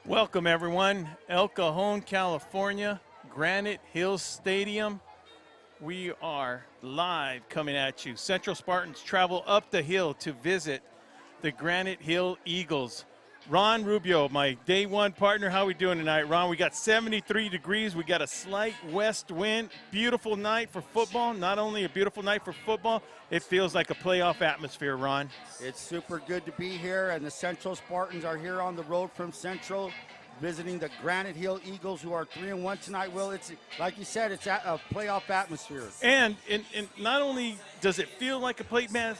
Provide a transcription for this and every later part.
Welcome, everyone. El Cajon, California, Granite Hills Stadium. We are live coming at you. Central Spartans travel up the hill to visit the Granite Hills Eagles. Ron Rubio, my day one partner. How we doing tonight, Ron? We got 73 degrees. We got a slight west wind. Beautiful night for football. Not only a beautiful night for football, it feels like a playoff atmosphere, Ron. It's super good to be here, and the Central Spartans are here on the road from Central, visiting the Granite Hills Eagles, who are 3-1 tonight. Will, it's like you said, it's a playoff atmosphere. And not only does it feel like a playoff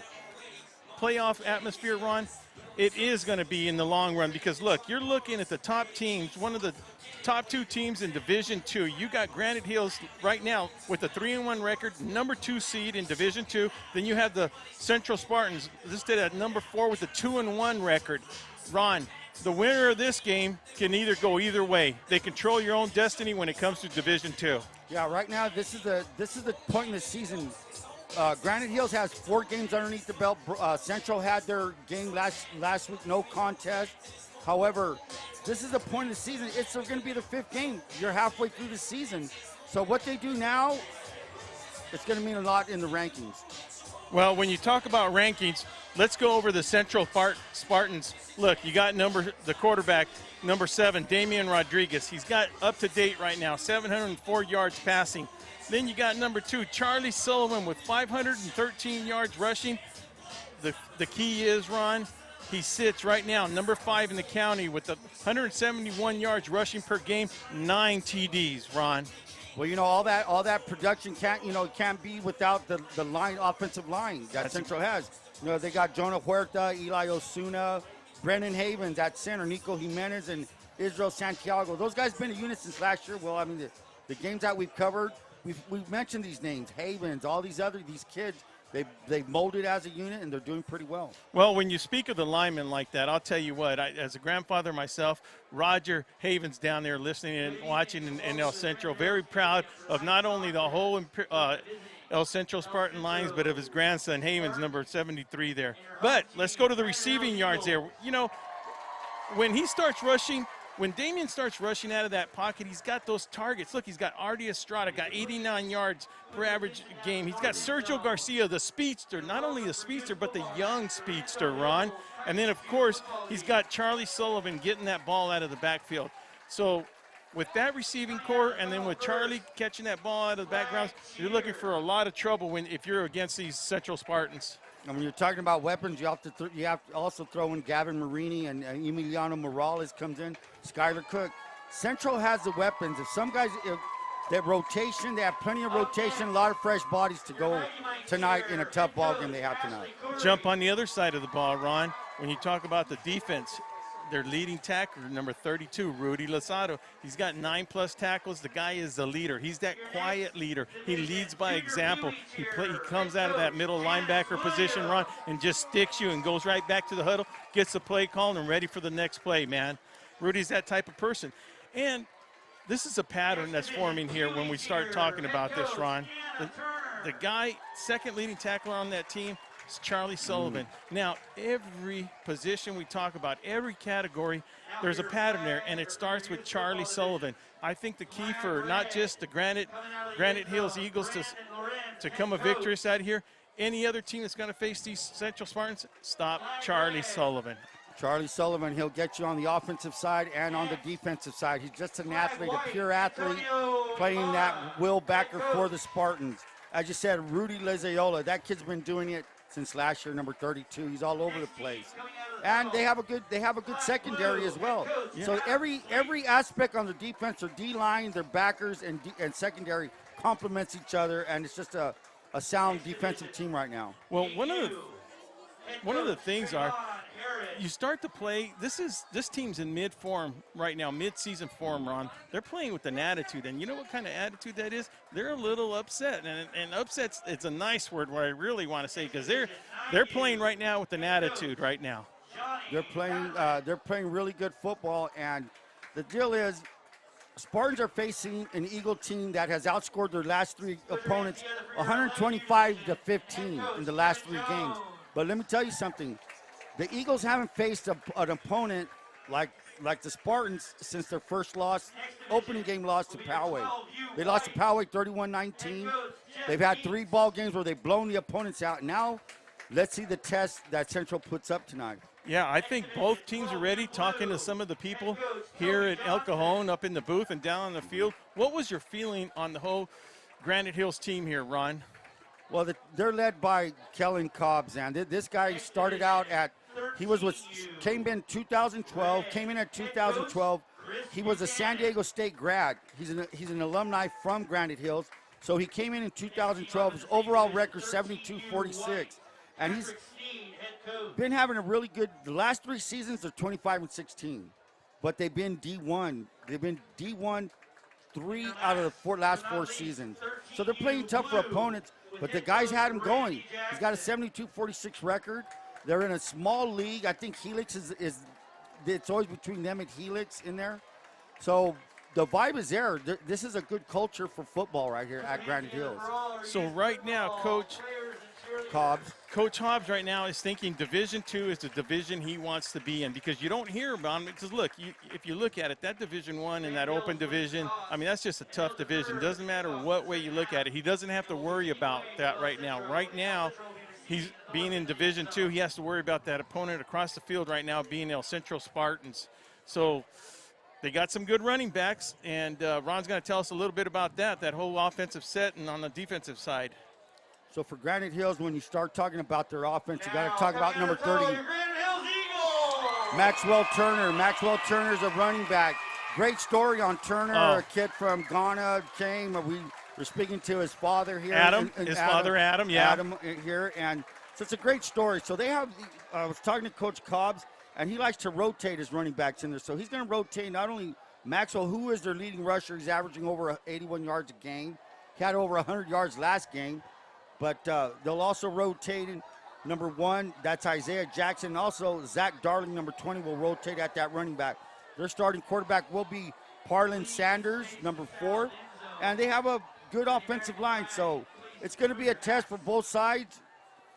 atmosphere, Ron, it is going to be in the long run because, look, you're looking at the top teams, one of the top two teams in Division II. You got Granite Hills right now with a 3-1 record, number 2 seed in Division II. Then you have the Central Spartans listed at number 4 with a 2-1 record. Ron, the winner of this game can either go either way. They control your own destiny when it comes to Division II. Yeah, right now this is the point in the season. Granite Hills has 4 games underneath the belt. Central had their game last week, no contest. However, this is the point of the season. It's going to be the 5th game. You're halfway through the season. So what they do now, it's going to mean a lot in the rankings. Well, when you talk about rankings, let's go over the Central Spartans. Look, you got the quarterback, number 7, Damian Rodriguez. He's got up to date right now, 704 yards passing. Then you got number 2, Charlie Sullivan, with 513 yards rushing. The key is, Ron, he sits right now number 5 in the county with 171 yards rushing per game, 9 TDs, Ron. Well, you know, all that production can't be without the offensive line that Central has. You know, they got Jonah Huerta, Eli Osuna, Brendan Havens at center, Nico Jimenez, and Israel Santiago. Those guys been a unit since last year. Well, I mean, the games that we've covered, we've mentioned these names, Havens, all these kids. They've molded as a unit, and they're doing pretty well. Well, when you speak of the linemen like that, I'll tell you what, as a grandfather myself, Roger Havens down there listening and watching in El Centro, very proud of not only the whole El Centro Spartan lines, but of his grandson, Havens, number 73 there. But let's go to the receiving yards there. You know, when he starts rushing, when Damian starts rushing out of that pocket, he's got those targets. Look, he's got Artie Estrada, got 89 yards per average game. He's got Sergio Garcia, the speedster, not only the speedster, but the young speedster, Ron. And then, of course, he's got Charlie Sullivan getting that ball out of the backfield. So with that receiving core, and then with Charlie catching that ball out of the backgrounds, you're looking for a lot of trouble if you're against these Central Spartans. And when you're talking about weapons, you have to also throw in Gavin Marini and Emiliano Morales comes in, Skylar Cook. Central has the weapons. If some guys, they have plenty of rotation, a lot of fresh bodies to go tonight in a tough ball game they have tonight. Jump on the other side of the ball, Ron. When you talk about the defense, their leading tackler, number 32, Rudy Lozado. He's got 9+ tackles. The guy is the leader. He's that quiet leader. He leads by example. He comes out of that middle linebacker position, Ron, and just sticks you and goes right back to the huddle, gets the play called, and ready for the next play, man. Rudy's that type of person. And this is a pattern that's forming here when we start talking about this, Ron. The guy, second leading tackler on that team, is Charlie Sullivan. Now, every position we talk about, every category, there's a pattern there, and it starts with Charlie Sullivan. I think the key for not just the Granite Hills Eagles to come a victorious out of here, any other team that's going to face these Central Spartans, stop Charlie Sullivan. Charlie Sullivan, he'll get you on the offensive side and on the defensive side. He's just an athlete, a pure athlete, playing that will backer for the Spartans. As you said, Rudy Lezayola, that kid's been doing it since last year, number 32. He's all over the place. And they have a good secondary as well. Yeah. So every aspect on the defense, their D-line, their backers, and secondary complements each other, and it's just a sound defensive team right now. Well, one of the things are, you start to play, this team's in mid-form right now, mid-season form, Ron. They're playing with an attitude, and you know what kind of attitude that is? They're a little upset, and upset's, it's a nice word, what I really want to say, because they're playing right now with an attitude right now. They're playing really good football, and the deal is, Spartans are facing an Eagle team that has outscored their last 3 opponents 125-15 in the last 3 games. But let me tell you something. The Eagles haven't faced an opponent like like the Spartans, since their first loss, opening game loss to Poway. They lost to Poway 31-19. They've had 3 ball games where they've blown the opponents out. Now, let's see the test that Central puts up tonight. Yeah, I think both teams are ready. Talking to some of the people here at El Cajon, up in the booth and down on the field. What was your feeling on the whole Granite Hills team here, Ron? Well, they're led by Kellen Cobbs, and this guy started out came in 2012, came in at 2012. He was a San Diego State grad. He's an alumni from Granite Hills. So he came in 2012. His overall record 72-46, and he's been having a really good. The last 3 seasons they're 25-16, but they've been D1. They've been D1 3 out of the last 4 seasons. So they're playing tough for opponents, but the guy's had him going. He's got a 72-46 record. They're in a small league. I think Helix is it's always between them and Helix in there. So the vibe is there. This is a good culture for football right here at Granite Hills. So right now, Coach Hobbs right now is thinking Division II is the division he wants to be in, because you don't hear about him. Because look, if you look at it, that Division I and that open division, I mean, that's just a tough division. Doesn't matter what way you look at it. He doesn't have to worry about that right now. Right now, he's being in Division II. He has to worry about that opponent across the field right now being El Central Spartans. So they got some good running backs, and Ron's going to tell us a little bit about that whole offensive set and on the defensive side. So for Granite Hills, when you start talking about their offense, you got to talk about number 30, Granite Hills Eagles. Maxwell Turner. Maxwell Turner's a running back. Great story on Turner, a kid from Ghana came. We were speaking to his father here. Father Adam, yeah. Adam here, and so it's a great story. So they have, I was talking to Coach Cobbs, and he likes to rotate his running backs in there. So he's going to rotate not only Maxwell, who is their leading rusher. He's averaging over 81 yards a game. He had over 100 yards last game. But they'll also rotate in number 1, that's Isaiah Jackson. And also Zach Darling, number 20, will rotate at that running back. Their starting quarterback will be Parlin Sanders, number 4. And they have a good offensive line. So it's going to be a test for both sides.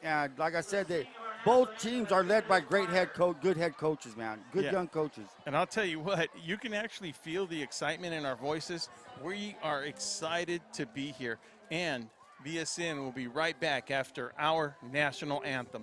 And like I said, both teams are led by good head coaches, man. Good young coaches. And I'll tell you what, you can actually feel the excitement in our voices. We are excited to be here. And VSN will be right back after our national anthem.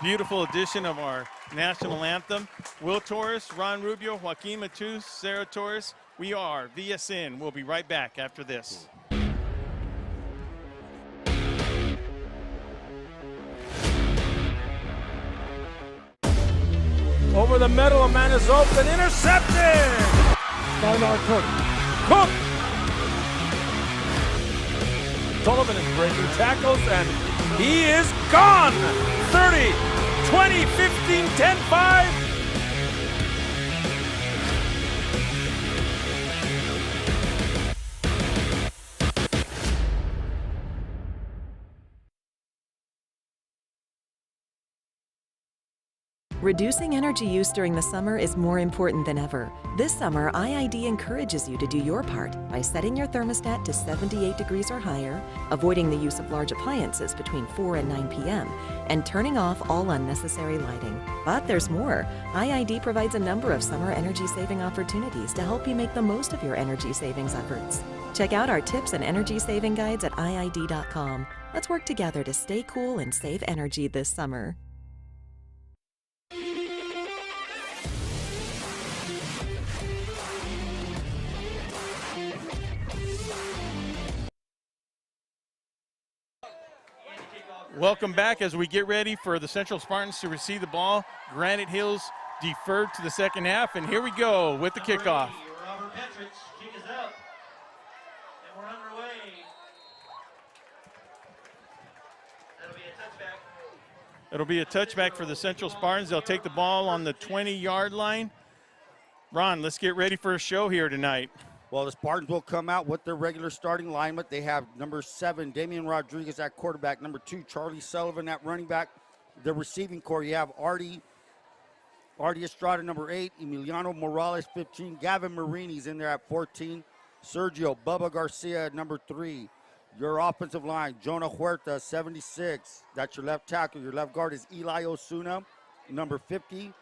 Beautiful edition of our national anthem. Will Torres, Ron Rubio, Joaquin Matus, Sarah Torres. We are VSN. We'll be right back after this. Over the middle, a man is open, intercepted! Steinar Cook. Sullivan is breaking tackles, and he is gone! 30, 20, 15, 10, 5. Reducing energy use during the summer is more important than ever. This summer, IID encourages you to do your part by setting your thermostat to 78 degrees or higher, avoiding the use of large appliances between 4 and 9 p.m., and turning off all unnecessary lighting. But there's more. IID provides a number of summer energy-saving opportunities to help you make the most of your energy savings efforts. Check out our tips and energy saving guides at IID.com. Let's work together to stay cool and save energy this summer. Welcome back as we get ready for the Central Spartans to receive the ball. Granite Hills deferred to the second half, and here we go with the kickoff. Robert Petrich, kick is up, and we're underway. That'll be a touchback. It'll be a touchback for the Central Spartans. They'll take the ball on the 20-yard line. Ron, let's get ready for a show here tonight. Well, the Spartans will come out with their regular starting alignment. They have number 7, Damian Rodriguez at quarterback. Number 2, Charlie Sullivan at running back. The receiving core, you have Artie Estrada, number 8. Emiliano Morales, 15. Gavin Marini's in there at 14. Sergio Bubba Garcia at number 3. Your offensive line, Jonah Huerta, 76. That's your left tackle. Your left guard is Eli Osuna, number 50.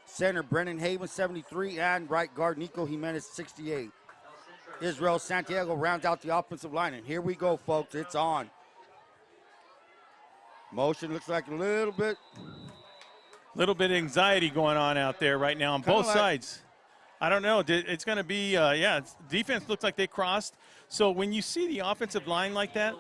Center, Brennan Haven, 73. And right guard, Nico Jimenez, 68. Israel Santiago rounds out the offensive line. And here we go, folks. It's on. Motion looks like a little bit of anxiety going on out there right now on both sides. I don't know. It's going to be, defense looks like they crossed. So when you see the offensive line like that,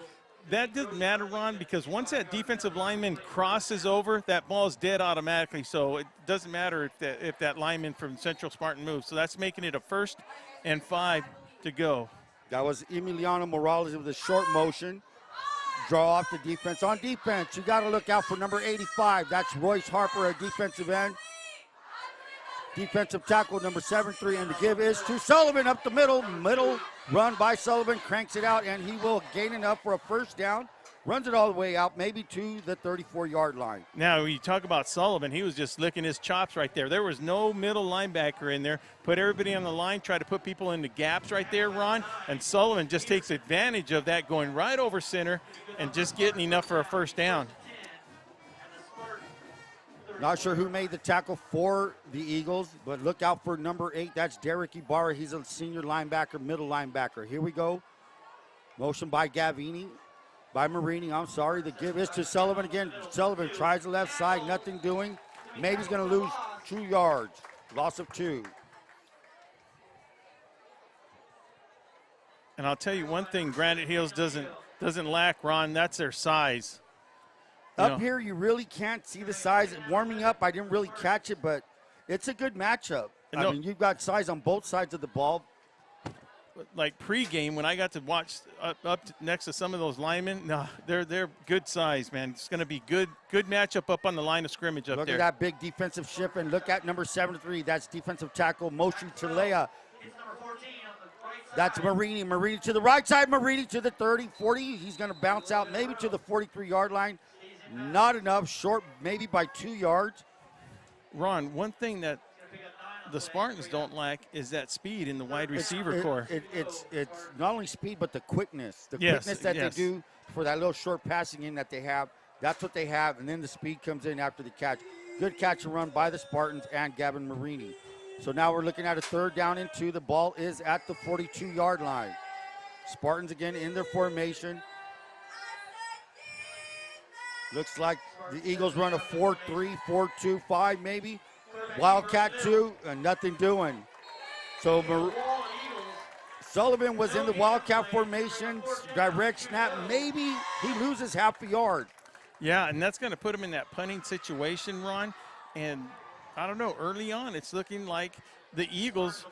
that doesn't matter, Ron, because once that defensive lineman crosses over, that ball is dead automatically. So it doesn't matter if that lineman from Central Spartan moves. So that's making it a 1st and 5 to go. That was Emiliano Morales with a short motion. Draw off the defense. On defense, you got to look out for number 85. That's Royce Harper, a defensive end. Defensive tackle, number 7-3, and the give is to Sullivan up the middle. Middle run by Sullivan, cranks it out, and he will gain enough for a first down. Runs it all the way out, maybe to the 34-yard line. Now, when you talk about Sullivan, he was just licking his chops right there. There was no middle linebacker in there. Put everybody on the line, try to put people in the gaps right there, Ron. And Sullivan just takes advantage of that, going right over center and just getting enough for a first down. Not sure who made the tackle for the Eagles, but look out for number 8. That's Derek Ibarra. He's a senior linebacker, middle linebacker. Here we go. Motion by Gavini. By Marini, I'm sorry. The give is to Sullivan again. Sullivan tries the left side, nothing doing. Maybe he's going to lose 2 yards. Loss of 2. And I'll tell you one thing Granite Hills doesn't lack, Ron, that's their size. Up here, you really can't see the size. Warming up, I didn't really catch it, but it's a good matchup. I mean, you've got size on both sides of the ball. Like pregame, when I got to watch next to some of those linemen, they're good size, man. It's going to be good matchup up on the line of scrimmage up there. Look at that big defensive shift, and look at number 7-3. That's defensive tackle Moshe Talea. That's Marini. Marini to the right side. Marini to the 30, 40. He's going to bounce out maybe to the 43-yard line. Not enough. Short maybe by 2 yards. Ron, one thing that the Spartans don't lack is that speed in the wide receiver core. It's not only speed, but the quickness. The quickness that they do for that little short passing in that they have. That's what they have, and then the speed comes in after the catch. Good catch and run by the Spartans and Gavin Marini. So now we're looking at a 3rd down and 2. The ball is at the 42-yard line. Spartans again in their formation. Looks like the Eagles run a 4-3, 4-2-5 maybe. Wildcat 2, and nothing doing. So Sullivan was in the Wildcat formation, direct snap. Maybe he loses half a yard. Yeah, and that's going to put him in that punting situation, Ron. And I don't know, early on, it's looking like the Eagles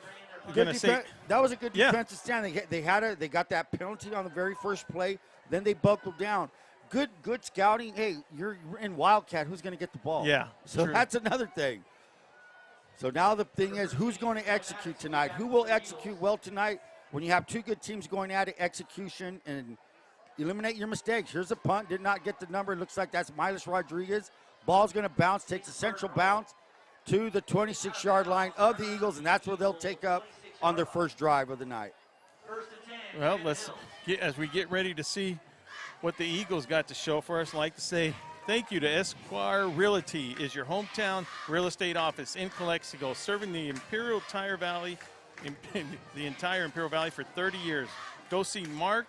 are going to say. That was a good defensive stand. They got that penalty on the very first play. Then they buckled down. Good scouting. Hey, you're in Wildcat. Who's going to get the ball? Yeah. So that's another thing. So now the thing is, who's going to execute tonight? Who will execute well tonight? When you have 2 good teams going at it, execution and eliminate your mistakes. Here's a punt. Did not get the number. Looks like that's Miles Rodriguez. Ball's going to bounce. Takes a central bounce. to the 26-yard line of the Eagles, and that's where they'll take up on their first drive of the night. Well, as we get ready to see what the Eagles got to show for us, I'd like to say thank you to Esquire Realty, is your hometown real estate office in Calexico, serving the Imperial Tire Valley, the entire Imperial Valley for 30 years. Go see Mark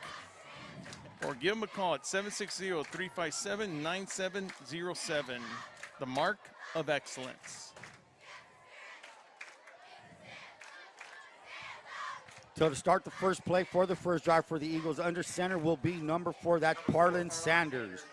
or give him a call at 760-357-9707. The Mark of Excellence. So to start the first play for the first drive for the Eagles, under center will be number 4, that's Parlin Sanders.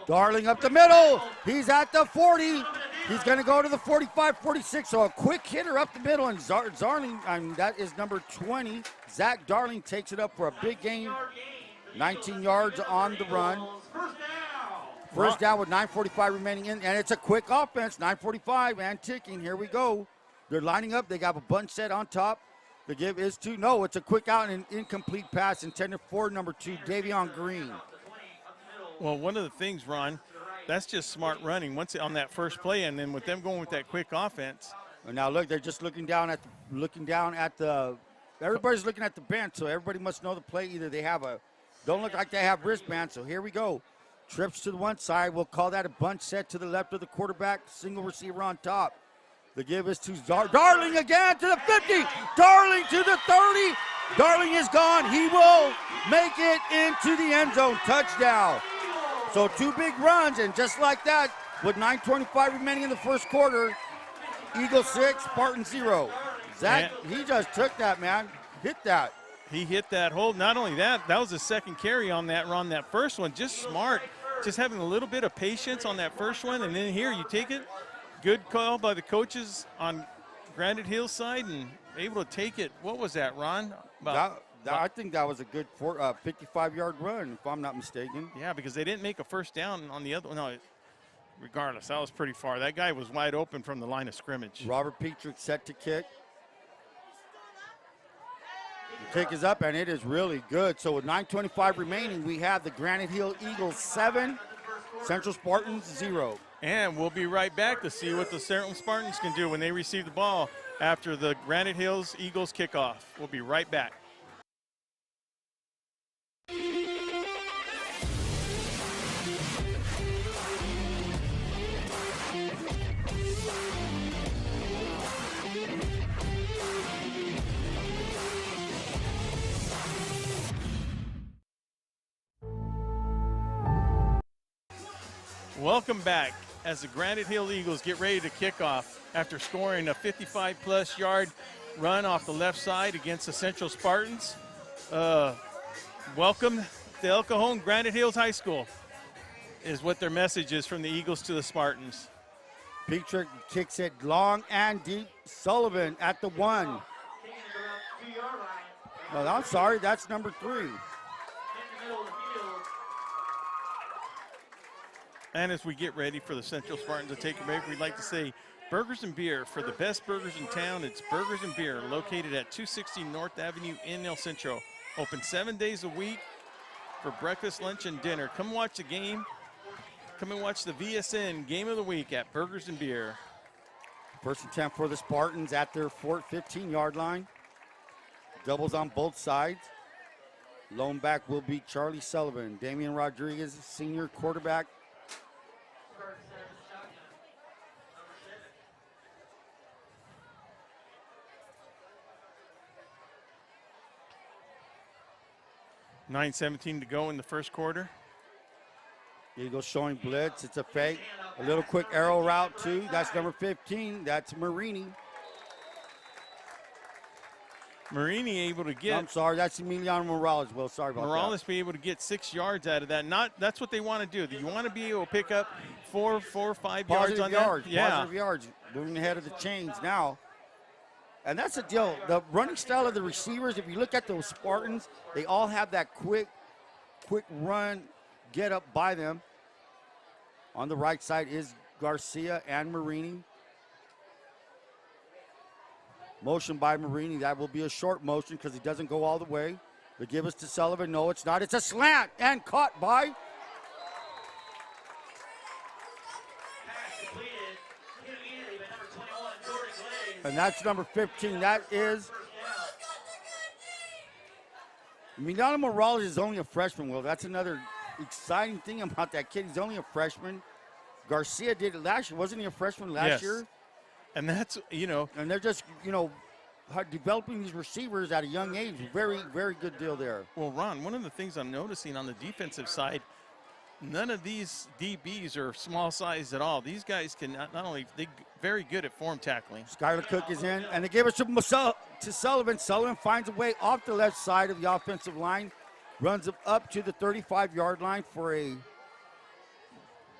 Darling up the middle. He's at the 40. He's going to go to the 45, 46. So a quick hitter up the middle. And Darling, that is number 20. Zach Darling takes it up for a big gain. 19 yards on the run. First down with 9:45 remaining in. And it's a quick offense. 9:45 and ticking. Here we go. They're lining up. They got a bunch set on top. The give is to, no, it's a quick out and incomplete pass intended for number 2, Davion Green. Well, one of the things, Ron, that's just smart running once on that first play, and then with them going with that quick offense. And now look, they're just looking down at the everybody's looking at the bench, so everybody must know the play. Either they have don't look like they have wristbands, so here we go. Trips to the one side, we'll call that a bunch set to the left of the quarterback, single receiver on top. The give is to Darling again to the 50, Darling to the 30. Darling is gone, he will make it into the end zone, touchdown. So 2 big runs, and just like that, with 9:25 remaining in the first quarter, Eagles 6, Spartans 0. Zach, he just took that, man. Hit that. He hit that hole. Not only that, that was the second carry on that run. That first one, just smart. Just having a little bit of patience on that first one, and then here you take it. Good call by the coaches on Granite Hills side, and able to take it. What was that, Ron? I think that was a good 55-yard run, if I'm not mistaken. Yeah, because they didn't make a first down on the other one. No, regardless, that was pretty far. That guy was wide open from the line of scrimmage. Robert Petrick set to kick. The kick is up, and it is really good. So with 9:25 remaining, we have the Granite Hills Eagles 7, Central Spartans 0. And we'll be right back to see what the Central Spartans can do when they receive the ball after the Granite Hills Eagles kickoff. We'll be right back. Welcome back as the Granite Hill Eagles get ready to kick off after scoring a 55-plus yard run off the left side against the Central Spartans. Welcome to El Cajon Granite Hills High School is what their message is from the Eagles to the Spartans. Petrick kicks it long and deep. Sullivan at the 1. No, I'm sorry, that's number 3. And as we get ready for the Central Spartans to take a break, we'd like to say Burgers and Beer. For the best burgers in town, it's Burgers and Beer, located at 260 North Avenue in El Centro. Open 7 days a week for breakfast, lunch, and dinner. Come watch the game. Come and watch the VSN Game of the Week at Burgers and Beer. First and 10 for the Spartans at their 15-yard line. Doubles on both sides. Lone back will be Charlie Sullivan. Damian Rodriguez, senior quarterback. $9:17 to go in the first quarter. Eagles showing blitz. It's a fake. A little quick arrow route, too. That's number 15. That's Marini. Marini able to get. I'm sorry. That's Emiliano Morales. Well, sorry about Morales be able to get 6 yards out of that. That's what they want to do. You want to be able to pick up four or 5 yards on that. Yeah. Positive yards. Moving ahead of the chains now. And that's the deal. The running style of the receivers, if you look at those Spartans, they all have that quick run, get up by them. On the right side is Garcia and Marini. Motion by Marini. That will be a short motion because he doesn't go all the way. They give us to Sullivan. No, it's not. It's a slant and caught by. Pass completed immediately by number 21, Jordan Glaze. And that's number 15. That is. First down. Milano Morales is only a freshman, Will. That's another exciting thing about that kid. He's only a freshman. Garcia did it last year. Wasn't he a freshman last Yes. year? And that's, And they're just, developing these receivers at a young age. Very, very good deal there. well, Ron, one of the things I'm noticing on the defensive side, none of these DBs are small size at all. These guys can not only, they're very good at form tackling. Skylar Cook is in, and they give it to Sullivan. Sullivan finds a way off the left side of the offensive line, runs up to the 35-yard line for a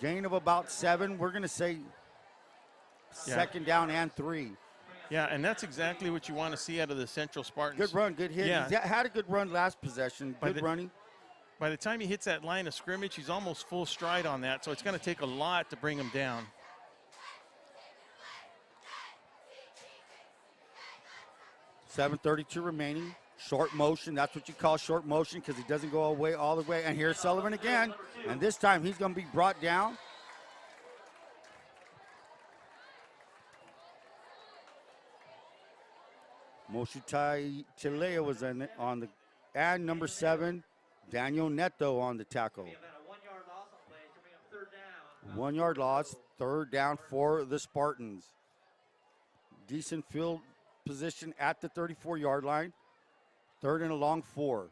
gain of about 7. We're going to say second down and 3. Yeah, and that's exactly what you want to see out of the Central Spartans. Good run, good hit. Yeah. He had a good run last possession. Good running. By the time he hits that line of scrimmage, he's almost full stride on that, so it's going to take a lot to bring him down. .732 remaining. Short motion. That's what you call short motion because he doesn't go away all the way. And here's Sullivan again. And this time he's going to be brought down. Moshutai Chilea was on the, and number 7, Daniel Neto on the tackle. About a 1-yard loss on play to bring up third down. 1 yard loss, third down for the Spartans. Decent field position at the 34-yard line. Third and a long 4.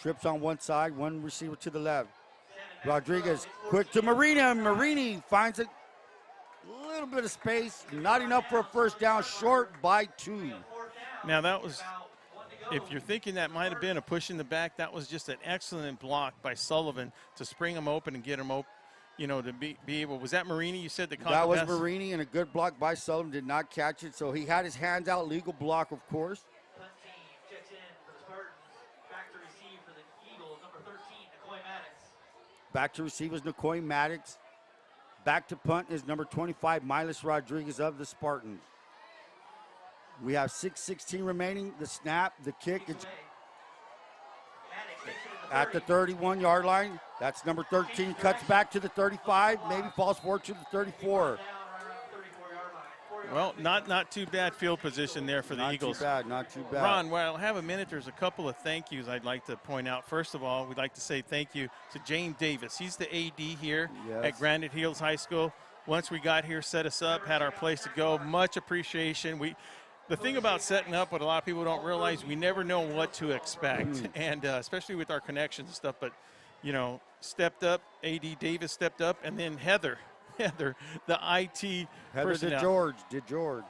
Trips on one side, one receiver to the left. Rodriguez quick to Marina. Marini finds a little bit of space, not enough for a first down, short by 2. Now that was, if you're thinking that might have been a push in the back, that was just an excellent block by Sullivan to spring him open and get him open, to be able. Was that Marini you said that caught That the was pass? Marini, and a good block by Sullivan, did not catch it, so he had his hands out, legal block, of course. Punt team checks in for the Spartans. Back to receive for the Eagles, number 13, McCoy Maddox. Back to receivers, Nicoy Maddox. Back to punt is number 25, Miles Rodriguez of the Spartans. We have 6:16 remaining. The snap, the kick, it's Maddox takes it at the 31-yard line. That's number 13, cuts back to the 35, maybe falls forward to the 34. down right around the 34-yard line. 4 Well, not too bad field position there for the Not Eagles. too bad, not too bad. Ron, while I have a minute, there's a couple of thank yous I'd like to point out. First of all, we'd like to say thank you to James Davis. He's the AD here Yes. at Granite Hills High School. Once we got here, set us up, had our place to go. Much appreciation. The thing about setting up, what a lot of people don't realize, we never know what to expect, and especially with our connections and stuff. But, stepped up, AD Davis stepped up, and then Heather, the IT Heather personnel. DeGeorge.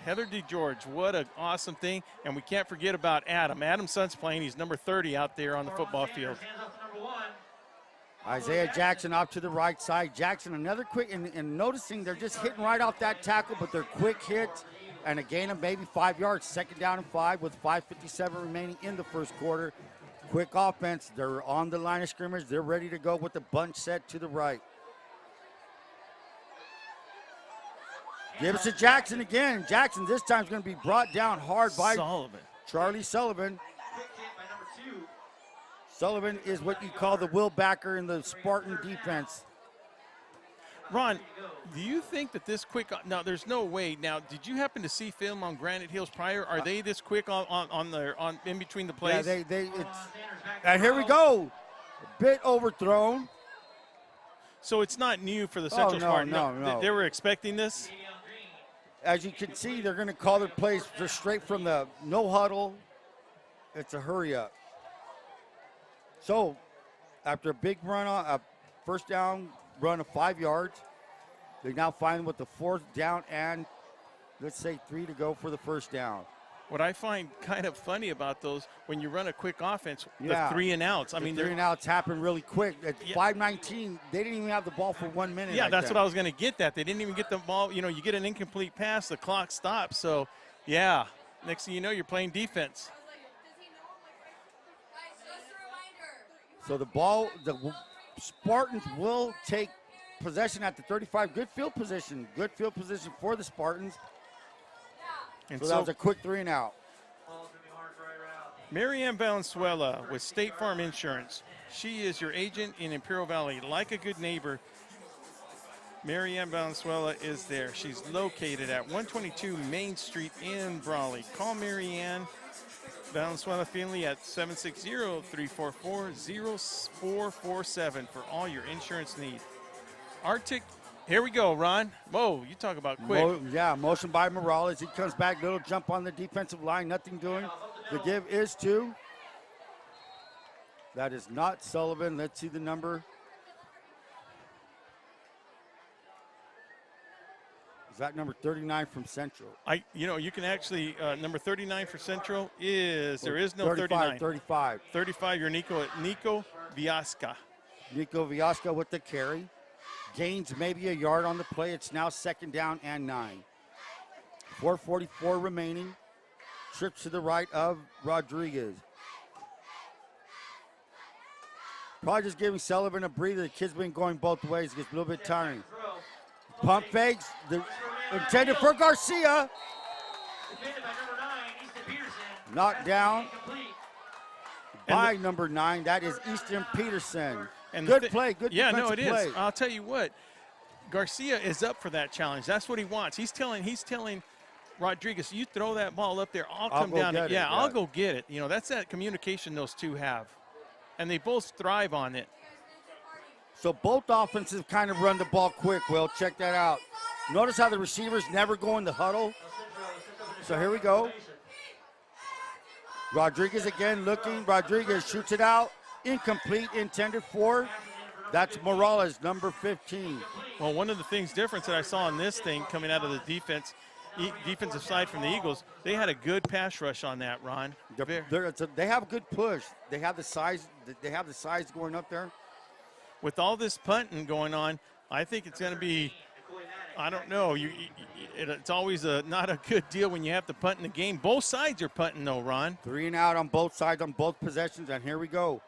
Heather DeGeorge, what an awesome thing. And we can't forget about Adam. Adam's son's playing. He's number 30 out there on the football field. Hands off to number 1. Isaiah Jackson off to the right side. Jackson, another quick, and noticing they're just hitting right off that tackle, but they're quick hits and a gain of maybe 5 yards. Second down and 5 with 5:57 remaining in the first quarter. Quick offense. They're on the line of scrimmage. They're ready to go with the bunch set to the right. Give us to Jackson again. Jackson this time is going to be brought down hard by Sullivan. Charlie Sullivan. Quick hit by number 2. Sullivan is what you call the will backer in the Spartan defense. Ron, do you think that this quick – now, there's no way. Now, did you happen to see film on Granite Hills prior? Are they this quick on in between the plays? Yeah, and here we go. A bit overthrown. So it's not new for the Central Spartans. no. They were expecting this? As you can see, they're going to call their plays just straight from the no huddle. It's a hurry up. So after a big run, a first down run of 5 yards, they now find them with the fourth down and, let's say, 3 to go for the first down. What I find kind of funny about those, when you run a quick offense, Yeah. the 3 and outs. I mean, the 3 and outs happen really quick. At 5:19, they didn't even have the ball for 1 minute. yeah, like that's that. what I was going to get at. They didn't even get the ball. You get an incomplete pass, the clock stops. So, yeah, next thing you know, you're playing defense. So the Spartans will take possession at the 35. Good field position for the Spartans. And So that was a quick 3 and out. Ball's going to be hard right around. Marianne Valenzuela with State Farm Insurance. She is your agent in Imperial Valley. Like a good neighbor, Marianne Valenzuela is there. She's located at 122 Main Street in Brawley. Call Marianne Valenzuela Finley at 760-344-0447 for all your insurance needs. Arctic, here we go, Ron. Whoa, you talk about quick. Motion by Morales. He comes back, little jump on the defensive line, nothing doing. The give is to. That is not Sullivan. Let's see the number. Is that number 39 from Central? You can actually, number 39 for Central is, there is no 35, 39. 35, you're Nico Viasca. Nico Viasca with the carry. Gains maybe a yard on the play. It's now 2nd down and 9. 4:44 remaining. Trips to the right of Rodriguez. Probably just giving Sullivan a breather. The kid's been going both ways. It gets a little bit tiring. Pump fakes. Intended for Garcia. Knocked down by number 9. That is Easton Peterson. And good play. Good yeah, defensive no, it play. is. I'll tell you what. Garcia is up for that challenge. That's what he wants. He's telling Rodriguez, you throw that ball up there, I'll come down. I'll go get it. You know, that's that communication those two have. And they both thrive on it. So both offenses kind of run the ball quick, Will. Check that out. Notice how the receivers never go in the huddle. So here we go. Rodriguez again looking. Rodriguez shoots it out. Incomplete, intended for. That's Morales, number 15. Well, one of the things difference that I saw in this thing coming out of the defensive side from the Eagles, they had a good pass rush on that, Ron. They have a good push. They have the size. They have the size going up there. With all this punting going on, I think it's going to be, I don't know. It's always not a good deal when you have to punt in the game. Both sides are punting, though, Ron. 3 and out on both sides on both possessions, and here we go.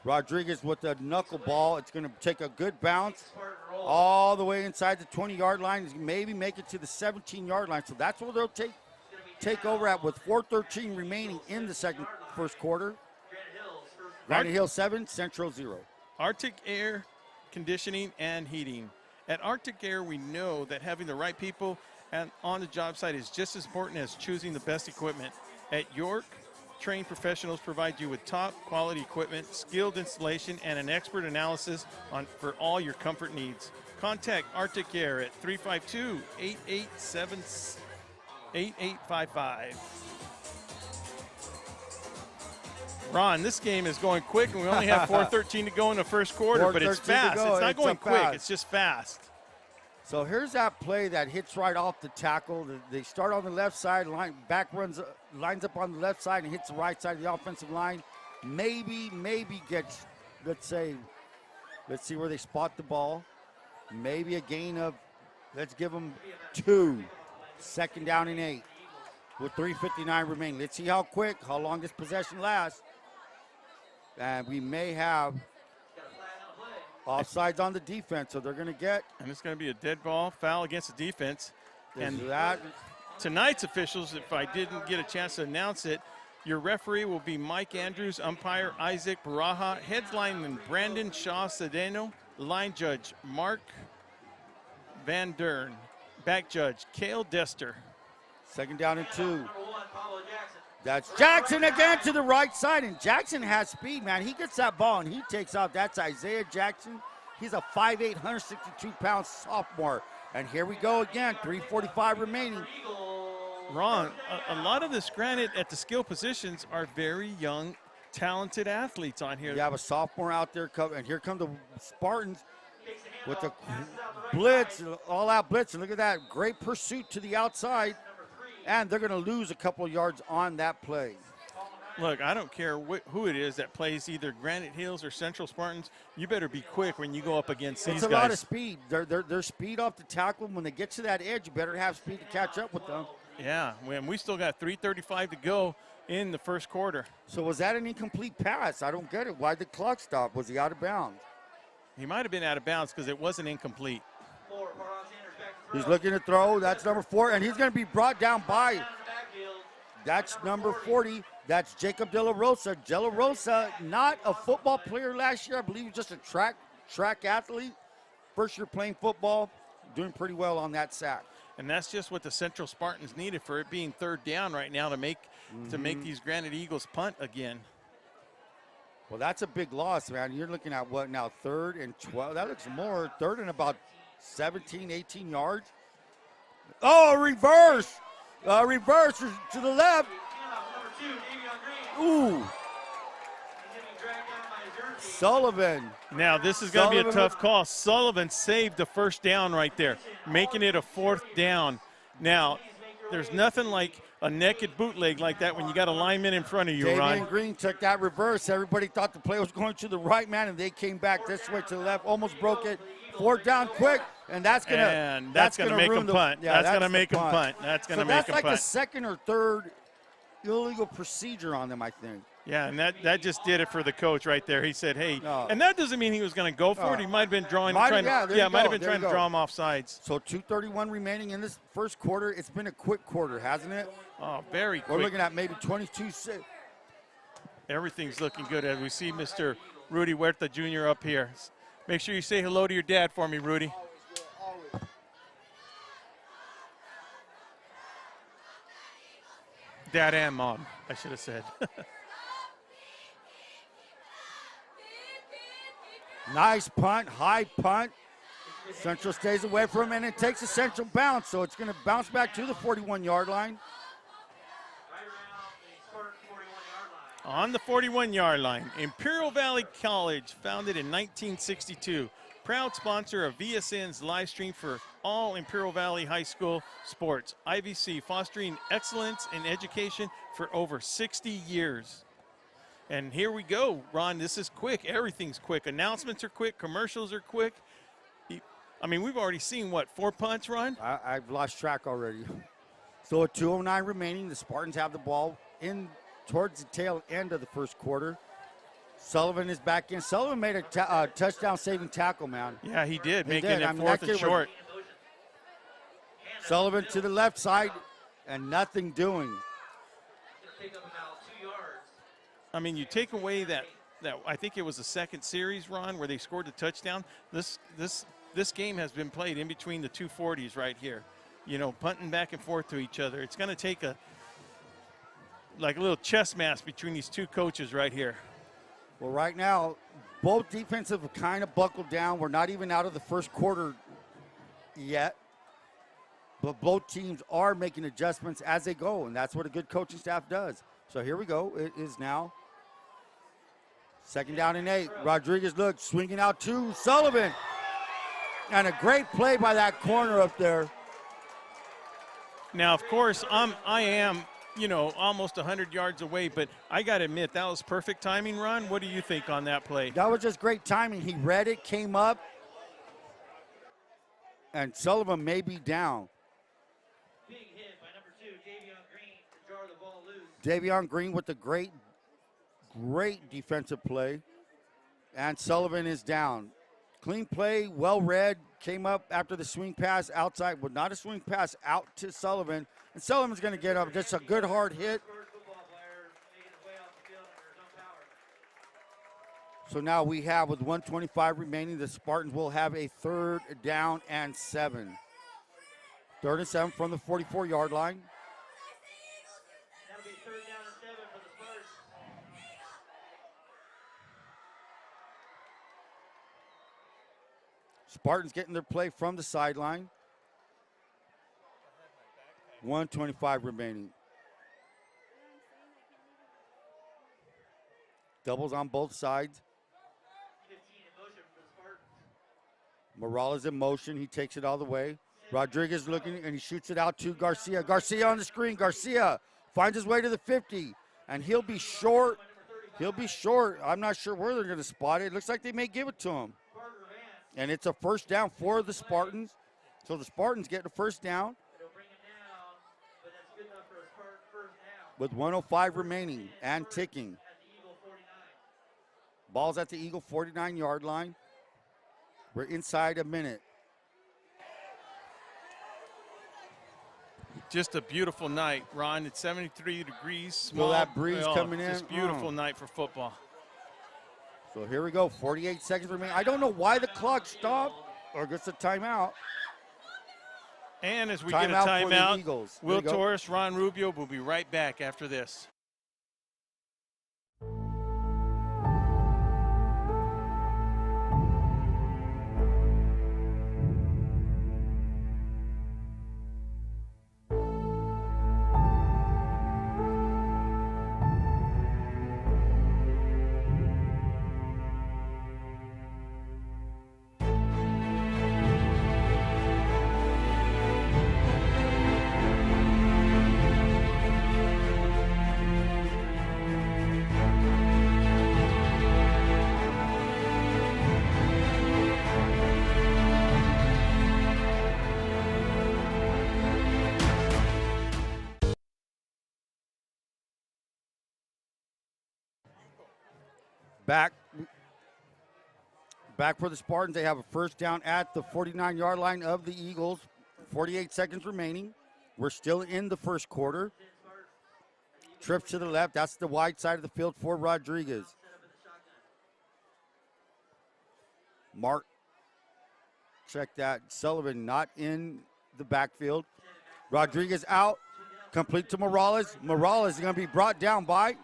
Rodriguez with the knuckleball. It's going to take a good bounce all the way inside the 20-yard line. Maybe make it to the 17-yard line. So that's where they'll take over at with 4:13 remaining in the first quarter. Granite Hills 7, Central 0. Arctic Air Conditioning and Heating. At Arctic Air, we know that having the right people on the job site is just as important as choosing the best equipment. At York, trained professionals provide you with top quality equipment, skilled installation, and an expert analysis for all your comfort needs. Contact Arctic Air at 352-887-8855. Ron, this game is going quick, and we only have 4:13 to go in the first quarter, but it's fast. It's not going quick. It's just fast. So here's that play that hits right off the tackle. They start on the left side, lines up on the left side and hits the right side of the offensive line. Maybe gets, let's see where they spot the ball. Maybe a gain of, let's give them 2. 2nd down and 8 with 3:59 remaining. Let's see how long this possession lasts. And we may have offsides on the defense, so they're going to get. And it's going to be a dead ball, foul against the defense. And that tonight's officials, if I didn't get a chance to announce it, your referee will be Mike Andrews, umpire Isaac Baraja, headlineman Brandon Shaw Cedeno, line judge Mark Van Dern, back judge Cale Dester. 2nd down and 2. That's Jackson again to the right side, and Jackson has speed, man. He gets that ball, and he takes out. That's Isaiah Jackson. He's a 5'8", 162-pound sophomore. And here we go again, 3:45 remaining. Ron, a lot of this Granite at the skill positions are very young, talented athletes on here. You have a sophomore out there, and here come the Spartans with the blitz, all-out blitz. And look at that, great pursuit to the outside. And they're going to lose a couple yards on that play. Look, I don't care who it is that plays either Granite Hills or Central Spartans. You better be quick when you go up against these guys. It's a lot of speed. Their speed off the tackle. When they get to that edge, you better have speed to catch up with them. Yeah, we still got 3:35 to go in the first quarter. So was that an incomplete pass? I don't get it. Why did the clock stop? Was he out of bounds? He might have been out of bounds because it wasn't incomplete. He's looking to throw. That's number 4, and he's going to be brought down by That's number 40. That's Jacob De La Rosa. De La Rosa, not a football player last year. I believe he was just a track athlete. First year playing football, doing pretty well on that sack. And that's just what the Central Spartans needed for it being third down right now to make these Granite Eagles punt again. Well, that's a big loss, man. You're looking at what now, 3rd and 12? That looks more, 3rd and about 17, 18 yards. Oh, reverse. Reverse to the left. Ooh. Sullivan. Now, this is going to be a tough call. Sullivan saved the first down right there, making it a 4th down. Now, there's nothing like a naked bootleg like that when you got a lineman in front of you, Ron. Damian Green took that reverse. Everybody thought the play was going to the right, man, and they came back this way to the left, almost broke it. 4th down quick, and that's going to make them punt. Yeah, that's going to make them punt. That's going to make them punt. That's like a 2nd or 3rd illegal procedure on them, I think. Yeah, and that just did it for the coach right there. He said, hey, and that doesn't mean he was going to go for it. He might have been trying to draw him off sides. So 2:31 remaining in this first quarter. It's been a quick quarter, hasn't it? Oh, very quick. We're looking at maybe 22-6. Everything's looking good as we see Mr. Rudy Huerta Jr. up here. Make sure you say hello to your dad for me, Rudy. Always. Dad and mom, I should have said. Nice punt, high punt. Central stays away from it and it takes a Central bounce, so it's going to bounce back to the 41-yard line. On the 41-yard line, Imperial Valley College, founded in 1962. Proud sponsor of VSN's live stream for all Imperial Valley High School sports. IVC, fostering excellence in education for over 60 years. And here we go, Ron, this is quick. Everything's quick. Announcements are quick. Commercials are quick. I mean, we've already seen, what, 4 punts, Ron? I've lost track already. So at 2:09 remaining, the Spartans have the ball in towards the tail end of the first quarter. Sullivan is back in. Sullivan made a touchdown-saving tackle, man. Yeah, he did, making it 4th and short. Sullivan to the left side and nothing doing. I mean, you take away that I think it was the 2nd series, Ron, where they scored the touchdown. This game has been played in between the 240s right here. You know, punting back and forth to each other. It's going to take a little chess match between these two coaches right here. Well, right now, both defenses have kind of buckled down. We're not even out of the first quarter yet. But both teams are making adjustments as they go, and that's what a good coaching staff does. So here we go. It is now 2nd down and 8. Rodriguez looks, swinging out to Sullivan. And a great play by that corner up there. Now, of course, I am, you know, almost 100 yards away, but I got to admit, that was perfect timing, Ron. What do you think on that play? That was just great timing. He read it, came up, and Sullivan may be down. Big hit by number 2, Davion Green, to jar the ball loose. Davion Green with the great defensive play. And Sullivan is down. Clean play, well read, came up after the swing pass outside, but not a swing pass out to Sullivan. And Sullivan's going to get up. Just a good hard hit. So now we have, with 1:25 remaining, the Spartans will have a 3rd down and 7. 3rd and 7 from the 44-yard line. That'll be 3rd down and 7 for the Spartans. Spartans getting their play from the sideline. 1:25 remaining. Doubles on both sides. 15 in motion for the Spartans. Morales in motion. He takes it all the way. Rodriguez looking, and he shoots it out to Garcia. Garcia on the screen. Garcia finds his way to the 50, and he'll be short. He'll be short. I'm not sure where they're going to spot it. It looks like they may give it to him. And it's a 1st down for the Spartans. So the Spartans get the 1st down. With 1:05 remaining and ticking. Ball's at the Eagle 49-yard line. We're inside a minute. Just a beautiful night, Ron. It's 73 degrees. Feel that breeze coming in? Just beautiful night for football. So here we go, 48 seconds remaining. I don't know why the clock stopped or gets a timeout. And as we Timeout get a for the timeout, Eagles. There Will you go. Torres, Ron Rubio will be right back after this. Back for the Spartans. They have a first down at the 49-yard line of the Eagles. 48 seconds remaining. We're still in the first quarter. Trips to the left. That's the wide side of the field for Rodriguez. Mark, check that. Sullivan not in the backfield. Rodriguez out. Complete to Morales. Morales is going to be brought down by.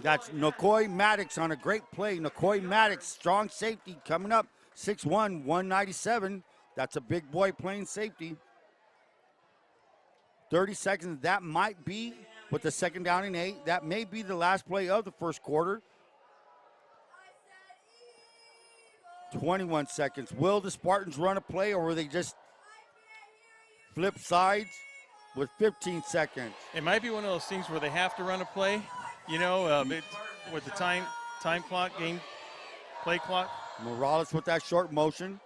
That's Nicoy Maddox on a great play. Nicoy Maddox, strong safety coming up. 6'1", 197. That's a big boy playing safety. 30 seconds. That might be with the second down and 8. That may be the last play of the first quarter. 21 seconds. Will the Spartans run a play or will they just flip sides with 15 seconds? It might be one of those things where they have to run a play. You know, with the time clock, play clock. Morales with that short motion.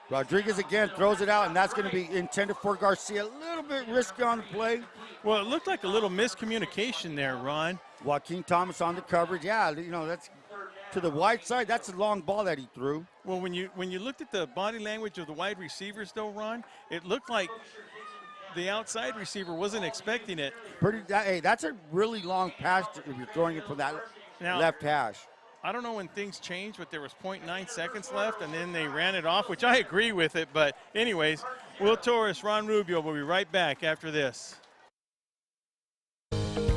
Rodriguez again throws it out, and that's going to be intended for Garcia. A little bit risky on the play. Well, it looked like a little miscommunication there, Ron. Joaquin Thomas on the coverage. Yeah, you know, that's to the wide side. That's a long ball that he threw. Well, when you looked at the body language of the wide receivers, though, Ron, it looked like the outside receiver wasn't expecting it. Hey, that's a really long pass if you're throwing it from that left hash. I don't know when things changed, but there was 0.9 seconds left, and then they ran it off, which I agree with it. But anyways, Will Torres, Ron Rubio will be right back after this.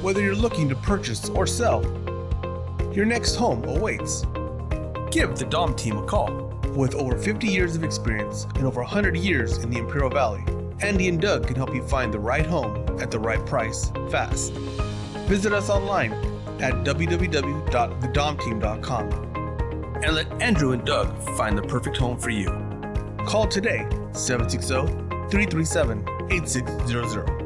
Whether you're looking to purchase or sell, your next home awaits. Give the Dom team a call. With over 50 years of experience and over 100 years in the Imperial Valley, Andy and Doug can help you find the right home at the right price fast. Visit us online at www.thedomteam.com and let Andrew and Doug find the perfect home for you. Call today, 760-337-8600.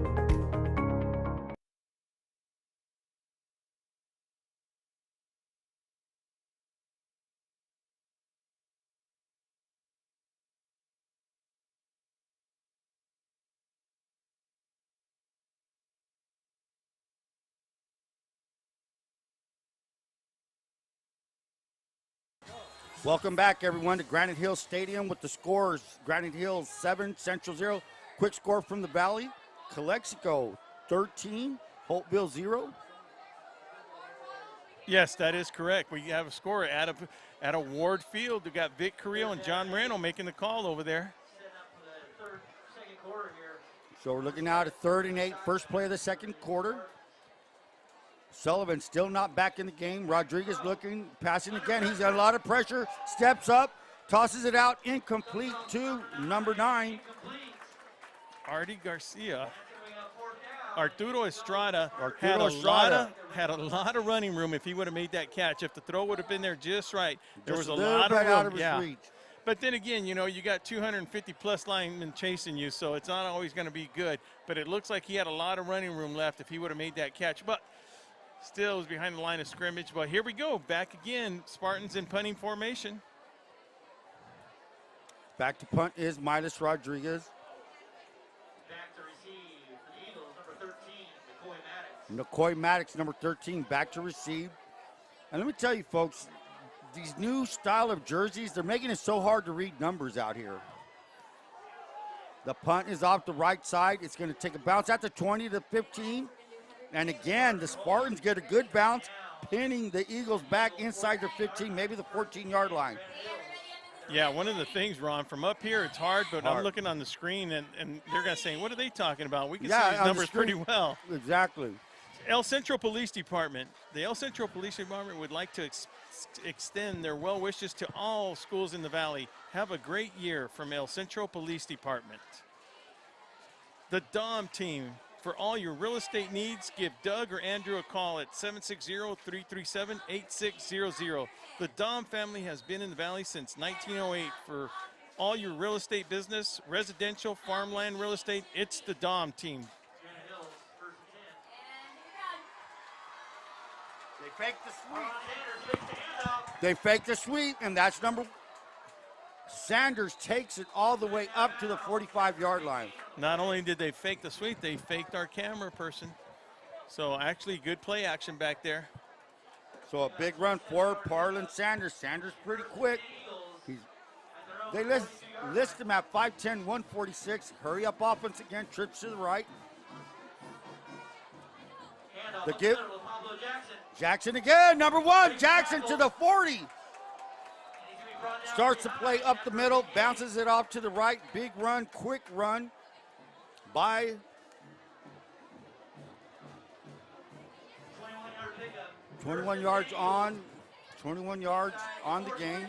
Welcome back, everyone, to Granite Hills Stadium with the scores. Granite Hills 7, Central 0. Quick score from the Valley. Calexico 13, Holtville 0. Yes, that is correct. We have a score at a Ward Field. We got Vic Carrillo and John Moreno making the call over there. So we're looking now at a 3rd and 8, first play of the second quarter. Sullivan still not back in the game. Rodriguez looking, passing again. He's got a lot of pressure. Steps up, tosses it out, incomplete to number 9. Artie Garcia. Arturo Estrada had a lot of running room if he would have made that catch. If the throw would have been there just right, there was a lot of room. Out of his reach. But then again, you know, you got 250-plus linemen chasing you, so it's not always going to be good. But it looks like he had a lot of running room left if he would have made that catch. But still was behind the line of scrimmage. But here we go, back again. Spartans in punting formation. Back to punt is Milas Rodriguez. Back to receive for the Eagles, number 13, Nicoy Maddox. Nicoy Maddox, number 13, back to receive. And let me tell you, folks, these new style of jerseys, they're making it so hard to read numbers out here. The punt is off the right side. It's going to take a bounce at the 20 to 15. And again, the Spartans get a good bounce, pinning the Eagles back inside their 15, maybe the 14-yard line. Yeah, one of the things, Ron, from up here, it's hard, but I'm looking on the screen, and they're going to say, what are they talking about? We can see these numbers pretty well. Exactly. El Centro Police Department. The El Centro Police Department would like to extend their well wishes to all schools in the Valley. Have a great year from El Centro Police Department. The Dom team. For all your real estate needs, give Doug or Andrew a call at 760-337-8600. The Dom family has been in the Valley since 1908. For all your real estate business, residential, farmland real estate, it's the Dom team. Granite Hills, first and 10. They faked the sweep. Sanders makes the handoff. They faked the sweep, and that's number. Sanders takes it all the way up to the 45-yard line. Not only did they fake the sweep, they faked our camera person. So actually good play action back there. So a big run for Parlin Sanders. Sanders pretty quick. They list him at 5'10", 146. Hurry up offense again, trips to the right. Handoff The up give. the middle with Pablo Jackson. Jackson again, number 1. Jackson to the 40. And he's gonna be brought down Starts to to play up the middle, bounces it off to the right. Big run, quick run by 21-yard pickup. 21 yards on the game.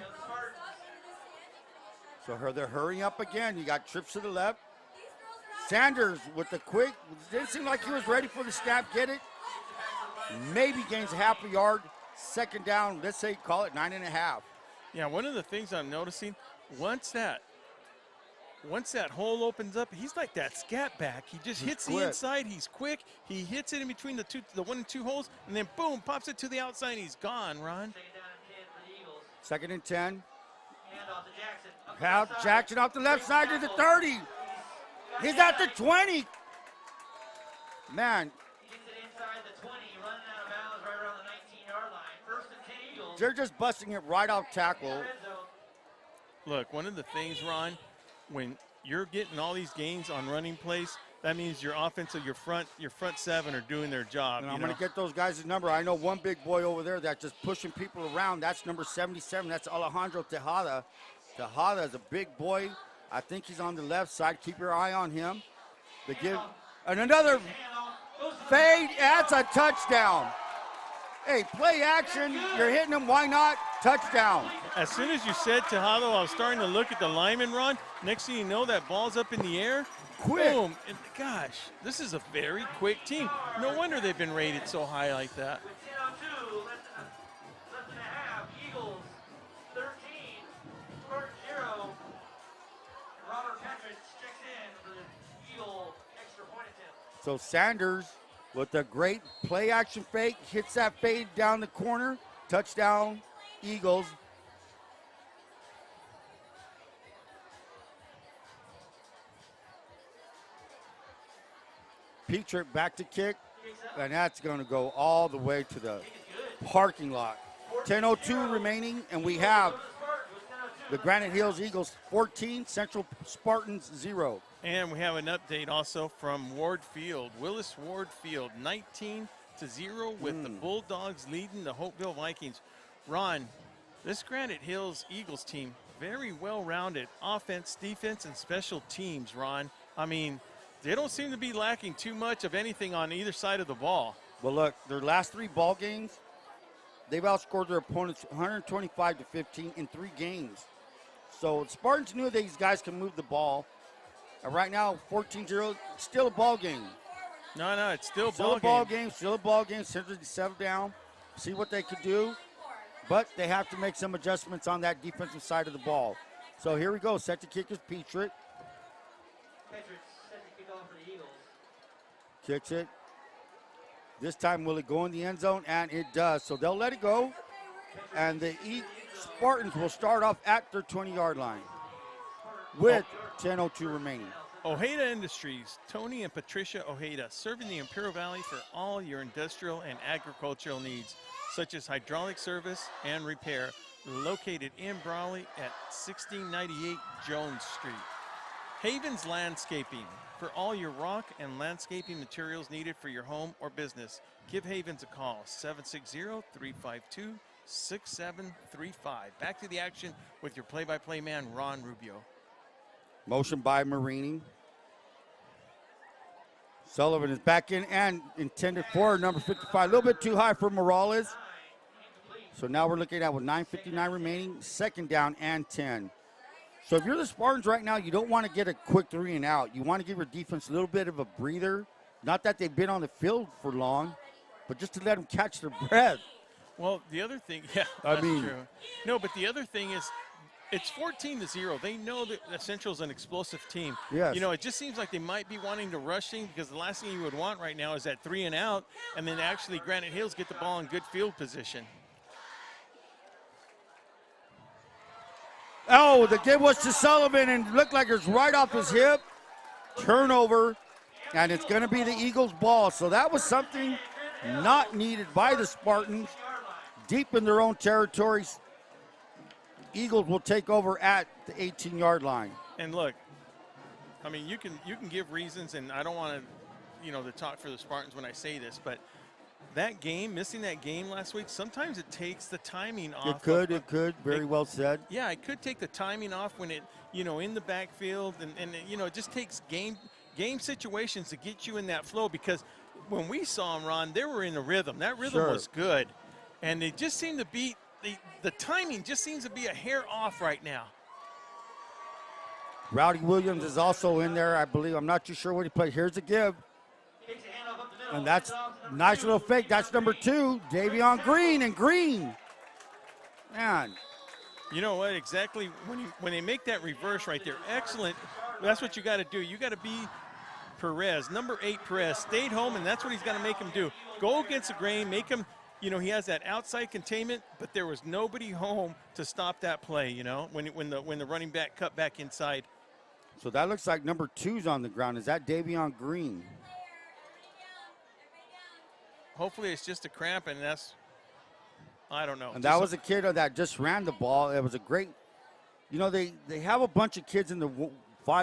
So they're hurrying up again. You got trips to the left. Sanders with the quick. Didn't seem like he was ready for the snap. Get it. Maybe gains half a yard. Second down, let's say call it 9.5. Yeah, one of the things I'm noticing, once that hole opens up, he's like that scat back. He just hits the inside. He's quick. He hits it in between the 1 and 2 holes, and then boom, pops it to the outside, and he's gone, Ron. Second down and 10 for the Eagles. Second and 10. Handoff to Jackson. Up the Have left side. Jackson off the left side to the 30. He's at the 20. Man, He gets it inside the 20, running out of bounds right around the 19-yard line. First and 10 Eagles. they're just busting it right off tackle. Red zone. Look, one of the things, Ron, when you're getting all these gains on running plays, that means your offensive, your front 7 are doing their job. And I'm going to get those guys' number. I know one big boy over there that's just pushing people around. That's number 77. That's Alejandro Tejada. Tejada is a big boy. I think he's on the left side. Keep your eye on him. They give and another fade. That's a touchdown. Hey, play action. You're hitting him. Why not? Touchdown. As soon as you said Tejada, I was starting to look at the lineman, Ron. Next thing you know, that ball's up in the air. Quick. Boom. And gosh, this is a very quick team. No wonder they've been rated so high like that. With 10:02 left and a half. Eagles 13, Spartans 0. Robert Petrich checks in for the Eagle extra point attempt. So Sanders with a great play action fake, hits that fade down the corner. Touchdown, Eagles. Petrick back to kick, and that's going to go all the way to the parking lot. 10:02 remaining, and we have the Granite Hills Eagles 14, Central Spartans 0. And we have an update also from Ward Field. Willis Ward Field, 19-0 with the Bulldogs leading the Hopeville Vikings. Ron, this Granite Hills Eagles team, very well-rounded offense, defense, and special teams, Ron. I mean, they don't seem to be lacking too much of anything on either side of the ball. Well, look, their last 3 ball games, they've outscored their opponents 125-15 in 3 games. So the Spartans knew these guys can move the ball. And right now, 14-0, still a ball game. No, it's still Still a ball game, still a ball game. Simply settle down, see what they could do. But they have to make some adjustments on that defensive side of the ball. So here we go. Set to kick is Petrick. Petrich set to kick off for the Eagles. Kicks it. This time, will it go in the end zone? And it does. So they'll let it go. And the Spartans will start off at their 20-yard line with 10:02 remaining. Ojeda Industries, Tony and Patricia Ojeda, serving the Imperial Valley for all your industrial and agricultural needs, such as hydraulic service and repair, located in Brawley at 1698 Jones Street. Havens Landscaping. For all your rock and landscaping materials needed for your home or business, give Havens a call, 760-352-6735. Back to the action with your play-by-play man, Ron Rubio. Motion by Marini. Sullivan is back in and intended for number 55. A little bit too high for Morales. So now we're looking at with 9:59 remaining, second down and 10. So if you're the Spartans right now, you don't want to get a quick 3 and out. You want to give your defense a little bit of a breather. Not that they've been on the field for long, but just to let them catch their breath. Well, the other thing, yeah, I that's mean- true. No, but the other thing is, it's 14-0. They know that Central's an explosive team. Yes. You know, it just seems like they might be wanting to rushing because the last thing you would want right now is that 3 and out, and then actually Granite Hills get the ball in good field position. Oh, the give was to Sullivan and looked like it was right off his hip. Turnover, and it's going to be the Eagles' ball. So that was something not needed by the Spartans. Deep in their own territories, Eagles will take over at the 18-yard line. And look, I mean, you can give reasons, and I don't want to, to talk for the Spartans when I say this, but that game, missing that game last week, sometimes it takes the timing off. It could. Very well said. Yeah, it could take the timing off when it, in the backfield, and it just takes game situations to get you in that flow, because when we saw them, Ron, they were in a rhythm. That rhythm was good, and they just seem to be, the timing just seems to be a hair off right now. Rowdy Williams is also in there, I believe. I'm not too sure what he played. Here's the give. And that's a nice little fake. That's number 2, Davion Green, and Green. Man. You know what, exactly, when they make that reverse right there, excellent. That's what you got to do. You got to be Torrez, number 8 Torrez, stayed home, and that's what he's got to make him do. Go against the grain, make him, he has that outside containment, but there was nobody home to stop that play, when the running back cut back inside. So that looks like number 2's on the ground. Is that Davion Green? Hopefully it's just a cramp, and that's, I don't know. And that was a kid that just ran the ball. It was a great, they have a bunch of kids in the 5'9",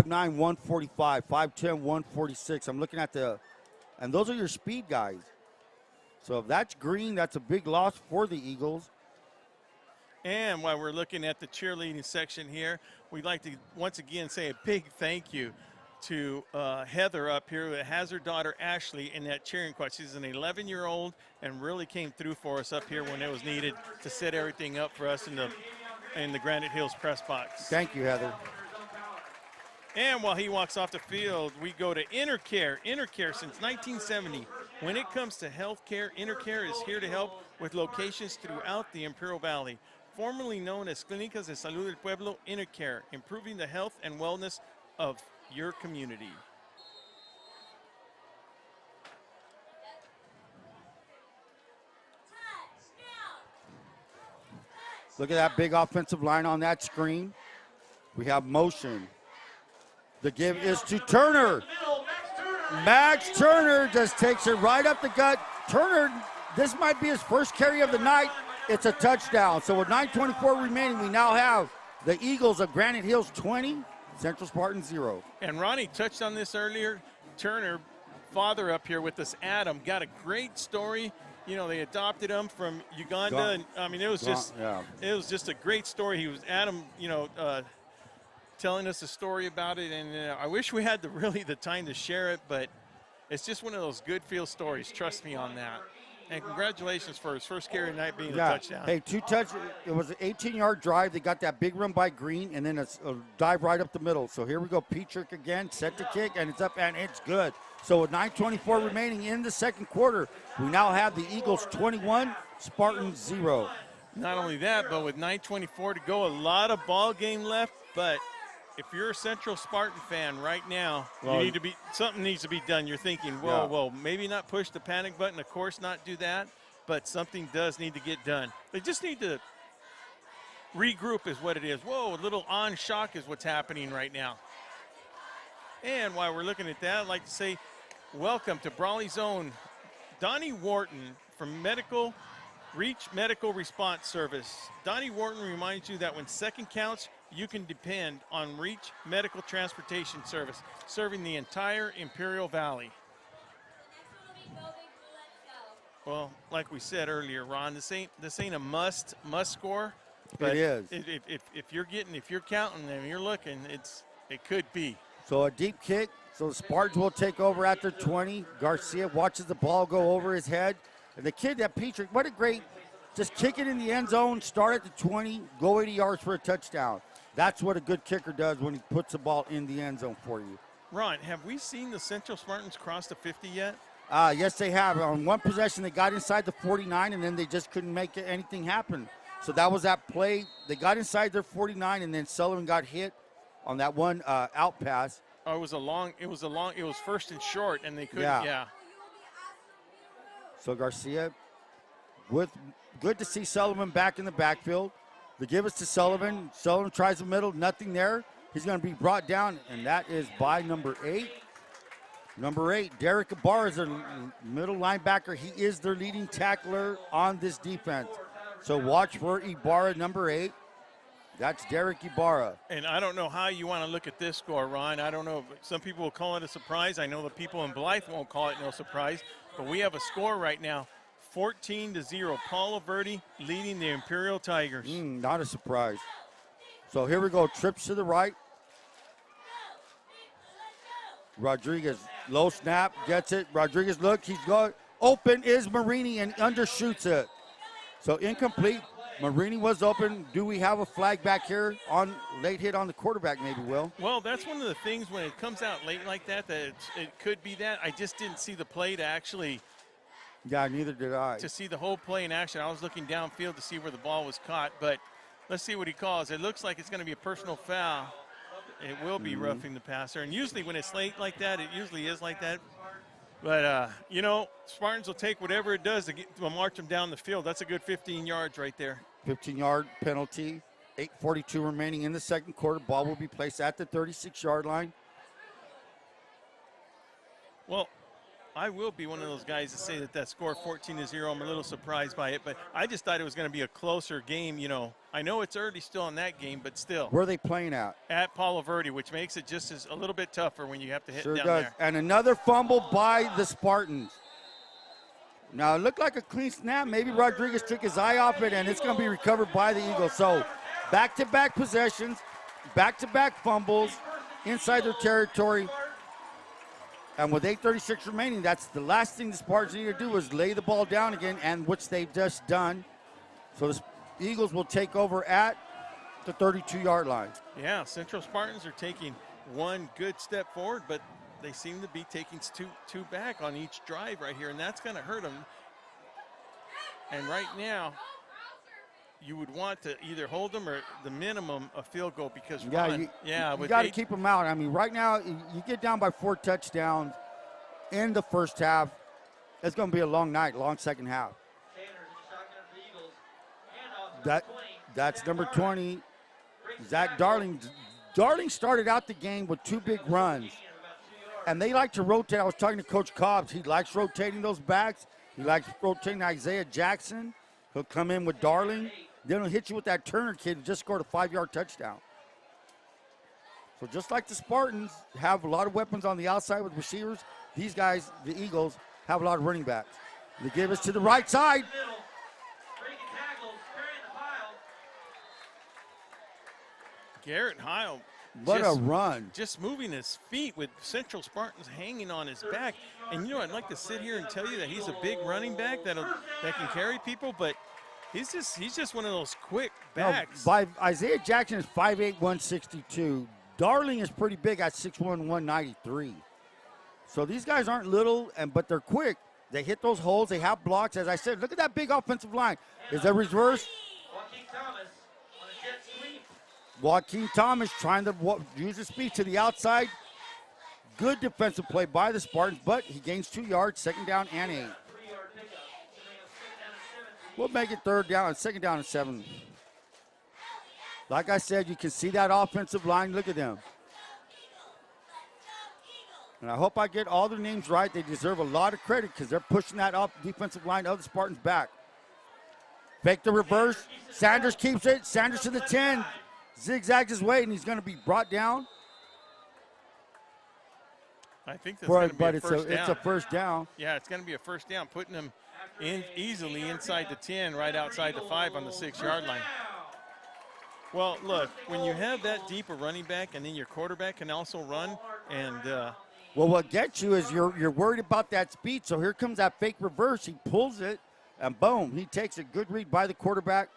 145, 5'10", 146. I'm looking at and those are your speed guys. So if that's Green, that's a big loss for the Eagles. And while we're looking at the cheerleading section here, we'd like to once again say a big thank you to Heather up here, who has her daughter Ashley in that cheering squad. She's an 11-year-old and really came through for us up here when it was needed to set everything up for us in the Granite Hills press box. Thank you, Heather. And while he walks off the field, we go to Intercare. Intercare since 1970. When it comes to health care, Intercare is here to help with locations throughout the Imperial Valley. Formerly known as Clínicas de Salud del Pueblo, Intercare, improving the health and wellness of your community. Look at that big offensive line on that screen. We have motion. The give is to Turner. Max Turner just takes it right up the gut. Turner, this might be his first carry of the night. It's a touchdown. So with 9:24 remaining, we now have the Eagles of Granite Hills 20, Central Spartans 0. And Ronnie touched on this earlier. Turner, father up here with us, Adam, got a great story. They adopted him from Uganda, and I mean, it was just a great story. He was Adam, telling us a story about it, and I wish we had the time to share it, but it's just one of those good feel stories. Trust me on that. And congratulations for his first carry tonight being a touchdown. Hey, it was an 18-yard drive. They got that big run by Green, and then a dive right up the middle. So here we go. Petrick again, set to kick, and it's up, and it's good. So with 9:24 remaining in the second quarter, we now have the Eagles 21, Spartans 0. Not only that, but with 9:24 to go, a lot of ball game left. But if you're a Central Spartan fan right now, something needs to be done. You're thinking, whoa, maybe not push the panic button. Of course not do that, but something does need to get done. They just need to regroup is what it is. Whoa, a little on shock is what's happening right now. And while we're looking at that, I'd like to say welcome to Brawley's own Donnie Wharton from Reach Medical Response Service. Donnie Wharton reminds you that when second counts, you can depend on Reach Medical Transportation Service, serving the entire Imperial Valley. Well, like we said earlier, Ron, this ain't a must score. But it is. If you're counting and you're looking, it could be. So a deep kick. So the Spartans will take over at their 20. Garcia watches the ball go over his head. And the kid, that Petrie, what a great, just kick it in the end zone, start at the 20, go 80 yards for a touchdown. That's what a good kicker does when he puts the ball in the end zone for you. Ron, have we seen the Central Spartans cross the 50 yet? Yes, they have. On one possession, they got inside the 49, and then they just couldn't make anything happen. So that was that play. They got inside their 49, and then Sullivan got hit on that one out pass. Oh, it was first and short, and they couldn't, yeah. So Garcia, good to see Sullivan back in the backfield. They give us to Sullivan. Sullivan tries the middle, nothing there. He's going to be brought down, and that is by number 8. Number 8, Derek Ibarra is their middle linebacker. He is their leading tackler on this defense. So watch for Ibarra, number 8. That's Derek Ibarra. And I don't know how you want to look at this score, Ron. I don't know. Some people will call it a surprise. I know the people in Blythe won't call it no surprise. But we have a score right now, 14-0. Paulo Verde leading the Imperial Tigers. Not a surprise. So here we go. Trips to the right. Rodriguez, low snap, gets it. Rodriguez, look, he's going. Open is Marini and undershoots it. So incomplete. Marini was open. Do we have a flag back here on late hit on the quarterback? Maybe, Will. Well, that's one of the things when it comes out late like that, it could be that. I just didn't see the play to actually. Yeah, neither did I. To see the whole play in action. I was looking downfield to see where the ball was caught, but let's see what he calls. It looks like it's going to be a personal foul. It will be roughing the passer. And usually when it's late like that, it usually is like that. But, Spartans will take whatever it does to march them down the field. That's a good 15 yards right there. 15-yard penalty. 8:42 remaining in the second quarter. Ball will be placed at the 36-yard line. Well, I will be one of those guys to say that score 14-0. I'm a little surprised by it, but I just thought it was going to be a closer game. I know it's early still in that game, but still. Where are they playing at? At Paulo Verde, which makes it just a little bit tougher when you have to hit down there. And another fumble by the Spartans. Now, it looked like a clean snap. Maybe Rodriguez took his eye off it, and it's going to be recovered by the Eagles. So, back-to-back possessions, back-to-back fumbles inside their territory. And with 8:36 remaining, that's the last thing the Spartans need to do is lay the ball down again, and which they've just done. So the Eagles will take over at the 32-yard line. Yeah, Central Spartans are taking one good step forward, but they seem to be taking two back on each drive right here, and that's going to hurt them. And right now, you would want to either hold them or the minimum a field goal because you got to keep them out. I mean, right now you get down by 4 touchdowns in the first half. It's going to be a long night, long second half. That's number 20, Zach Darling. Darling started out the game with 2 big runs, and they like to rotate. I was talking to Coach Cobbs. He likes rotating those backs. He likes rotating Isaiah Jackson. He'll come in with Darling. Then he'll hit you with that Turner kid who just scored a 5-yard touchdown. So just like the Spartans have a lot of weapons on the outside with receivers, these guys, the Eagles, have a lot of running backs. They give us to the right side. Garrett Heil. What a run. Just moving his feet with Central Spartans hanging on his back. And, I'd like to sit here and tell you that he's a big running back that can carry people, but he's just one of those quick backs. No, Isaiah Jackson is 5'8", 162. Darling is pretty big at 6'1", 193. So these guys aren't little, but they're quick. They hit those holes. They have blocks. As I said, look at that big offensive line. Is that reverse? Joaquin Thomas trying to use his speed to the outside. Good defensive play by the Spartans, but he gains 2 yards, second down and 8. We'll make it second down and 7. Like I said, you can see that offensive line. Look at them. And I hope I get all their names right. They deserve a lot of credit because they're pushing that defensive line of the Spartans back. Fake the reverse. Sanders keeps it. Sanders to the 10. zigzags his way, and he's going to be brought down. I think that's going to be It's a first down. Yeah, it's going to be a first down, putting them in easily inside the 10, right outside the 5 on the 6-yard line. Well, look, when you have that deep a running back and then your quarterback can also run, and well, what gets you is you're worried about that speed. So here comes that fake reverse. He pulls it, and boom, he takes a good read by the quarterback.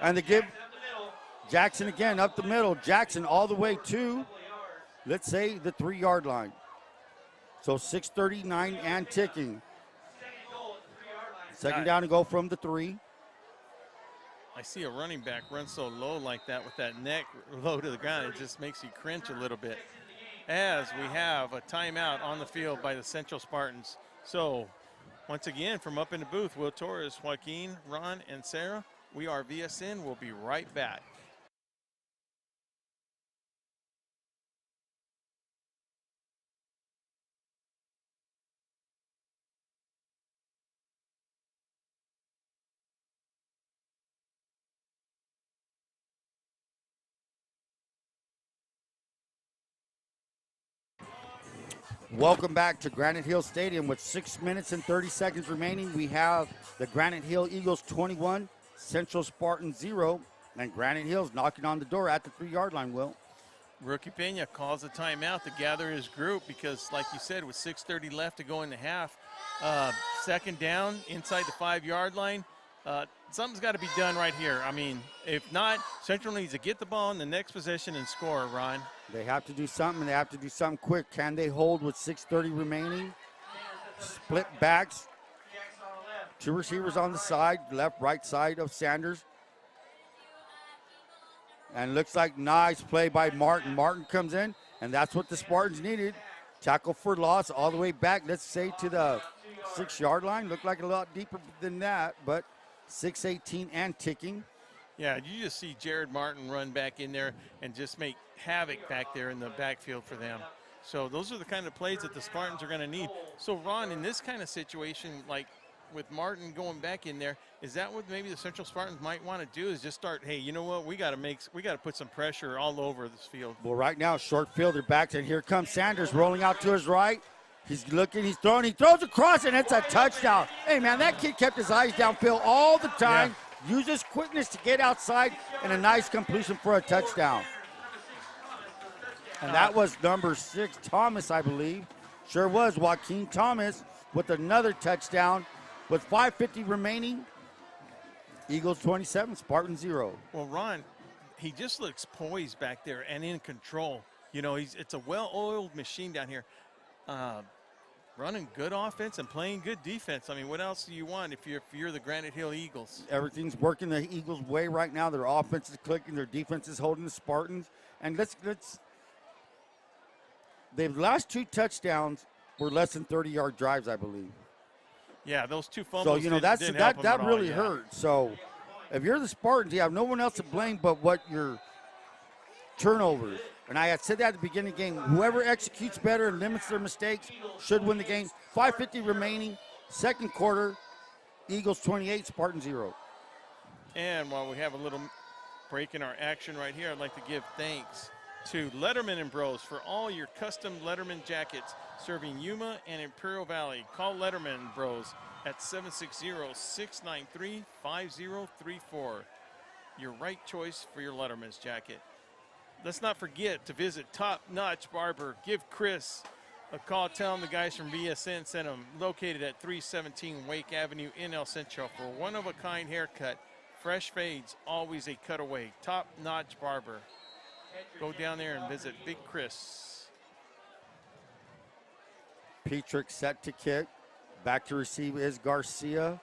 And they give Jackson again up the middle. Jackson all the way to, let's say, the 3-yard line. So 6:39 and ticking. Second down to go from the 3. I see a running back run so low like that with that neck low to the ground, it just makes you cringe a little bit. As we have a timeout on the field by the Central Spartans. So, once again, from up in the booth, Will Torres, Joaquin, Ron, and Sarah, we are VSN. We'll be right back. Welcome back to Granite Hills Stadium. With 6 minutes and 30 seconds remaining, we have the Granite Hill Eagles 21, Central Spartans 0, and Granite Hills knocking on the door at the 3-yard line, Will. Rookie Pena calls a timeout to gather his group because, like you said, with 6:30 left to go in the half, second down inside the 5-yard line, something's got to be done right here. I mean, if not, Central needs to get the ball in the next possession and score, Ron. They have to do something. They have to do something quick. Can they hold with 6:30 remaining? Split backs. 2 receivers on the side, left, right side of Sanders. And looks like nice play by Martin. Martin comes in, and that's what the Spartans needed. Tackle for loss all the way back, let's say, to the 6-yard line. Looked like a lot deeper than that, but 6:18 and ticking. Yeah, you just see Jared Martin run back in there and just make havoc back there in the backfield for them. So those are the kind of plays that the Spartans are going to need. So, Ron, in this kind of situation, like with Martin going back in there, is that what maybe the Central Spartans might want to do, is just start, hey, you know what, we got to put some pressure all over this field. Well, right now, short field, they're back, and here comes Sanders rolling out to his right. He's looking, he's throwing, he throws across, and it's a touchdown. Hey, man, that kid kept his eyes downfield all the time. Yeah. Uses quickness to get outside, and a nice completion for a touchdown. And that was number 6, Thomas, I believe. Sure was, Joaquin Thomas with another touchdown. With 5:50 remaining, Eagles 27, Spartans 0. Well, Ron, he just looks poised back there and in control. You know, it's a well-oiled machine down here. Running good offense and playing good defense. I mean, what else do you want if you're the Granite Hill Eagles? Everything's working the Eagles' way right now. Their offense is clicking, their defense is holding the Spartans. And the last 2 touchdowns were less than 30-yard drives, I believe. Yeah, those 2 fumbles. So, you know, that really hurt. So, if you're the Spartans, you have no one else to blame but what your turnovers. And I had said that at the beginning of the game. Whoever executes better and limits their mistakes should win the game. 5:50 remaining, second quarter. Eagles 28, Spartans 0. And while we have a little break in our action right here, I'd like to give thanks to Letterman & Bros for all your custom Letterman jackets serving Yuma and Imperial Valley. Call Letterman & Bros at 760-693-5034. Your right choice for your Letterman's jacket. Let's not forget to visit Top Notch Barber. Give Chris a call. Tell him the guys from VSN sent him. Located at 317 Wake Avenue in El Centro for one-of-a-kind haircut. Fresh fades, always a cutaway. Top Notch Barber. Go down there and visit Big Chris. Petrick set to kick. Back to receive is Garcia.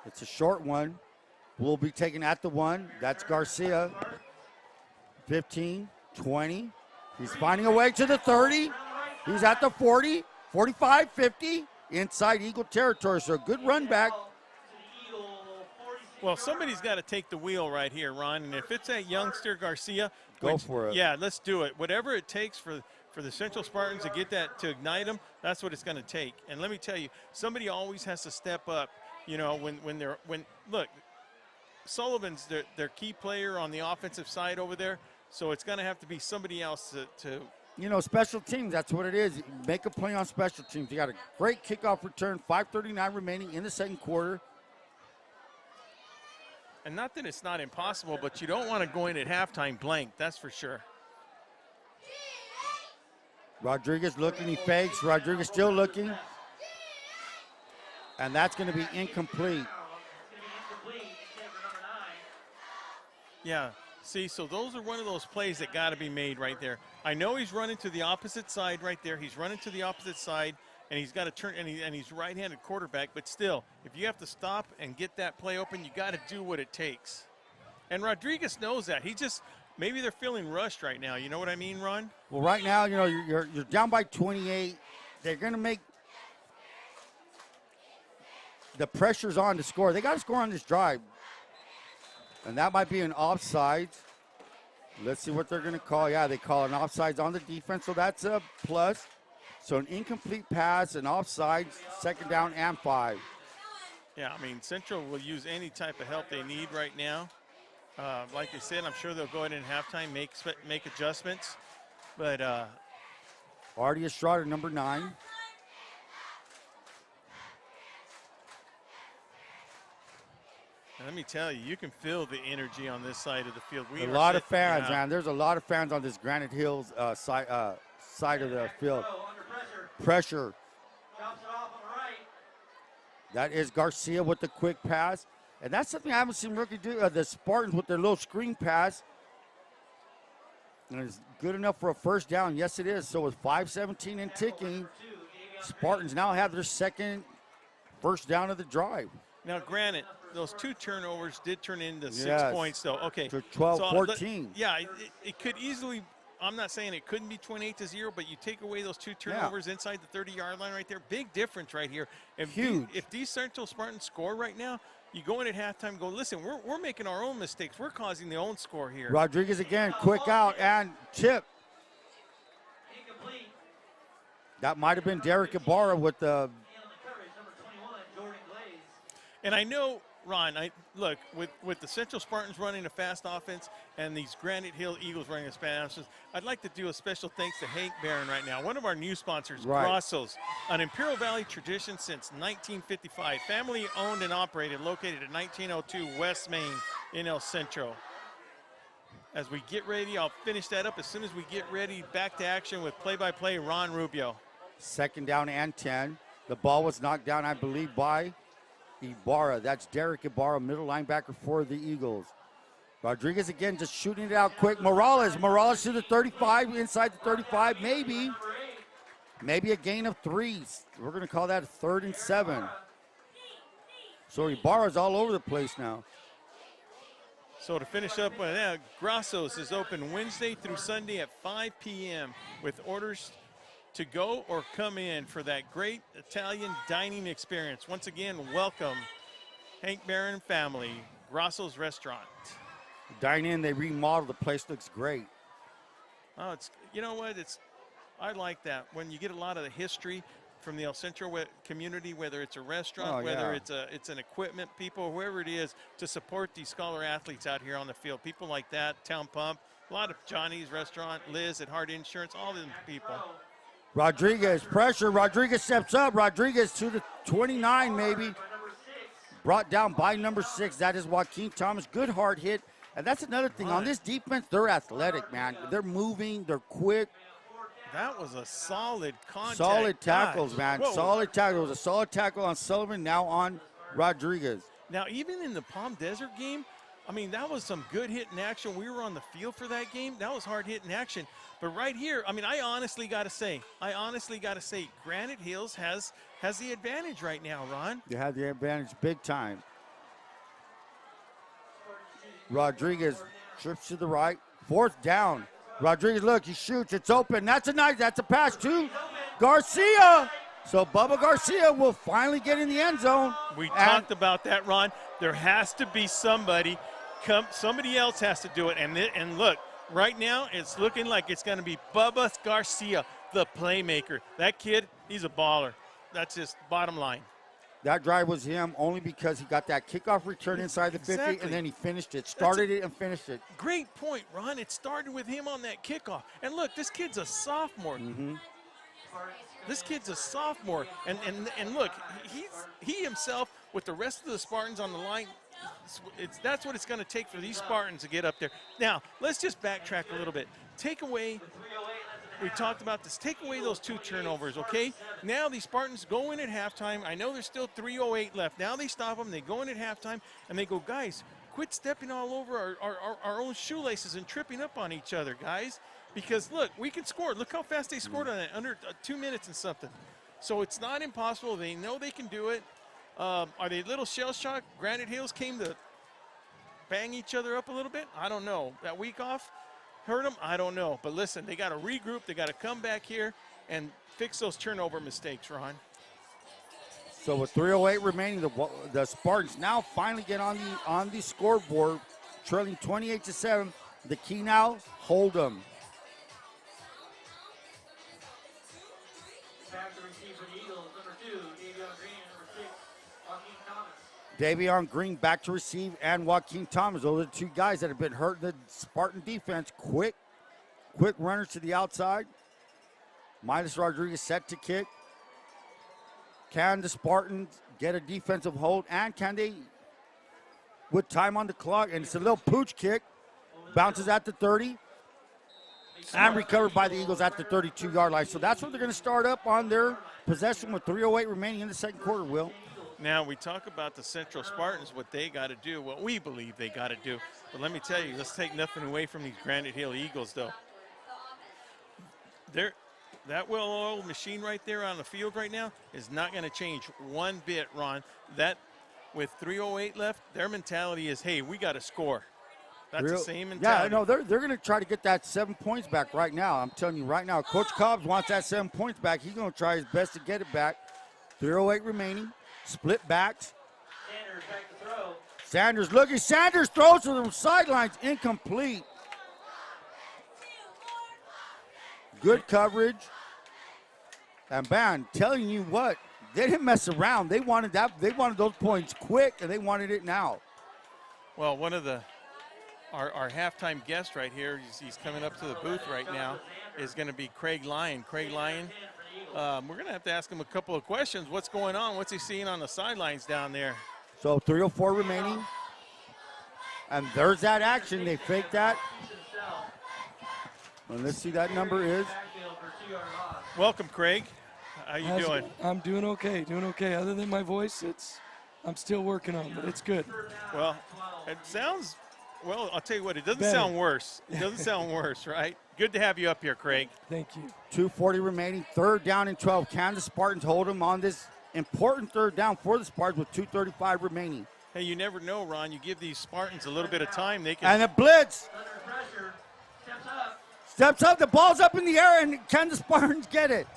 It's a short one. Will be taken at the 1. That's Garcia. 15, 20. He's finding a way to the 30. He's at the 40, 45, 50. Inside Eagle territory, so a good run back. Well, somebody's got to take the wheel right here, Ron, and if it's that youngster Garcia, Go for it. Yeah, let's do it. Whatever it takes for for the Central Spartans to get that, to ignite them, that's what it's going to take. And let me tell you, somebody always has to step up, you know, look, Sullivan's their key player on the offensive side over there, so it's going to have to be somebody else to you know, special teams, that's what it is. Make a play on special teams. You got a great kickoff return, 5:39 remaining in the second quarter. And not that it's not impossible, but you don't want to go in at halftime blank, that's for sure. Rodriguez looking, he fakes. Rodriguez still looking. And that's going to be incomplete. Yeah, see, so those are one of those plays that got to be made right there. I know he's running to the opposite side right there. He's running to the opposite side, and he's got to turn, and he's right-handed quarterback. But still, if you have to stop and get that play open, you got to do what it takes. And Rodriguez knows that. He just, maybe they're feeling rushed right now. You know what I mean, Ron? Well, right now, you know, you're down by 28. They're going to make the pressure's on to score. They got to score on this drive. And that might be an offside. Let's see what they're going to call. Yeah, they call an offsides on the defense, so that's a plus. So an incomplete pass, an offside, second down and 5. Yeah, I mean, Central will use any type of help they need right now. Like I said, I'm sure they'll go ahead in halftime, make adjustments. But Artie Estrada, number 9. and let me tell you, you can feel the energy on this side of the field. A lot of fans, man. There's a lot of fans on this Granite Hills side of the field. Pressure. That is Garcia with the quick pass. And that's something I haven't seen rookie do. The Spartans with their little screen pass. And it's good enough for a first down. Yes, it is. So with 5:17 and ticking, Spartans now have their second first down of the drive. Now, granted, those 2 turnovers did turn into 6 Yes. points, though. Okay. To 12-14. Yeah, it could easily. I'm not saying it couldn't be 28-0, but you take away those 2 turnovers inside the 30-yard line right there. Big difference right here. Huge. If these Central Spartans score right now, you go in at halftime and go, listen, we're making our own mistakes. We're causing the own score here. Rodriguez again, quick out and tip. That might have been Derek Ibarra with the. And I know, Ron, look, with the Central Spartans running a fast offense and these Granite Hills Eagles running a fast offense, I'd like to do a special thanks to Hank Barron right now, one of our new sponsors, Right. Grosso's, an Imperial Valley tradition since 1955, family owned and operated, located at 1902 West Main in El Centro. As we get ready, I'll finish that up as soon as we get ready, back to action with play-by-play Ron Rubio. Second down and 10. The ball was knocked down, I believe, by Ibarra. That's Derek Ibarra, middle linebacker for the Eagles. Rodriguez again just shooting it out quick. Morales to the 35, inside the 35, maybe a gain of 3. We're going to call that 3rd and 7. So Ibarra's all over the place now. So to finish up with that, Grosso's is open Wednesday through Sunday at 5 p.m. with orders to go or come in for that great Italian dining experience. Once again, welcome Hank Barron family, Grosso's Restaurant. Dine in, they remodeled. The place looks great. Oh, you know what? I like that when you get a lot of the history from the El Centro community, whether it's a restaurant, whether it's an equipment people, whoever it is, to support these scholar athletes out here on the field. People like that, Town Pump, a lot of Johnny's Restaurant, Liz at Hard Insurance, all of them people. Rodriguez, pressure. Rodriguez steps up. Rodriguez to the 29 maybe. Brought down by number 6. That is Joaquin Thomas. Good hard hit. And that's another thing. On this defense, they're athletic, man. They're moving. They're quick. That was a solid contact. Solid tackles, Gosh. man. Whoa. Solid tackle. It was a solid tackle on Sullivan, now on Rodriguez. Now, even in the Palm Desert game, I mean, that was some good hitting action. We were on the field for that game. That was hard hitting action. But right here, I mean, I honestly got to say, Granite Hills has the advantage right now, Ron. They have the advantage big time. Rodriguez trips to the right. 4th down. Rodriguez, look, he shoots. It's open. That's a pass to Garcia. So Bubba Garcia will finally get in the end zone. We talked about that, Ron. There has to be somebody else has to do it. And look, Right now, it's looking like it's going to be Bubba Garcia, the playmaker. That kid, he's a baller. That's just bottom line. That drive was him only because he got that kickoff return inside the 50, and then he finished it. Started it and finished it. Great point, Ron. It started with him on that kickoff. And look, this kid's a sophomore. This kid's a sophomore. And look, he himself, with the rest of the Spartans on the line, that's what it's going to take for these Spartans to get up there. Now, let's just backtrack a little bit. Take away, we talked about this, take away those 2 turnovers, okay? Now these Spartans go in at halftime. I know there's still 3:08 left. Now they stop them. They go in at halftime, and they go, guys, quit stepping all over our own shoelaces and tripping up on each other, guys. Because, look, we can score. Look how fast they scored on it, under 2 minutes and something. So it's not impossible. They know they can do it. Are they a little shell-shocked? Granite Hills came to bang each other up a little bit? I don't know. That week off hurt them? I don't know. But listen, they got to regroup. They got to come back here and fix those turnover mistakes, Ron. So with 3:08 remaining, the Spartans now finally get on the scoreboard, trailing 28-7. The key now, hold them. Back to receive for the Eagles, number 2, Davion Green, number 6, Joaquin Thomas. Davion Green back to receive, and Joaquin Thomas. Those are the 2 guys that have been hurting the Spartan defense. Quick runners to the outside. Midas Rodriguez set to kick. Can the Spartans get a defensive hold, and can they, with time on the clock, and it's a little pooch kick, bounces at the 30, and recovered by the Eagles at the 32-yard line. So that's what they're going to start up on their possession with 3:08 remaining in the second quarter, Will. Now, we talk about the Central Spartans, what they got to do, what we believe they got to do. But let me tell you, let's take nothing away from these Granite Hill Eagles, though. That well-oiled machine right there on the field right now is not going to change one bit, Ron. That, with 3:08 left, their mentality is, hey, we got to score. That's the same mentality. Yeah, no, they're going to try to get that 7 points back right now. I'm telling you right now, Coach Cobbs wants that 7 points back. He's going to try his best to get it back. 3:08 remaining. Split backs. Sanders back to throw. Sanders looking. Sanders throws to the sidelines. Incomplete. Good coverage. And man, telling you what, they didn't mess around. They wanted that. They wanted those points quick, and they wanted it now. Well, one of our halftime guest right here, he's coming up to the booth right now, is going to be Craig Lyon. Craig Lyon, we're going to have to ask him a couple of questions. What's going on? What's he seeing on the sidelines down there? So 3:04 remaining. And there's that action. They faked that. And let's see that number is. Welcome, Craig. How you doing? I'm doing okay, Other than my voice, I'm still working on it, but it's good. Well, it sounds, well, I'll tell you what, it doesn't Better. sound worse. It doesn't sound worse, right? Good to have you up here, Craig. Thank you. 2:40 remaining, 3rd down and 12. Can the Spartans hold them on this important 3rd down for the Spartans with 2:35 remaining? Hey, you never know, Ron. You give these Spartans a little bit of time, they can. And a blitz. Under pressure. Steps up. Steps up, the ball's up in the air, and can the Spartans get it?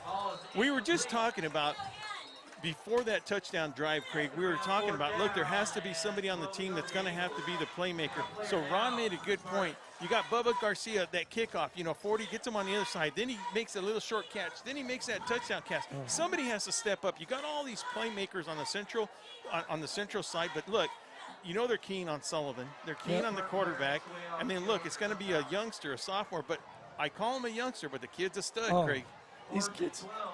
We were just talking about, before that touchdown drive, Craig, we were talking about, look, there has to be somebody on the team that's going to have to be the playmaker. So Ron made a good point. You got Bubba Garcia, that kickoff, 40, gets him on the other side. Then he makes a little short catch. Then he makes that touchdown catch. Somebody has to step up. You got all these playmakers on the central side, but look, they're keen on Sullivan. They're keen on the quarterback. And then, look, it's going to be a youngster, a sophomore, but I call him a youngster, but the kid's a stud, Craig.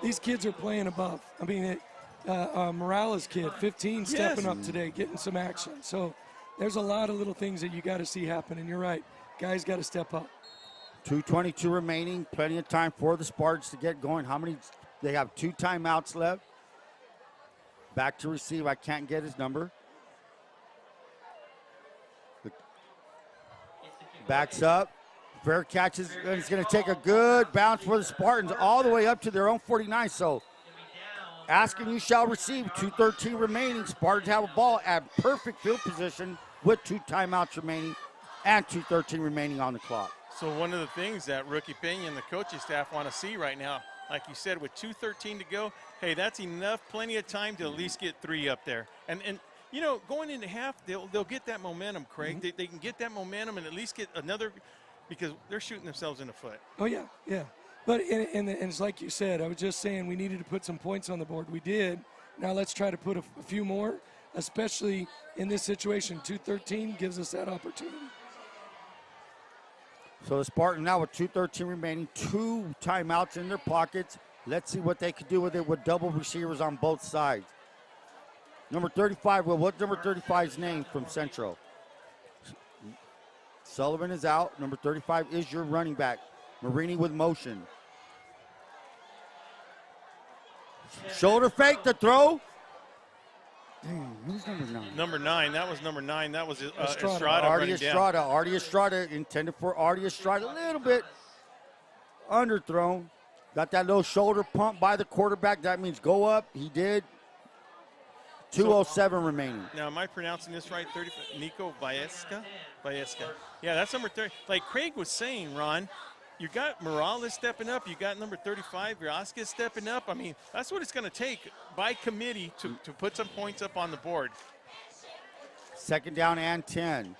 These kids are playing above. I mean, Morales kid, 15, stepping up today, getting some action. So there's a lot of little things that you got to see happen, and you're right. Guys got to step up. 2:22 remaining, plenty of time for the Spartans to get going. How many? They have 2 timeouts left. Back to receive. I can't get his number. Backs up. Fair catches, and it's going to take a good bounce for the Spartans all the way up to their own 49. So, asking you shall receive. 2:13 remaining. Spartans have a ball at perfect field position with 2 timeouts remaining and 2:13 remaining on the clock. So one of the things that Rookie Pena and the coaching staff want to see right now, like you said, with 2:13 to go, hey, that's enough, plenty of time to at least get 3 up there. And going into half, they'll get that momentum, Craig. They can get that momentum and at least get another because they're shooting themselves in the foot. Oh, yeah, yeah. But and it's like you said, I was just saying we needed to put some points on the board. We did. Now let's try to put a few more, especially in this situation. 2:13 gives us that opportunity. So the Spartans now with 2:13 remaining, 2 timeouts in their pockets. Let's see what they could do with it with double receivers on both sides. Number 35, well, what's number 35's name from Central? Sullivan is out. Number 35 is your running back. Marini with motion. Shoulder fake, the throw. Damn, who's number 9? Number 9, that was number 9. That was Estrada. Estrada. Artie Estrada, intended for Artie Estrada. A little bit underthrown. Got that little shoulder pump by the quarterback. That means go up. He did. 2:07 remaining. Now, am I pronouncing this right? Nico Viesca? Yeah, that's number 30. Like Craig was saying, Ron, you got Morales stepping up. You got number 35, Vasquez stepping up. I mean, that's what it's going to take by committee to put some points up on the board. Second down and 10.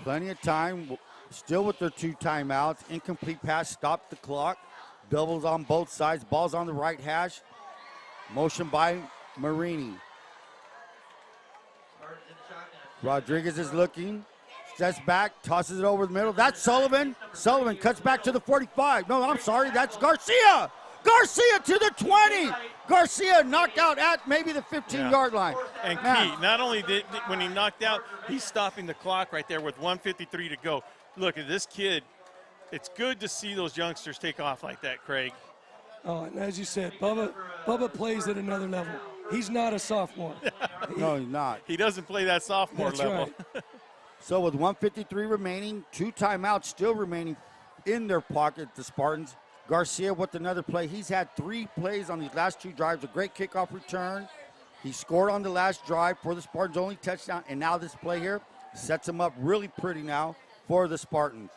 Plenty of time. Still with their 2 timeouts. Incomplete pass. Stop the clock. Doubles on both sides. Ball's on the right hash. Motion by Marini. Rodriguez is looking. Steps back. Tosses it over the middle. That's Sullivan. Sullivan cuts back to the 45. No, I'm sorry. That's Garcia. Garcia to the 20. Garcia knocked out at maybe the 15-yard line. And Key, not only did when he knocked out, he's stopping the clock right there with 1:53 to go. Look at this kid. It's good to see those youngsters take off like that, Craig. Oh, and as you said, Bubba plays at another level. He's not a sophomore. No, he's not. He doesn't play that sophomore That's level. right. So with 1:53 remaining, 2 timeouts still remaining in their pocket, the Spartans. Garcia with another play. He's had 3 plays on these last 2 drives. A great kickoff return. He scored on the last drive for the Spartans' only touchdown. And now this play here sets him up really pretty now for the Spartans.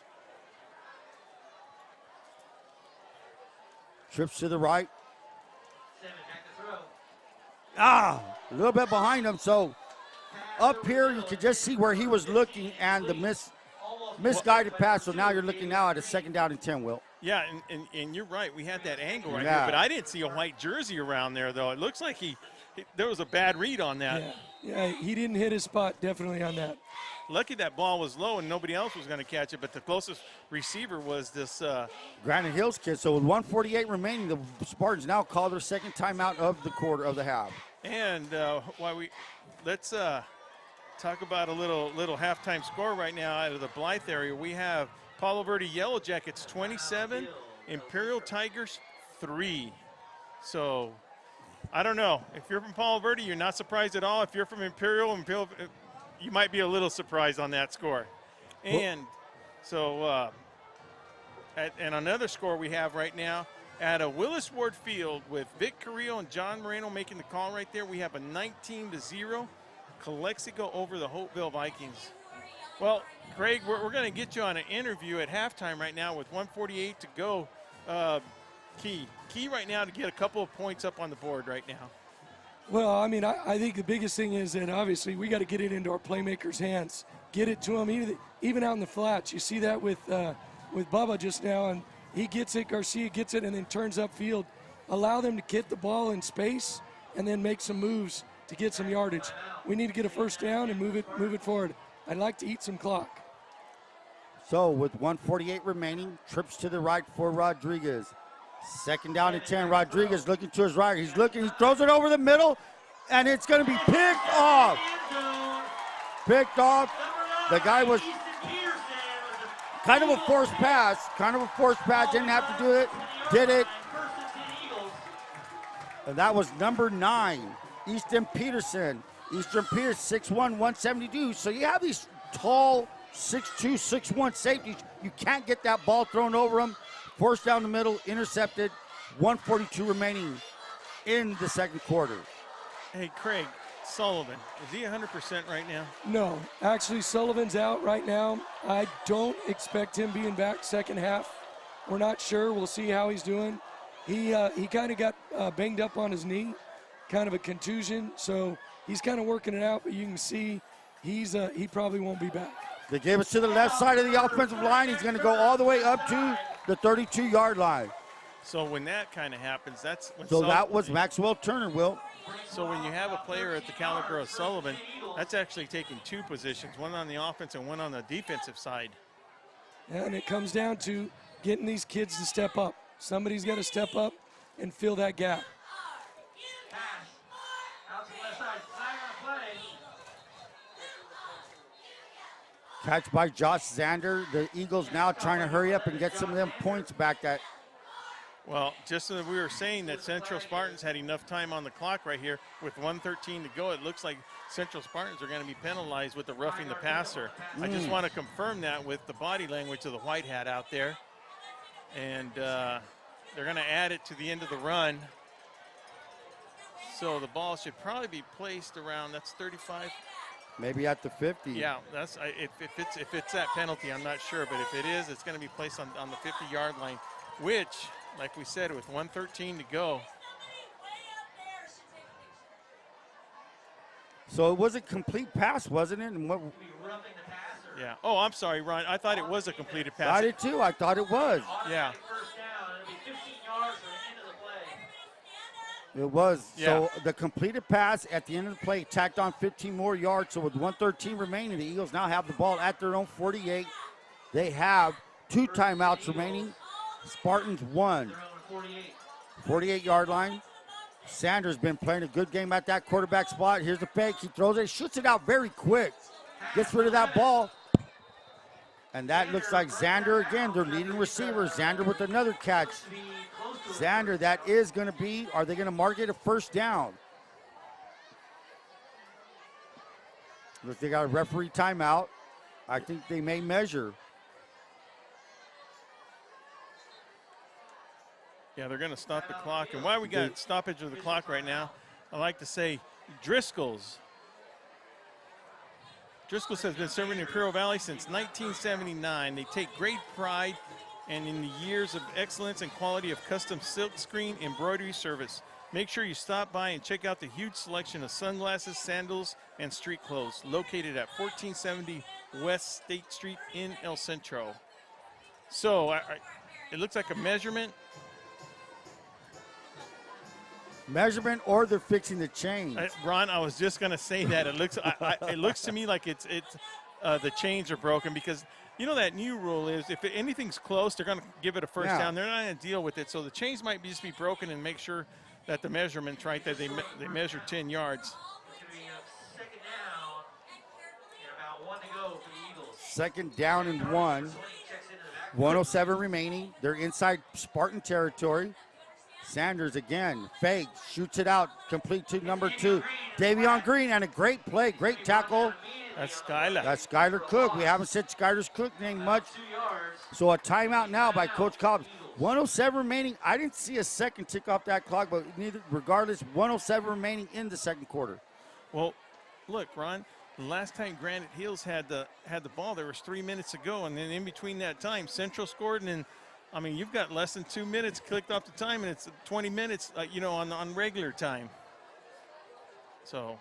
Trips to the right. A little bit behind him. So up here, you could just see where he was looking and the misguided pass. So now you're looking now at a 2nd down and 10, Will. Yeah, and you're right. We had that angle right Yeah. here, but I didn't see a white jersey around there, though. It looks like there was a bad read on that. Yeah, he didn't hit his spot definitely on that. Lucky that ball was low and nobody else was going to catch it, but the closest receiver was this Granite Hills kid. So with 1:48 remaining, the Spartans now call their 2nd timeout of the quarter of the half. And let's talk about a little halftime score right now out of the Blythe area. We have Palo Verde Yellow Jackets 27, Imperial Tigers 3. So I don't know. If you're from Palo Verde, you're not surprised at all. If you're from Imperial, you might be a little surprised on that score. And so and another score we have right now at a Willis Ward Field with Vic Carrillo and John Moreno making the call right there. We have a 19-0 Calexico over the Hopeville Vikings. Well, Craig, we're going to get you on an interview at halftime right now with 1:48 to go. Key right now to get a couple of points up on the board right now. Well, I mean, I think the biggest thing is that obviously we got to get it into our playmakers' hands, get it to them, even out in the flats. You see that with Bubba just now, and he gets it, Garcia gets it, and then turns upfield. Allow them to get the ball in space and then make some moves to get some yardage. We need to get a 1st down and move it forward. I'd like to eat some clock. So with 1:48 remaining, trips to the right for Rodriguez. 2nd down and 10. Rodriguez looking to his right. He's looking. He throws it over the middle, and it's going to be picked off. Picked off. The guy was kind of a forced pass. Didn't have to do it. Did it. And that was number 9, Easton Peterson. 6'1", 172. So you have these tall 6'2", 6'1" safeties. You can't get that ball thrown over them. Forced down the middle, intercepted. 1:42 remaining in the 2nd quarter. Hey, Craig, Sullivan, is he 100% right now? No, actually Sullivan's out right now. I don't expect him being back 2nd half. We're not sure. We'll see how he's doing. He kind of got banged up on his knee, kind of a contusion. So he's kind of working it out, but you can see he probably won't be back. They gave us to the left side of the offensive line. He's going to go all the way up to the 32-yard line. So when that kind of happens, that's when So that was Maxwell Turner, Will. So when you have a player at the caliber of Sullivan, that's actually taking two positions, one on the offense and one on the defensive side. And it comes down to getting these kids to step up. Somebody's got to step up and fill that gap. Pass. Out to the left side. Flag on the play. Catch by Josh Zander. The Eagles now trying to hurry up and get some of them points back. That Well, just as we were saying that Central Spartans had enough time on the clock right here with 1:13 to go, it looks like Central Spartans are going to be penalized with the roughing the passer. I just want to confirm that with the body language of the white hat out there. And they're going to add it to the end of the run. So the ball should probably be placed around, that's 35. maybe at the 50. Yeah, that's if it's that penalty, I'm not sure. But if it is, it's going to be placed on the 50-yard line, which, like we said, with 1:13 to go. So it was a complete pass, wasn't it? And what, Roughing the passer. Yeah. Oh, I'm sorry, Ron. I thought it was a completed pass. I did too. I thought it was. Yeah. First down. It'll be 15 yards from the end of the play. It was. Yeah. So the completed pass at the end of the play tacked on 15 more yards. So with 1:13 remaining, the Eagles now have the ball at their own 48. They have 2 timeouts remaining. Spartans 1. Their own 48. 48-yard line. Sanders been playing a good game at that quarterback spot. Here's the fake. He throws it, shoots it out very quick. Gets rid of that ball. And that looks like Xander again, their leading receiver. Xander with another catch. Xander, that is going to be, are they going to mark it a first down? Look, they got a referee timeout. I think they may measure. Yeah, they're going to stop the clock. And while we got stoppage of the clock right now, I like to say Driscoll's has been serving Imperial Valley since 1979. They take great pride and in the years of excellence and quality of custom silkscreen embroidery service. Make sure you stop by and check out the huge selection of sunglasses, sandals, and street clothes located at 1470 West State Street in El Centro. So it looks like a measurement. Measurement, or they're fixing the chains. Ron, I was just going to say that. It looks it looks to me like it's the chains are broken, because you know that new rule is if anything's close, they're going to give it a first down. They're not going to deal with it. So the chains might just be broken, and make sure that the measurement's right, that they measure 10 yards. It's going to be a second down and about 1 to go for the Eagles. Second down and 1. Swain checks into the back. 107 remaining. They're inside Spartan territory. Sanders again, fake, shoots it out, complete to number 2. Davion Green, and a great play, great tackle. That's Skylar. That's Skylar Cook. We haven't said Skylar's Cook name much. 2 yards. So a timeout now by Coach Cobbs. 107 remaining. I didn't see a second tick off that clock, but regardless, 107 remaining in the second quarter. Well, look, Ron, the last time Granite Hills had the ball, there was 3 minutes to go, and then in between that time, Central scored, and then, I mean, you've got less than 2 minutes clicked off the time, and it's 20 minutes, on regular time. So,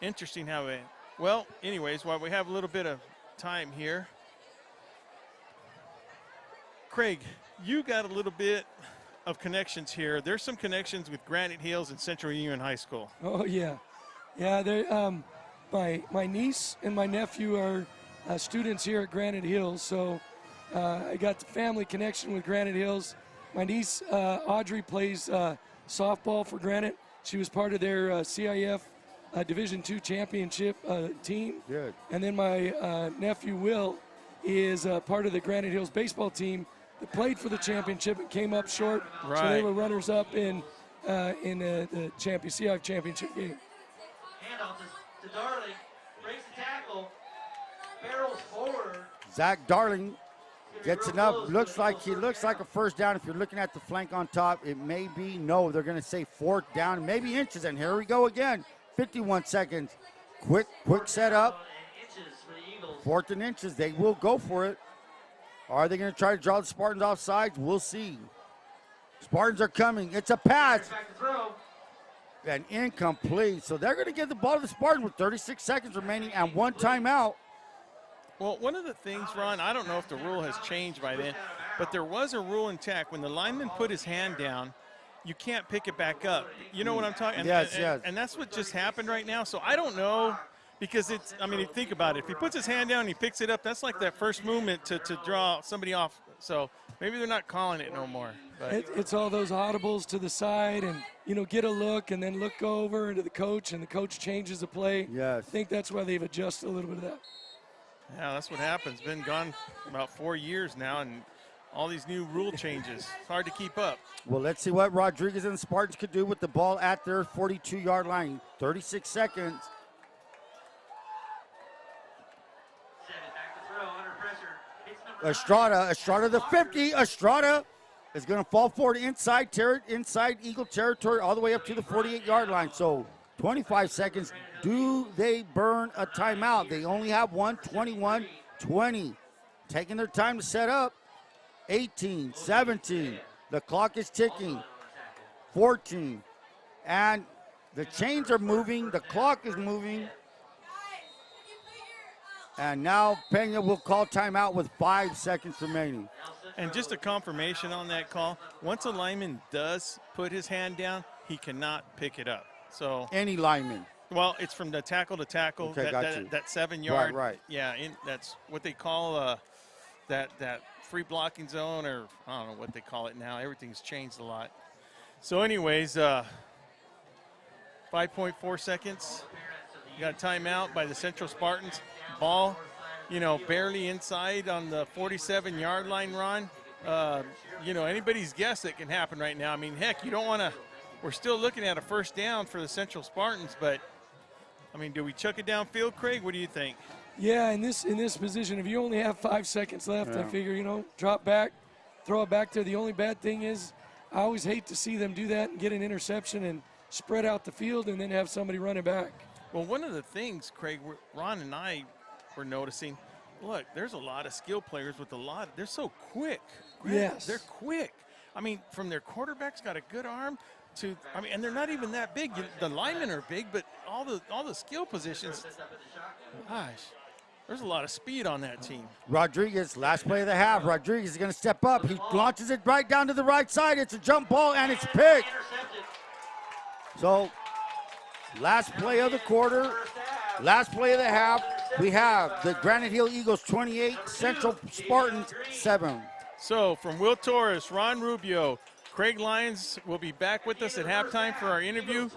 interesting how it. Well, anyways, while we have a little bit of time here, Craig, you got a little bit of connections here. There's some connections with Granite Hills and Central Union High School. Oh yeah, my niece and my nephew are students here at Granite Hills, so I got the family connection with Granite Hills. My niece Audrey plays softball for Granite. She was part of their CIF Division II championship team. Good. And then my nephew Will is part of the Granite Hills baseball team that played for the championship and came up short. Right. So they were runners-up in the CIF championship game. Handoff to Darling. Breaks the tackle. Barrels forward. Zach Darling gets enough. Looks like a first down. If you're looking at the flank on top, it may be no. They're going to say 4th down, maybe inches. And here we go again. 51 seconds. Quick setup. Inches for the Eagles. 4th and inches. They will go for it. Are they going to try to draw the Spartans off sides? We'll see. Spartans are coming. It's a pass. Back to throw. And incomplete. So they're going to give the ball to the Spartans with 36 seconds remaining and 1 timeout. Well, one of the things, Ron, I don't know if the rule has changed by then, but there was a rule in tack when the lineman put his hand down, you can't pick it back up. You know what I'm talking? Yes, and, yes. And that's what just happened right now. So I don't know, because it's, I mean, think about it. If he puts his hand down and he picks it up, that's like that first movement to draw somebody off. So maybe they're not calling it no more. But It's all those audibles to the side and, you know, get a look and then look over into the coach, and the coach changes the play. Yes. I think that's why they've adjusted a little bit of that. yeah, that's what happens. Been gone about 4 years now, and all these new rule changes. It's hard to keep up. Well, let's see what Rodriguez and the Spartans could do with the ball at their 42-yard line. 36 seconds. Set it back to throw under pressure. Hits number Estrada the 50. Estrada is going to fall forward inside Eagle territory all the way up to the 48-yard line. So 25 seconds. Do they burn a timeout? They only have one. 21-20. Taking their time to set up. 18, 17. The clock is ticking. 14. And the chains are moving. The clock is moving. And now Pena will call timeout with 5 seconds remaining. And just a confirmation on that call, once a lineman does put his hand down, he cannot pick it up. So, Any lineman. well, it's from the tackle to tackle, Okay, got you. that 7 yard. Right. Yeah, that's what they call that free blocking zone, or I don't know what they call it now. Everything's changed a lot. So anyways, 5.4 seconds. You got a timeout by the Central Spartans. Ball, you know, barely inside on the 47-yard line, Ron. You know, anybody's guess that can happen right now. I mean, heck, you don't want to – we're still looking at a first down for the Central Spartans, but, I mean, do we chuck it downfield, Craig? What do you think? Yeah, in this position, if you only have 5 seconds left, I figure, you know, drop back, throw it back there. The only bad thing is I always hate to see them do that and get an interception and spread out the field and then have somebody run it back. Well, one of the things, Craig, Ron and I were noticing, look, there's a lot of skill players with they're so quick. Yes. They're quick. I mean, from their quarterback's got a good arm to, I mean, and they're not even that big. The linemen are big, but all the skill positions, gosh, there's a lot of speed on that team. Rodriguez, last play of the half. Rodriguez is going to step up. He launches it right down to the right side. It's a jump ball, and it's picked. So, last play of the quarter, last play of the half, we have the Granite Hills Eagles 28, Central Spartans 7. So, from Will Torrez, Ron Rubio, Craig Lyons will be back with us at halftime for our interview.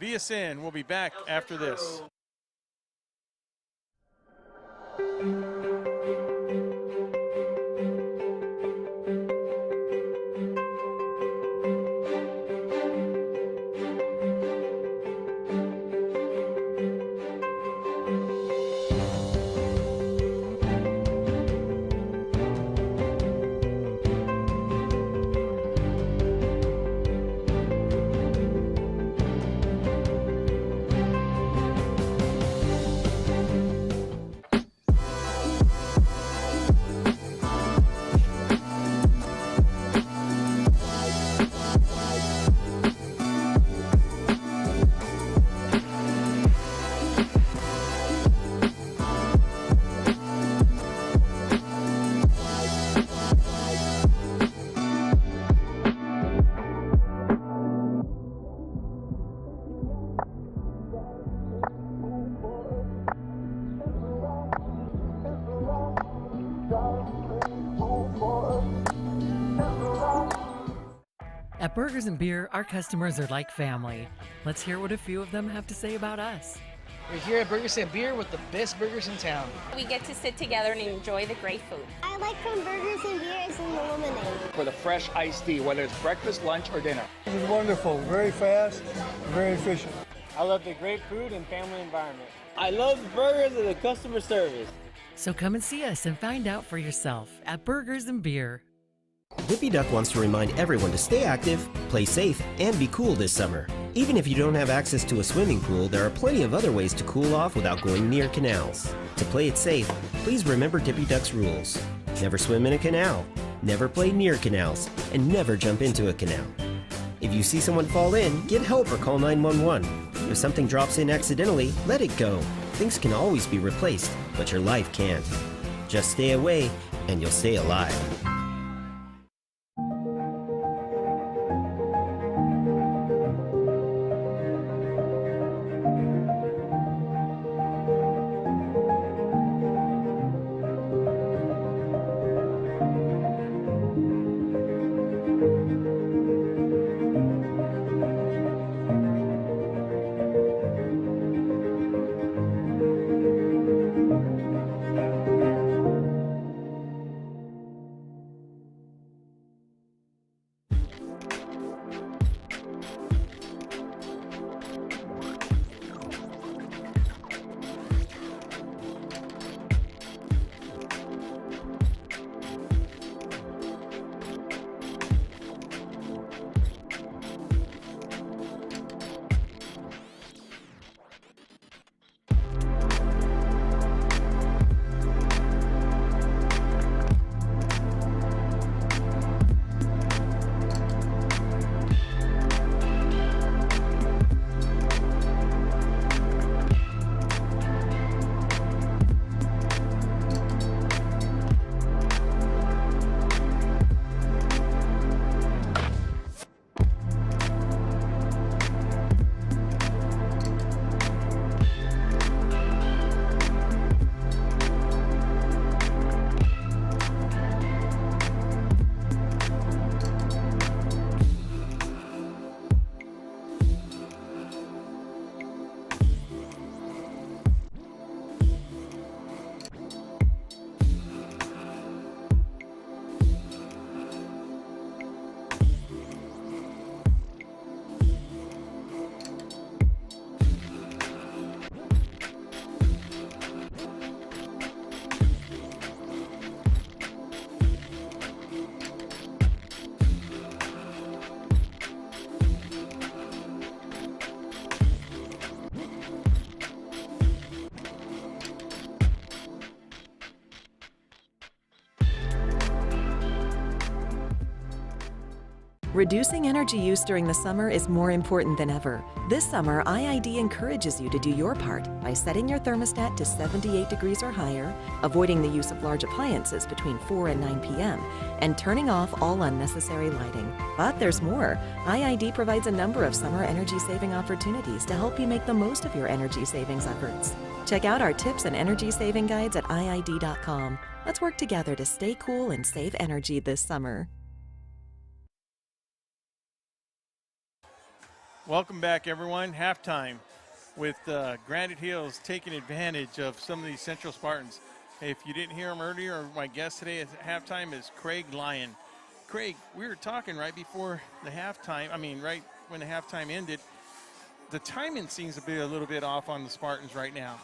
VSN will be back after this. At Burgers and Beer, our customers are like family. Let's hear what a few of them have to say about us. We're here at Burgers and Beer with the best burgers in town. We get to sit together and enjoy the great food. I like from Burgers and Beers and the lemonade. For the fresh iced tea, whether it's breakfast, lunch, or dinner. It was wonderful, very fast, very efficient. I love the great food and family environment. I love the burgers and the customer service. So come and see us and find out for yourself at Burgers and Beer. Dippy Duck wants to remind everyone to stay active, play safe, and be cool this summer. Even if you don't have access to a swimming pool, there are plenty of other ways to cool off without going near canals. To play it safe, please remember Dippy Duck's rules. Never swim in a canal, never play near canals, and never jump into a canal. If you see someone fall in, get help or call 911. If something drops in accidentally, let it go. Things can always be replaced, but your life can't. Just stay away and you'll stay alive. Reducing energy use during the summer is more important than ever. This summer, IID encourages you to do your part by setting your thermostat to 78 degrees or higher, avoiding the use of large appliances between 4 and 9 p.m., and turning off all unnecessary lighting. But there's more. IID provides a number of summer energy-saving opportunities to help you make the most of your energy savings efforts. Check out our tips and energy-saving guides at IID.com. Let's work together to stay cool and save energy this summer. Welcome back, everyone. Halftime with Granite Hills taking advantage of some of these Central Spartans. Hey, if you didn't hear him earlier, my guest today at halftime is Craig Lyon. Craig, we were talking right before the halftime, right when the halftime ended. The timing seems to be a little bit off on the Spartans right now.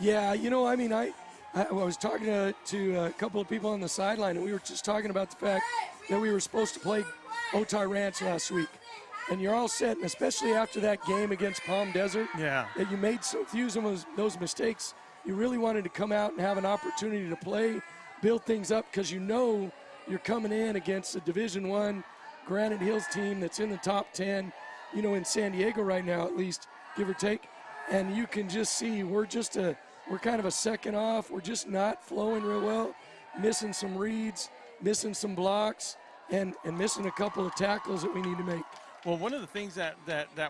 Yeah, I was talking to a couple of people on the sideline, and we were just talking about the fact that we were supposed to play Otay Ranch last week. And you're all set, and especially after that game against Palm Desert, that you made so few of those mistakes. You really wanted to come out and have an opportunity to play, build things up, because you know you're coming in against a Division I Granite Hills team that's in the top 10, in San Diego right now at least, give or take. And you can just see we're kind of a second off. We're just not flowing real well, missing some reads, missing some blocks, and missing a couple of tackles that we need to make. Well, one of the things that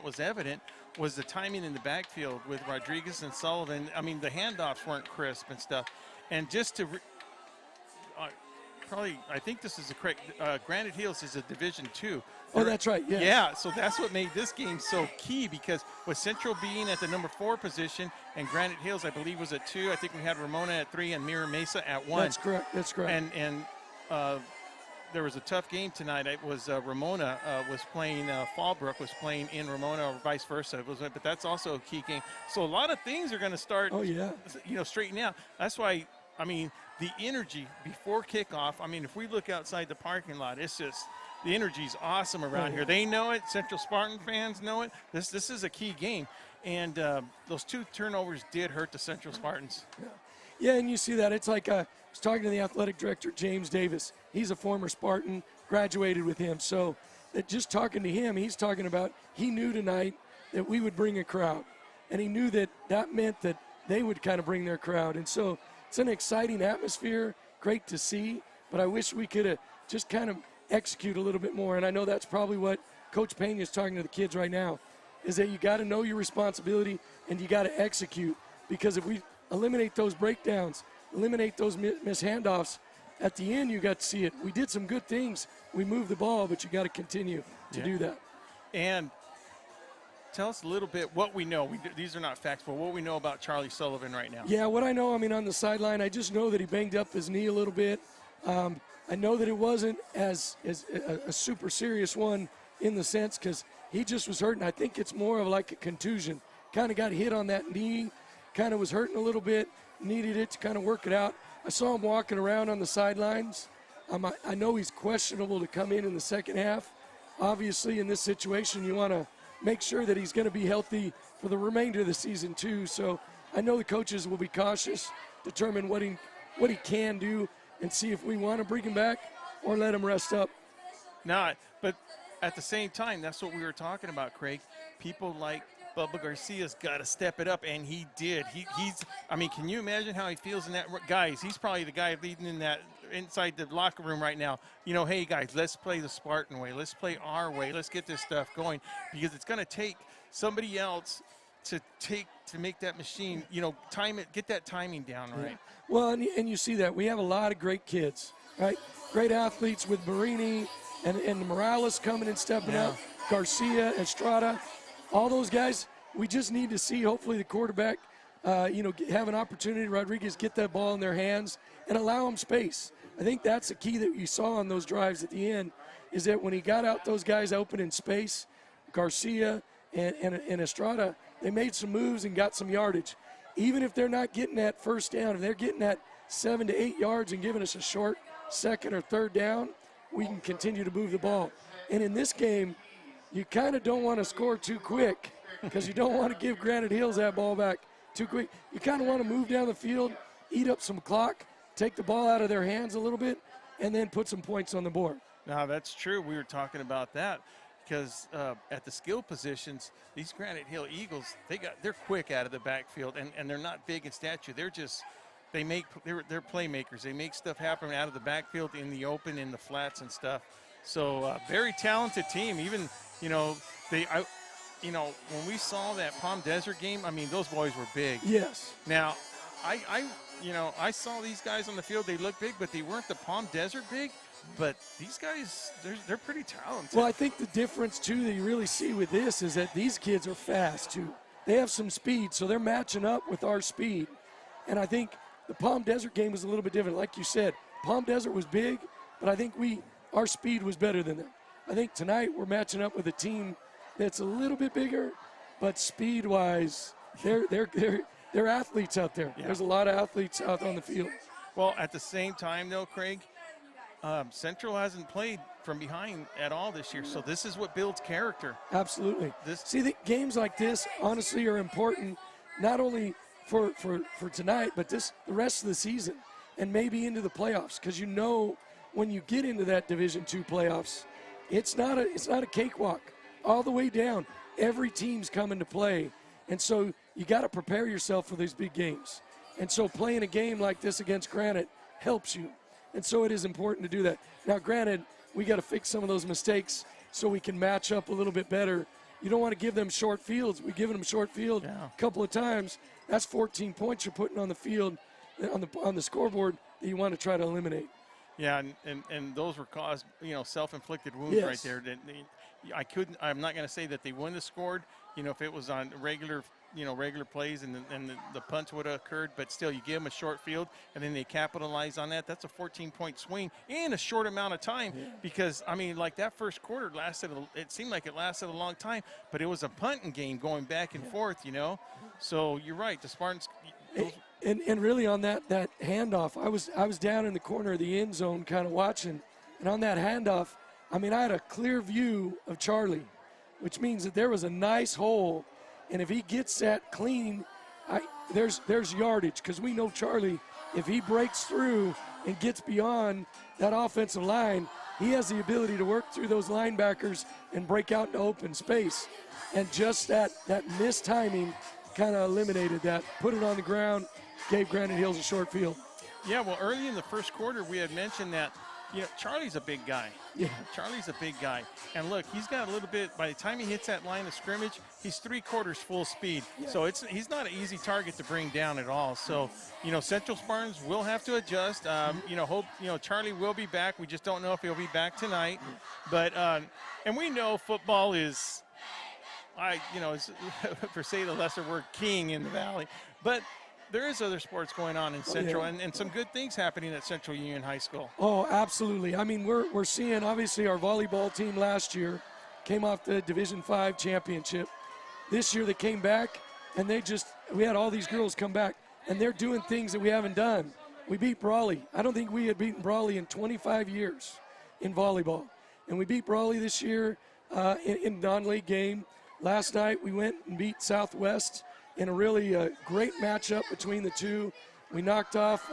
was evident was the timing in the backfield with Rodriguez and Sullivan. The handoffs weren't crisp and stuff. And just to I think this is the correct, Granite Hills is a Division II. Oh, that's right, yes. Yeah, so that's what made this game so key, because with Central being at the number 4 position and Granite Hills, I believe, was at 2. I think we had Ramona at 3 and Mira Mesa at 1. That's correct. And there was a tough game tonight. It was Ramona was playing, Fallbrook was playing in Ramona, or vice versa. But that's also a key game. So a lot of things are going to start, straightening out. That's why, the energy before kickoff, if we look outside the parking lot, it's just, the energy's awesome around here. They know it. Central Spartan fans know it. This is a key game. And those 2 turnovers did hurt the Central Spartans. Yeah, and you see that. It's like I was talking to the athletic director, James Davis. He's a former Spartan, graduated with him. So just talking to him, he's talking about he knew tonight that we would bring a crowd. And he knew that meant that they would kind of bring their crowd. And so it's an exciting atmosphere, great to see, but I wish we could have just kind of execute a little bit more. And I know that's probably what Coach Pena is talking to the kids right now, is that you got to know your responsibility and you got to execute, because if we eliminate those breakdowns, eliminate those missed handoffs, at the end you got to see it. We did some good things. We moved the ball, but you got to continue to do that. And tell us a little bit what we know. These are not facts, but what we know about Charlie Sullivan right now. Yeah, what I know, I mean, on the sideline, I just know that he banged up his knee a little bit. I know that it wasn't as a super serious one in the sense, because he just was hurting. I think it's more of like a contusion. Kind of got hit on that knee, kind of was hurting a little bit, needed it to kind of work it out. I saw him walking around on the sidelines. I know he's questionable to come in the second half. Obviously, in this situation, you want to make sure that he's going to be healthy for the remainder of the season too. So I know the coaches will be cautious, determine what he can do, and see if we want to bring him back or let him rest up. Not, but at the same time, that's what we were talking about, Craig. People like Bubba Garcia's got to step it up, and he did. He's. I mean, can you imagine how he feels in that? Guys, he's probably the guy leading in that inside the locker room right now. You know, hey guys, let's play the Spartan way. Let's play our way. Let's get this stuff going, because it's going to take somebody else to make that machine. You know, time it, get that timing down right. Yeah. Well, and you see that we have a lot of great kids, right? Great athletes with Marini and Morales coming and stepping up, Garcia, Estrada, all those guys. We just need to see, hopefully, the quarterback, have an opportunity, Rodriguez, get that ball in their hands and allow them space. I think that's the key that you saw on those drives at the end, is that when he got out those guys open in space, Garcia and Estrada, they made some moves and got some yardage. Even if they're not getting that first down, if they're getting that 7 to 8 yards and giving us a short second or third down, we can continue to move the ball. And in this game, you kind of don't want to score too quick, because you don't want to give Granite Hills that ball back too quick. You kind of want to move down the field, eat up some clock, take the ball out of their hands a little bit, and then put some points on the board. Now, that's true. We were talking about that, because at the skill positions, these Granite Hill Eagles, they're quick out of the backfield, and they're not big in stature. They're playmakers. They make stuff happen out of the backfield, in the open, in the flats and stuff. So very talented team. Even, when we saw that Palm Desert game, I mean, those boys were big. Yes. Now, I saw these guys on the field. They look big, but they weren't the Palm Desert big. But these guys, they're pretty talented. Well, I think the difference, too, that you really see with this is that these kids are fast, too. They have some speed, so they're matching up with our speed. And I think the Palm Desert game was a little bit different. Like you said, Palm Desert was big, but I think our speed was better than them. I think tonight we're matching up with a team that's a little bit bigger, but speed-wise, they're athletes out there. Yeah. There's a lot of athletes out on the field. Well, at the same time, though, Craig, Central hasn't played from behind at all this year, so this is what builds character. Absolutely. See, the games like this, honestly, are important not only for tonight, but the rest of the season and maybe into the playoffs, because when you get into that Division II playoffs, it's not a cakewalk all the way down. Every team's coming to play, and so you got to prepare yourself for these big games. And so playing a game like this against Granite helps you. And so it is important to do that. Now, granted, we got to fix some of those mistakes so we can match up a little bit better. You don't want to give them short fields. We've given them short field a couple of times. That's 14 points you're putting on the field, on the scoreboard, that you want to try to eliminate. Yeah, and those were caused, self-inflicted wounds right there. I'm not going to say that they wouldn't have scored, if it was on regular plays and the punch would have occurred, but still, you give them a short field and then they capitalize on that. That's a 14-point swing in a short amount of time, because, like that first quarter it seemed like it lasted a long time, but it was a punting game going back and forth, So you're right, the Spartans. And really on that handoff, I was down in the corner of the end zone kind of watching, and on that handoff, I had a clear view of Charlie, which means that there was a nice hole. And if he gets that clean, there's yardage, because we know Charlie, if he breaks through and gets beyond that offensive line, he has the ability to work through those linebackers and break out into open space. And just that missed timing kind of eliminated that, put it on the ground, gave Granite Hills a short field. Yeah, well, early in the first quarter, we had mentioned that, Charlie's a big guy. Yeah. Charlie's a big guy. And look, he's got a little bit, by the time he hits that line of scrimmage, he's 3/4 full speed. Yeah. So he's not an easy target to bring down at all. So, Central Spartans will have to adjust. Hope, Charlie will be back. We just don't know if he'll be back tonight. But, and we know football is, is, for say the lesser word, king in the Valley. But there is other sports going on in Central, and some good things happening at Central Union High School. Oh, absolutely. I mean, we're seeing, obviously, our volleyball team last year came off the Division V championship. This year they came back, and we had all these girls come back, and they're doing things that we haven't done. We beat Brawley. I don't think we had beaten Brawley in 25 years in volleyball. And we beat Brawley this year in non-league game. Last night we went and beat Southwest in a really great matchup between the two. We knocked off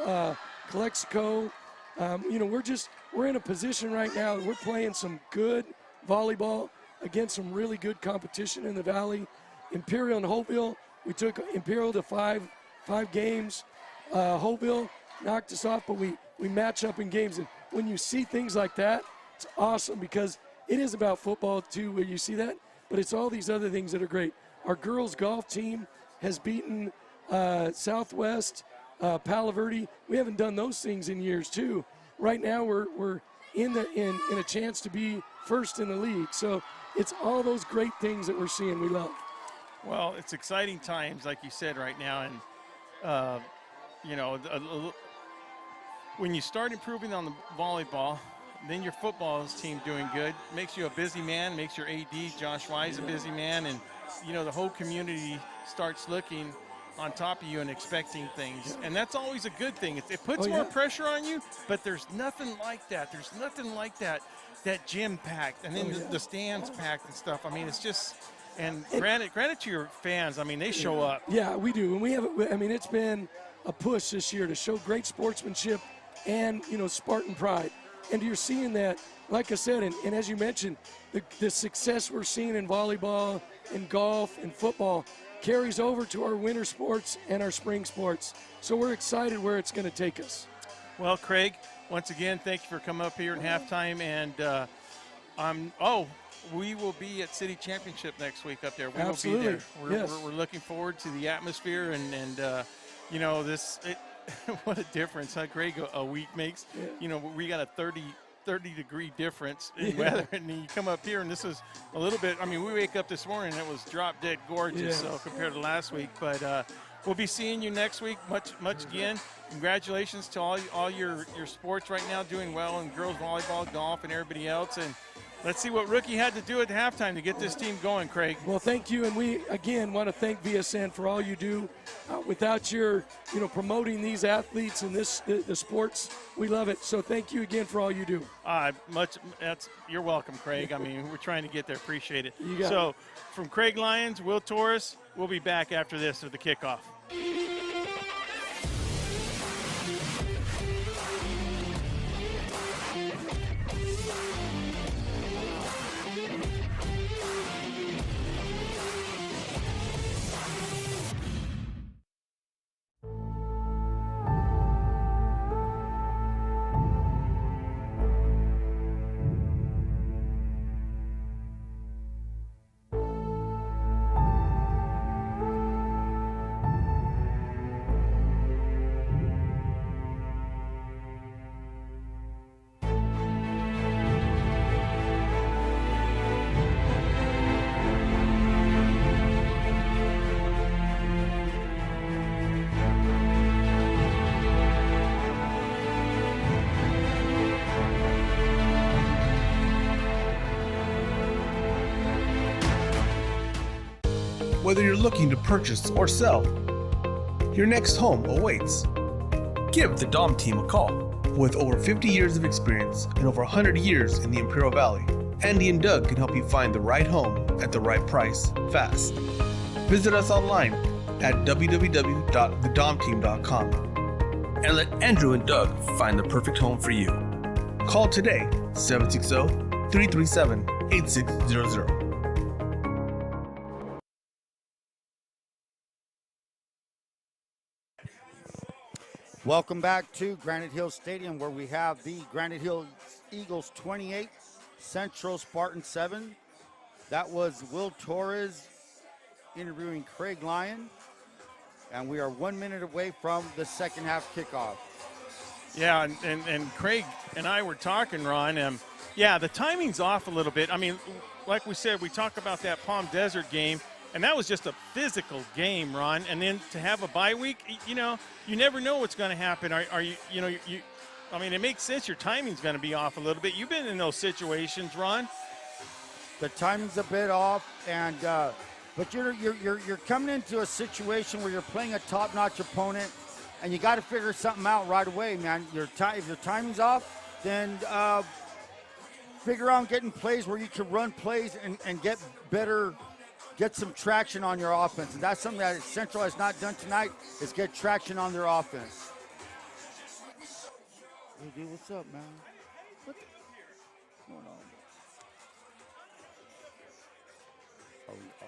Calexico. We're in a position right now that we're playing some good volleyball against some really good competition in the Valley. Imperial and Hopeville, we took Imperial to five games. Hopeville knocked us off, but we match up in games. And when you see things like that, it's awesome because it is about football too, where you see that, but it's all these other things that are great. Our girls golf team has beaten Southwest, Palo Verde. We haven't done those things in years too. Right now we're in a chance to be first in the league. So it's all those great things that we're seeing we love. Well, it's exciting times, like you said, right now. And, when you start improving on the volleyball, then your football team doing good. Makes you a busy man, makes your AD, Josh Wise, a busy man. And, the whole community starts looking on top of you and expecting things. And that's always a good thing. It puts more pressure on you, but there's nothing like that. There's nothing like that gym packed and then the stands packed and stuff. I mean, it's just – and granted to your fans, I mean, they show up. Yeah, we do. And it's been a push this year to show great sportsmanship and, Spartan pride. And you're seeing that, like I said, and as you mentioned, the success we're seeing in volleyball and golf and football carries over to our winter sports and our spring sports. So we're excited where it's going to take us. Well, Craig, once again, thank you for coming up here in halftime. And we will be at City Championship next week up there. We Absolutely. will be there. We're looking forward to the atmosphere and what a difference, huh, Craig, a week makes. Yeah. We got a 30-degree difference in weather, and you come up here, and this is a little bit, we wake up this morning, and it was drop-dead gorgeous so compared to last week. But we'll be seeing you next week much again. Congratulations to all your sports right now doing well, and girls volleyball, golf, and everybody else. And let's see what Rookie had to do at halftime to get this team going, Craig. Well, thank you, and we, again, want to thank VSN for all you do. Without your, promoting these athletes and the sports, we love it. So thank you again for all you do. You're welcome, Craig. We're trying to get there. Appreciate it. You got it. From Craig Lyons, Will Torrez, we'll be back after this with the kickoff. Whether you're looking to purchase or sell, your next home awaits. Give the Dom team a call. With over 50 years of experience and over 100 years in the Imperial Valley, Andy and Doug can help you find the right home at the right price fast. Visit us online at www.thedomteam.com and let Andrew and Doug find the perfect home for you. Call today, 760-337-8600. Welcome back to Granite Hills Stadium, where we have the Granite Hills Eagles 28, Central Spartans 7. That was Will Torrez interviewing Craig Lyon, and we are 1 minute away from the second half kickoff. Yeah, and Craig and I were talking, Ron. Yeah, the timing's off a little bit. I mean, like we said, we talk about that Palm Desert game, and that was just a physical game, Ron. And then to have a bye week, you know, you never know what's going to happen. Are you, you know, I mean, it makes sense. Your timing's going to be off a little bit. You've been in those situations, Ron. The timing's a bit off, and but you're coming into a situation where you're playing a top-notch opponent, and you got to figure something out right away, man. If your timing's off, then figure out getting plays where you can run plays and get some traction on your offense. And that's something that Central has not done tonight, is get traction on their offense. Hey, dude, what's up, man? What's going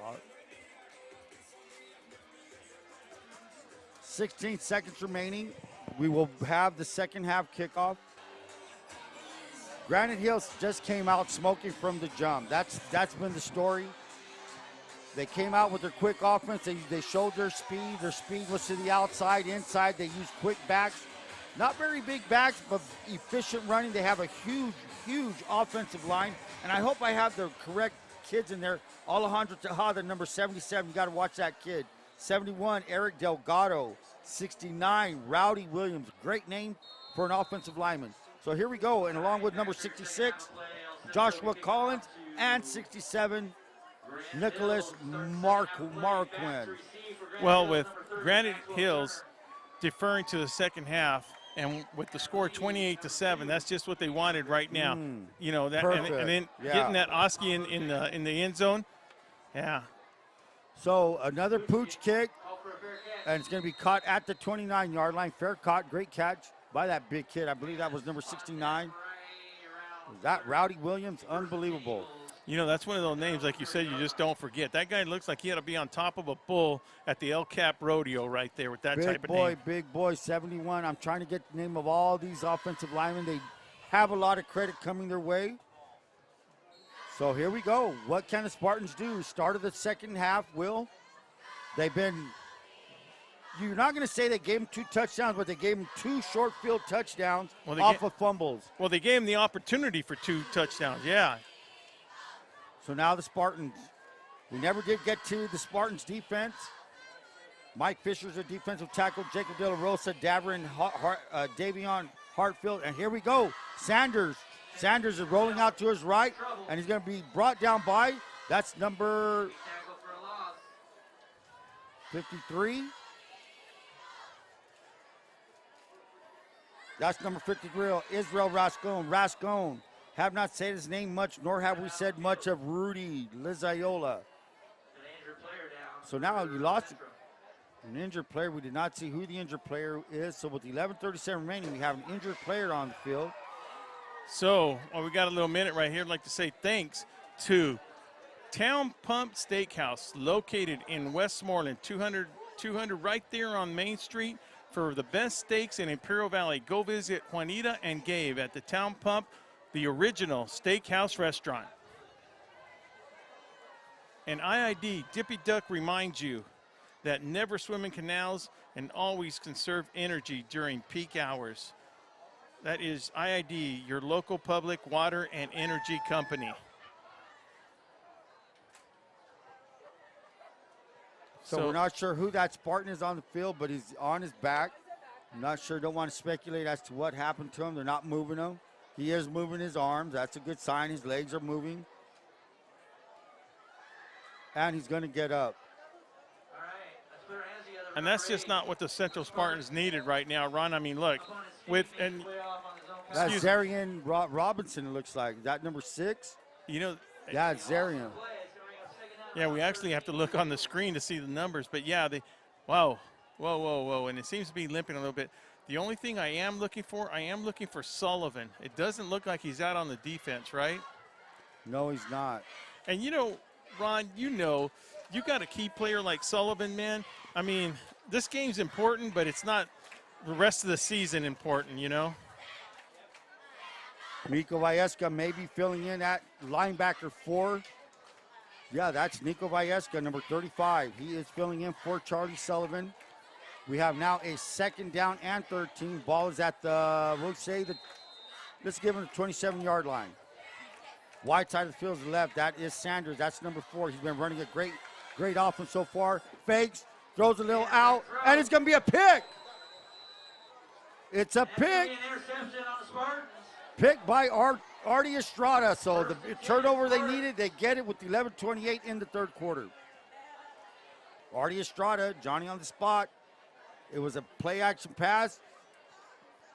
on? 16 seconds remaining. We will have the second half kickoff. Granite Hills just came out smoking from the jump. That's been the story. They came out with their quick offense. They showed their speed. Their speed was to the outside, inside. They used quick backs. Not very big backs, but efficient running. They have a huge, huge offensive line. And I hope I have the correct kids in there. Alejandro Tejada, number 77. You got to watch that kid. 71, Eric Delgado. 69, Rowdy Williams. Great name for an offensive lineman. So here we go. And along with number 66, Joshua Collins, and 67, Nicholas Marquin. Well, with Granite Hills deferring to the second half, and with the score 28-7, that's just what they wanted right now. You know that, and then getting that Oski in the end zone. Yeah. So another pooch kick, and it's going to be caught at the 29-yard line. Fair caught, great catch by that big kid. I believe that was number 69. That Rowdy Williams, unbelievable. You know, that's one of those names, like you said, you just don't forget. That guy looks like he had to be on top of a bull at the El Cap Rodeo right there with that type of name. Big boy, 71. I'm trying to get the name of all these offensive linemen. They have a lot of credit coming their way. So here we go. What can the Spartans do? Start of the second half, Will. They've been, you're not going to say they gave them 2 touchdowns, but they gave them 2 short field touchdowns off of fumbles. Well, they gave them the opportunity for 2 touchdowns, yeah. So now the Spartans, we never did get to the Spartans defense. Mike Fisher's a defensive tackle, Jacob De La Rosa, Davion Hartfield, and here we go. Sanders is rolling out to his right, and he's going to be brought down by, that's number 53. That's number 53, Israel Rascone. Have not said his name much, nor have we said much of Rudy Lizayola. So now you lost an injured player. We did not see who the injured player is. So with 11:37 remaining, we have an injured player on the field. So, we got a little minute right here. I'd like to say thanks to Town Pump Steakhouse, located in Westmoreland, 200 right there on Main Street. For the best steaks in Imperial Valley, go visit Juanita and Gabe at the Town Pump, the original steakhouse restaurant. And IID Dippy Duck reminds you that never swim in canals and always conserve energy during peak hours. That is IID, your local public water and energy company. So we're not sure who that Spartan is on the field, but he's on his back. I'm not sure, don't want to speculate as to what happened to him. They're not moving him. He is moving his arms. That's a good sign. His legs are moving. And he's going to get up. And that's just not what the Central Spartans needed right now, Ron. I mean, look, that's Zarian Robinson, it looks like. Is that number 6? You know. Yeah, it's Zarian. Yeah, we actually have to look on the screen to see the numbers. But, yeah, whoa. And it seems to be limping a little bit. The only thing I am looking for Sullivan. It doesn't look like he's out on the defense, right? No, he's not. And, you know, Ron, you got a key player like Sullivan, man. I mean, this game's important, but it's not the rest of the season important, you know? Nico Valleska may be filling in at linebacker 4. Yeah, that's Nico Valleska, number 35. He is filling in for Charlie Sullivan. We have now a 2nd down and 13. Ball is at the, let's give him the 27-yard line. Wide side of the field is the left. That is Sanders. That's number 4. He's been running a great offense so far. Fakes, throws a little out, and it's going to be a pick. It's a pick. Pick by Artie Estrada. So the turnover they needed, they get it with 11:28 in the 3rd quarter. Artie Estrada, Johnny on the spot. It was a play-action pass.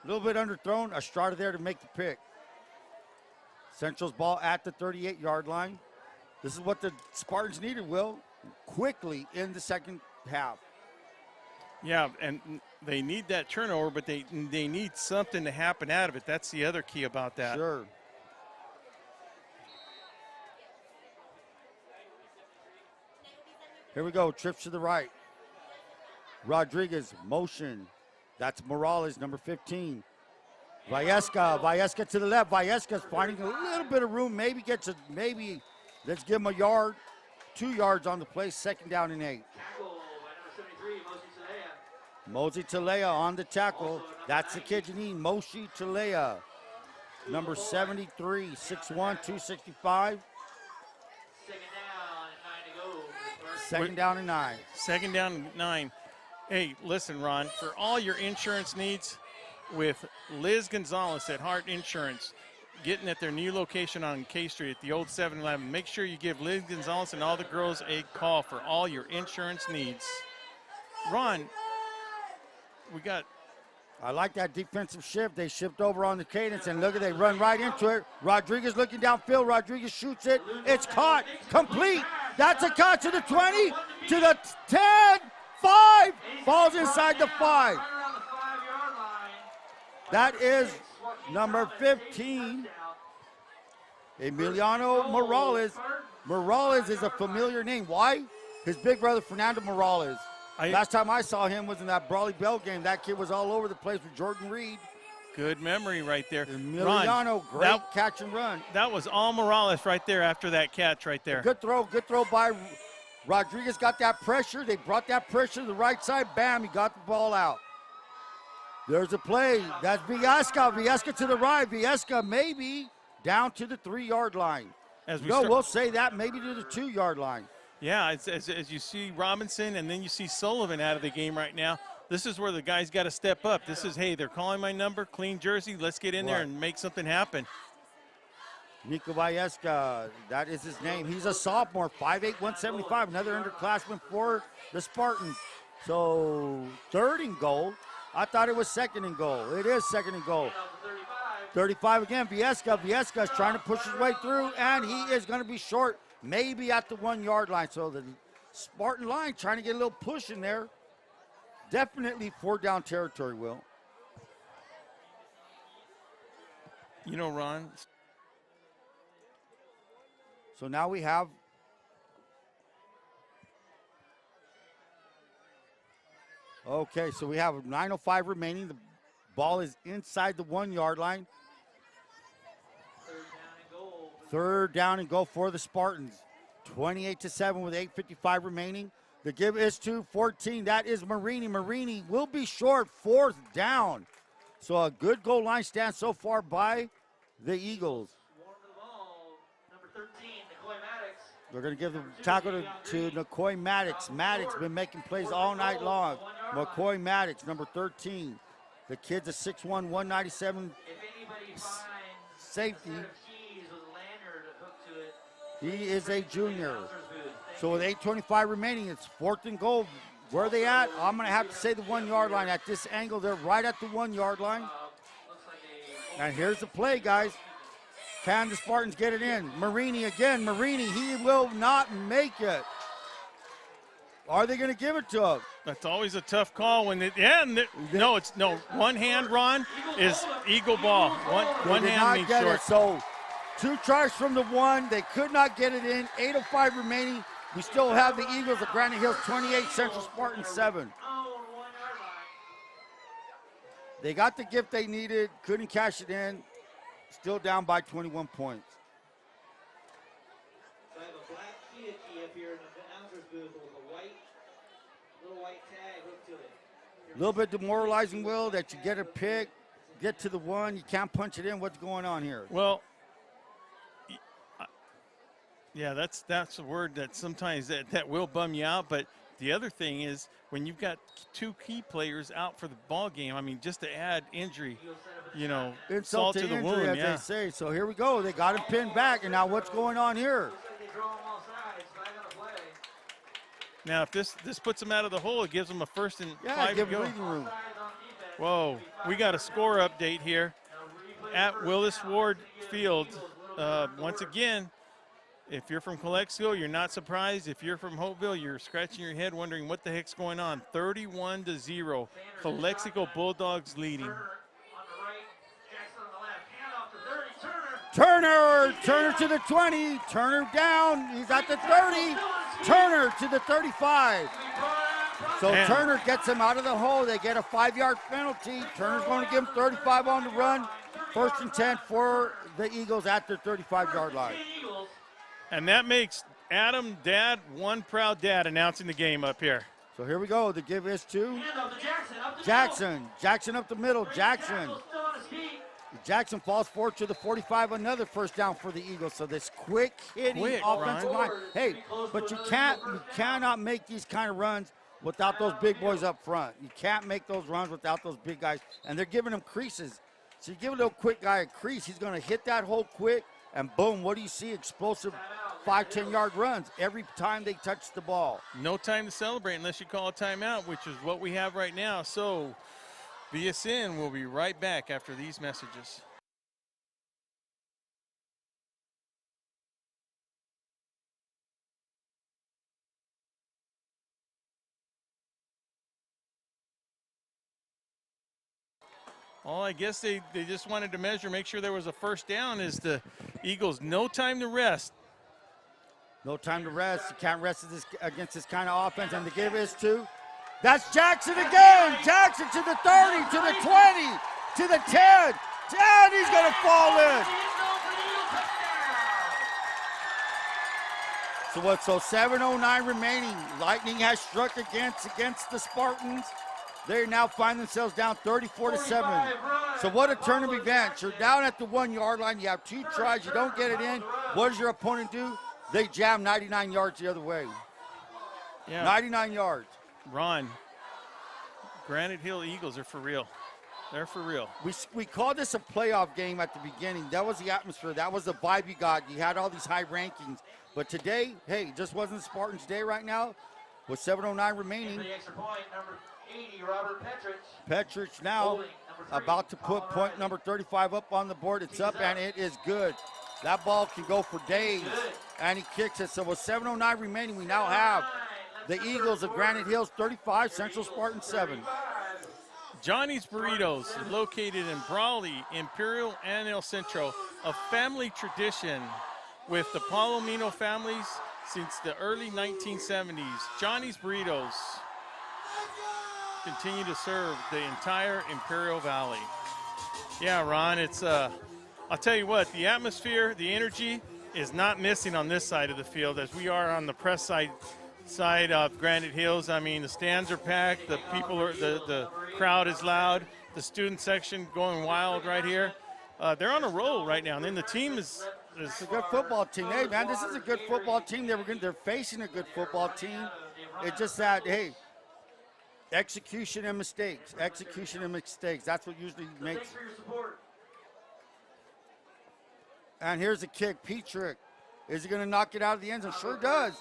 A little bit underthrown. Estrada there to make the pick. Central's ball at the 38-yard line. This is what the Spartans needed, Will, quickly in the 2nd half. Yeah, and they need that turnover, but they need something to happen out of it. That's the other key about that. Sure. Here we go, trips to the right. Rodriguez, motion. That's Morales, number 15. Valleska to the left. Valleska's finding a little bit of room. Maybe let's give him a yard, 2 yards on the play. 2nd down and 8. Mosey Talea on the tackle. That's the kid you need, Moshe Talea. Number 73, 6'1", 265. 2nd down and 9. 2nd down and 9. Hey, listen, Ron, for all your insurance needs, with Liz Gonzalez at Hart Insurance, getting at their new location on K Street at the old 7-Eleven, make sure you give Liz Gonzalez and all the girls a call for all your insurance needs. Ron, I like that defensive shift. They shift over on the cadence, and look at they run right into it. Rodriguez looking downfield. Rodriguez shoots it. It's caught. Complete. That's a cut to the 20, to the 10, 5. Falls inside the 5. That is number 15, Emiliano Morales. Morales is a familiar name. Why? His big brother, Fernando Morales. Last time I saw him was in that Brawley Bell game. That kid was all over the place with Jordan Reed. Good memory right there. Emiliano, great catch and run. That was all Morales right there after that catch right there. Good throw by Rodriguez. Got that pressure. They brought that pressure to the right side. Bam, he got the ball out. There's a play. That's Valleska. Valleska to the right. Valleska maybe down to the 3-yard line. We'll say that maybe to the 2-yard line. Yeah, as you see Robinson and then you see Sullivan out of the game right now, this is where the guys got to step up. This is, hey, they're calling my number, clean jersey, let's get in there and make something happen. Nico Valleska, that is his name. He's a sophomore, 5'8", 175, another underclassman for the Spartans. So 3rd and goal. I thought it was 2nd and goal. It is 2nd and goal. 35 again, Valleska is trying to push his way through, and he is going to be short. Maybe at the 1-yard line. So the Spartan line trying to get a little push in there. Definitely 4-down territory, Will. You know, Ron. So now we have okay, so we have 9:05 remaining. The ball is inside the 1-yard line. 3rd down and goal for the Spartans. 28-7 with 8:55 remaining. The give is to 14. That is Marini. Marini will be short. 4th down. So a good goal line stand so far by the Eagles. They're going to give the tackle to McCoy Maddox. Maddox been making plays all night long. McCoy Maddox, number 13. The kid's a 6'1", 197 safety. He is a junior. So with 8:25 remaining, it's 4th and goal. Where are they at? I'm going to have to say the 1-yard line. At this angle, they're right at the 1-yard line. And here's the play, guys. Can the Spartans get it in? Marini again. Marini, he will not make it. Are they going to give it to him? That's always a tough call when it, no, one hand, Ron, is Eagle ball. One hand means short. It, so 2 tries from the 1. They could not get it in. 8:05 remaining. We still have the Eagles of Granite Hills 28, Central Spartans 7. They got the gift they needed, couldn't cash it in, still down by 21 points. So I have a black Kia key up here in the announcer's booth with a little white tag hooked to it. A little bit demoralizing, Will, that you get a pick, get to the one, you can't punch it in. What's going on here? Well, yeah, that's a word that sometimes that will bum you out. But the other thing is when you've got two key players out for the ball game, I mean, just to add injury, you know, insult to the injury, wound, as yeah. they say. So here we go. They got him pinned back, and now what's going on here? Now, if this puts them out of the hole, it gives them a first and 5 to give go. breathing room. Whoa, we got a score update here at Willis Ward Field. Once again, if you're from Calexico, you're not surprised. If you're from Hopeville, you're scratching your head wondering what the heck's going on. 31-0, Calexico Bulldogs leading. Turner to the 20, Turner down, he's at the 30, Turner to the 35. So Man. Turner gets him out of the hole. They get a 5-yard penalty. Turner's going to give him 35 on the run. 1st and 10 for the Eagles at their 35-yard line. And that makes Adam, Dad, one proud dad announcing the game up here. So here we go. The give is to Jackson. Jackson up the middle. Jackson falls forward to the 45. Another first down for the Eagles. So this quick hitting offensive line. Hey, but you cannot make these kind of runs without those big boys up front. You can't make those runs without those big guys. And they're giving them creases. So you give a little quick guy a crease, he's going to hit that hole quick, and boom, what do you see? Explosive 5-10-yard runs every time they touch the ball. No time to celebrate unless you call a timeout, which is what we have right now. So VSN will be right back after these messages. Well, I guess they just wanted to measure, make sure there was a first down as the Eagles. No time to rest. No time to rest. You can't rest against this kind of offense. And the give is to, that's Jackson again. Jackson to the 30, to the 20, to the 10. And he's going to fall in. So 7:09 remaining. Lightning has struck against the Spartans. They now find themselves down 34-7. So what a turn of events. You're down at the 1-yard line. You have 2 tries. You don't get it in. What does your opponent do? They jam 99 yards the other way. Yeah. 99 yards. Ron, Granite Hill Eagles are for real. They're for real. We called this a playoff game at the beginning. That was the atmosphere. That was the vibe you got. You had all these high rankings. But today, hey, it just wasn't the Spartans' day right now. With 7:09 remaining. For the extra point, number 80, Robert Petrich. Petrich now about to put point number 35 up on the board. It's up, and it is good. That ball can go for days, and he kicks it. So with 7:09 remaining, we now have the Eagles of Granite Hills 35, Central Spartans 7. Johnny's Burritos, located in Brawley, Imperial, and El Centro, a family tradition with the Palomino families since the early 1970s. Johnny's Burritos continue to serve the entire Imperial Valley. Yeah, Ron, it's I'll tell you what, the atmosphere, the energy is not missing on this side of the field as we are on the press side of Granite Hills. I mean, the stands are packed, the people are, the crowd is loud, the student section going wild right here. They're on a roll right now, and then the team is it's a good football team. Hey, man, this is a good football team. They're facing a good football team. It's just that, hey, execution and mistakes. Execution and mistakes. That's what usually makes. And here's a kick. Petrick. Is he going to knock it out of the end zone? Sure does.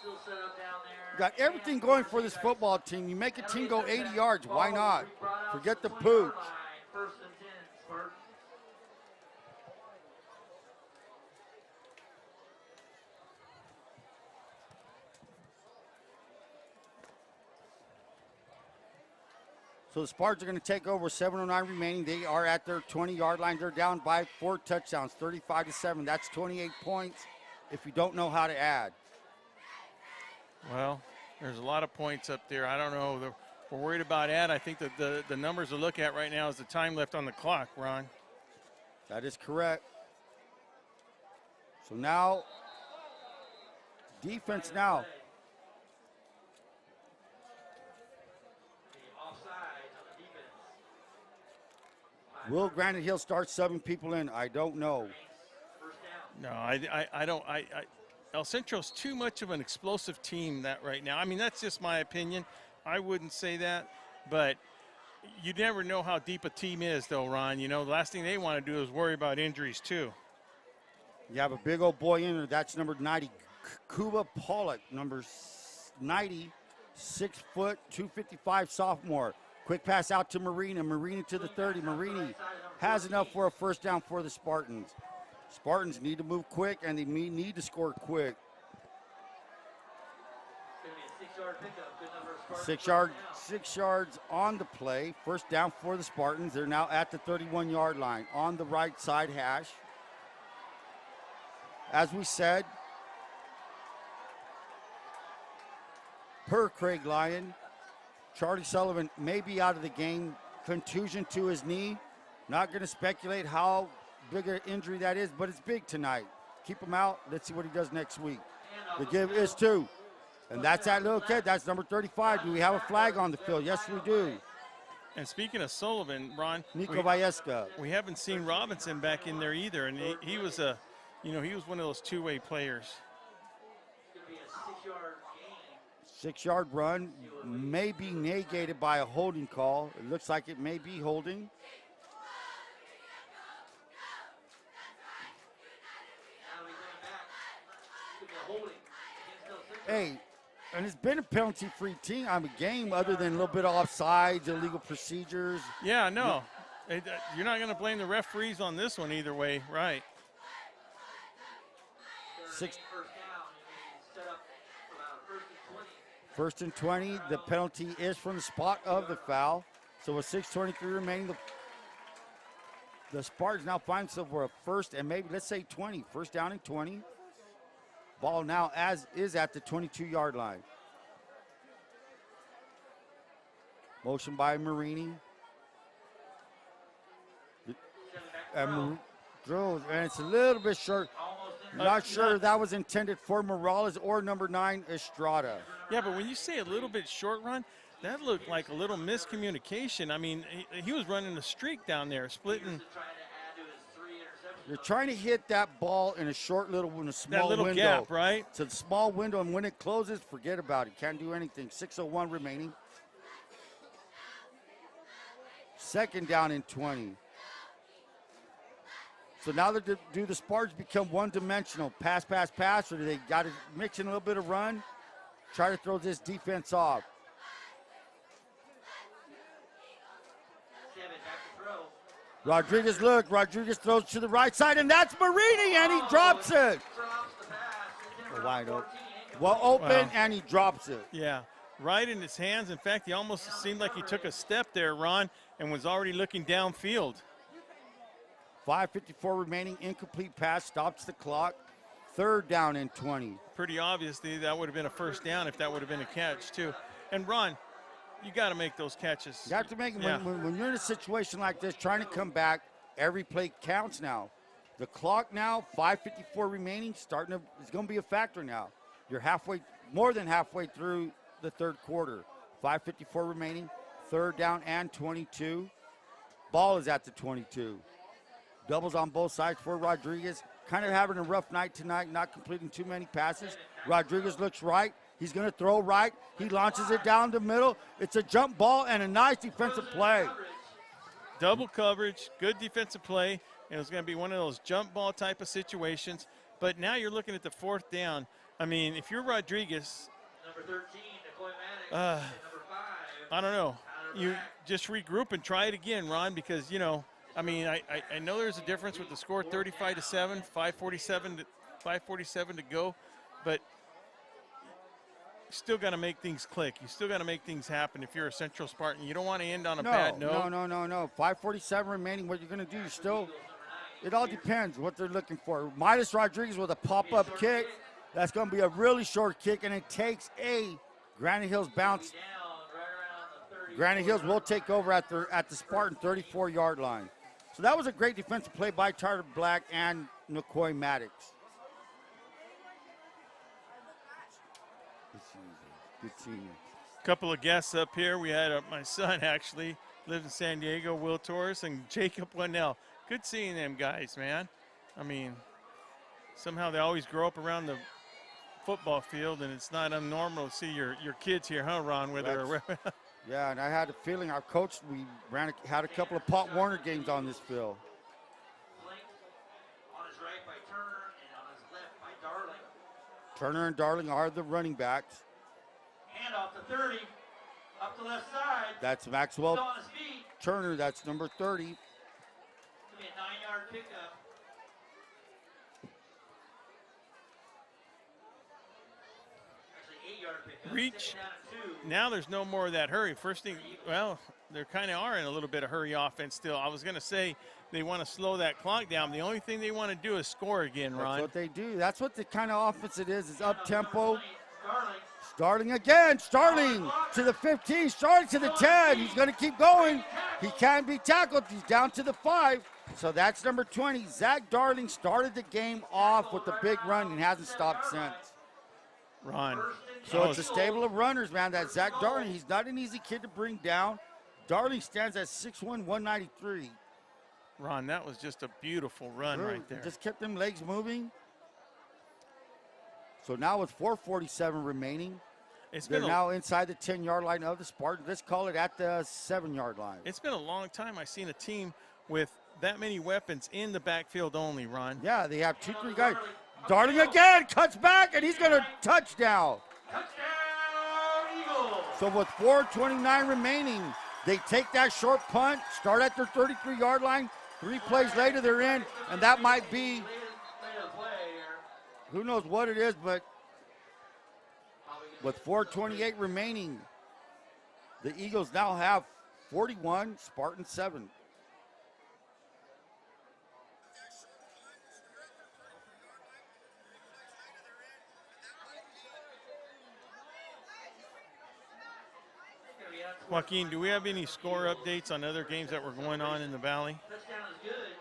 Got everything going for this football team. You make a team go 80 yards. Why not? Forget the pooch. So the Spartans are going to take over 7:09 remaining. They are at their 20-yard line. They're down by 4 touchdowns, 35-7. That's 28 points if you don't know how to add. Well, there's a lot of points up there. I don't know. we're worried about that. I think that the numbers to look at right now is the time left on the clock, Ron. That is correct. So now, defense now. Will Granite Hills start subbing people in? I don't know. No, I don't. El Centro's too much of an explosive team that right now. I mean, that's just my opinion. I wouldn't say that, but you never know how deep a team is, though, Ron. You know, the last thing they want to do is worry about injuries, too. You have a big old boy in there. That's number 90, Kuba Pollock, number 90, 6 foot, 255 sophomore. Quick pass out to Marina. Marina to the 30. Marini has enough for a first down for the Spartans. Spartans need to move quick, and they need to score quick. 6 yards on the play. First down for the Spartans. They're now at the 31-yard line on the right side hash. As we said, per Craig Lyon, Charlie Sullivan may be out of the game, contusion to his knee. Not going to speculate how big an injury that is, but it's big tonight. Keep him out. Let's see what he does next week. The give is 2. And that's that little kid. That's number 35. Do we have a flag on the field? Yes, we do. And speaking of Sullivan, Ron, Nico Valleska. We haven't seen Robinson back in there either, and he was he was one of those two-way players. 6-yard run may be negated by a holding call. It looks like it may be holding. Hey, and it's been a penalty-free game other than a little bit of offsides, illegal procedures. Yeah, no. You're not going to blame the referees on this one either way, right? First and 20, the penalty is from the spot of the foul. So with 6:23 remaining, the Spartans now find themselves for a first and maybe, let's say 20. First down and 20. Ball now is at the 22-yard line. Motion by Marini. And it's a little bit short. Not sure that was intended for Morales or number 9, Estrada. Yeah, but when you say a little bit short run, that looked like a little miscommunication. I mean, he was running a streak down there, splitting. You're trying to hit that ball in a short little, in a small that little window. Gap, right? It's a small window, and when it closes, forget about it. Can't do anything. 6:01 remaining. Second down and 20. So now do the Spartans become one-dimensional? Pass, pass, pass, or do they got to mix in a little bit of run? Try to throw this defense off. Rodriguez throws to the right side, and that's Marini, and he drops it. Wide open. Well open, and he drops it. Yeah, right in his hands. In fact, he almost seemed like he took a step there, Ron, and was already looking downfield. 5:54 remaining, incomplete pass, stops the clock. Third down and 20. Pretty obviously that would have been a first down if that would have been a catch too. And Ron, you got to make those catches. You have to make them. Yeah. When you're in a situation like this, trying to come back, every play counts now. The clock now, 5:54 remaining, it's going to be a factor now. You're more than halfway through the third quarter. 5:54 remaining, third down and 22. Ball is at the 22. Doubles on both sides for Rodriguez. Kind of having a rough night tonight, not completing too many passes. Rodriguez looks right. He's going to throw right. He launches it down the middle. It's a jump ball and a nice defensive play. Double coverage, good defensive play. And it was going to be one of those jump ball type of situations. But now you're looking at the fourth down. I mean, if you're Rodriguez, number 13, number 5. I don't know. You just regroup and try it again, Ron, because, I mean, I know there's a difference with the score, 35-7, 5:47 to go, but still got to make things click. You still got to make things happen if you're a Central Spartan. You don't want to end on a bad note. No. 5:47 remaining. What you're going to do, it all depends what they're looking for. Midas Rodriguez with a pop-up kick. That's going to be a really short kick, and it takes a Granite Hills bounce Granite Hills will take over at the Spartan 34-yard line. So that was a great defensive play by Tyler Black and McCoy Maddox. Good seeing you. Couple of guests up here. We had my son actually lives in San Diego, Will Torrez and Jacob Winnell. Good seeing them guys, man. I mean, somehow they always grow up around the football field, and it's not unnormal to see your kids here, huh, Ron? Yeah, and I had a feeling our coach, we had a couple of Pop Warner games on this field. On his right by Turner and on his left by Darling. Turner and Darling are the running backs. Hand off to 30, up the left side. That's Maxwell Still on his feet. Turner, that's number 30. It's going to be a 9-yard pickup. Actually, 8-yard pickup. Reach. Now there's no more of that hurry. First thing, well, they kind of are in a little bit of hurry offense still. I was going to say they want to slow that clock down. The only thing they want to do is score again, Ron. That's what they do. That's what the kind of offense it is up-tempo. Starting again. Starling to the 15. Starting to the 10. He's going to keep going. He can be tackled. He's down to the 5. So that's number 20. Zach Darling started the game off with the big run and hasn't stopped since. Ron. So it's a stable of runners, man. That Zach Darling, he's not an easy kid to bring down. Darling stands at 6'1", 193. Ron, that was just a beautiful run right there. Just kept them legs moving. So now with 4:47 remaining, they're now inside the 10-yard line of the Spartans. Let's call it at the 7-yard line. It's been a long time I've seen a team with that many weapons in the backfield only, Ron. Yeah, they have 2-3 guys. Darling again, cuts back, and he's going to touchdown. Touchdown, Eagles. So with 4:29 remaining, they take that short punt, start at their 33-yard line. 3 plays later, they're in, and that might be, who knows what it is, but with 4:28 remaining, the Eagles now have 41, Spartan 7. Joaquin, do we have any score updates on other games that were going on in the Valley? Touchdown is good.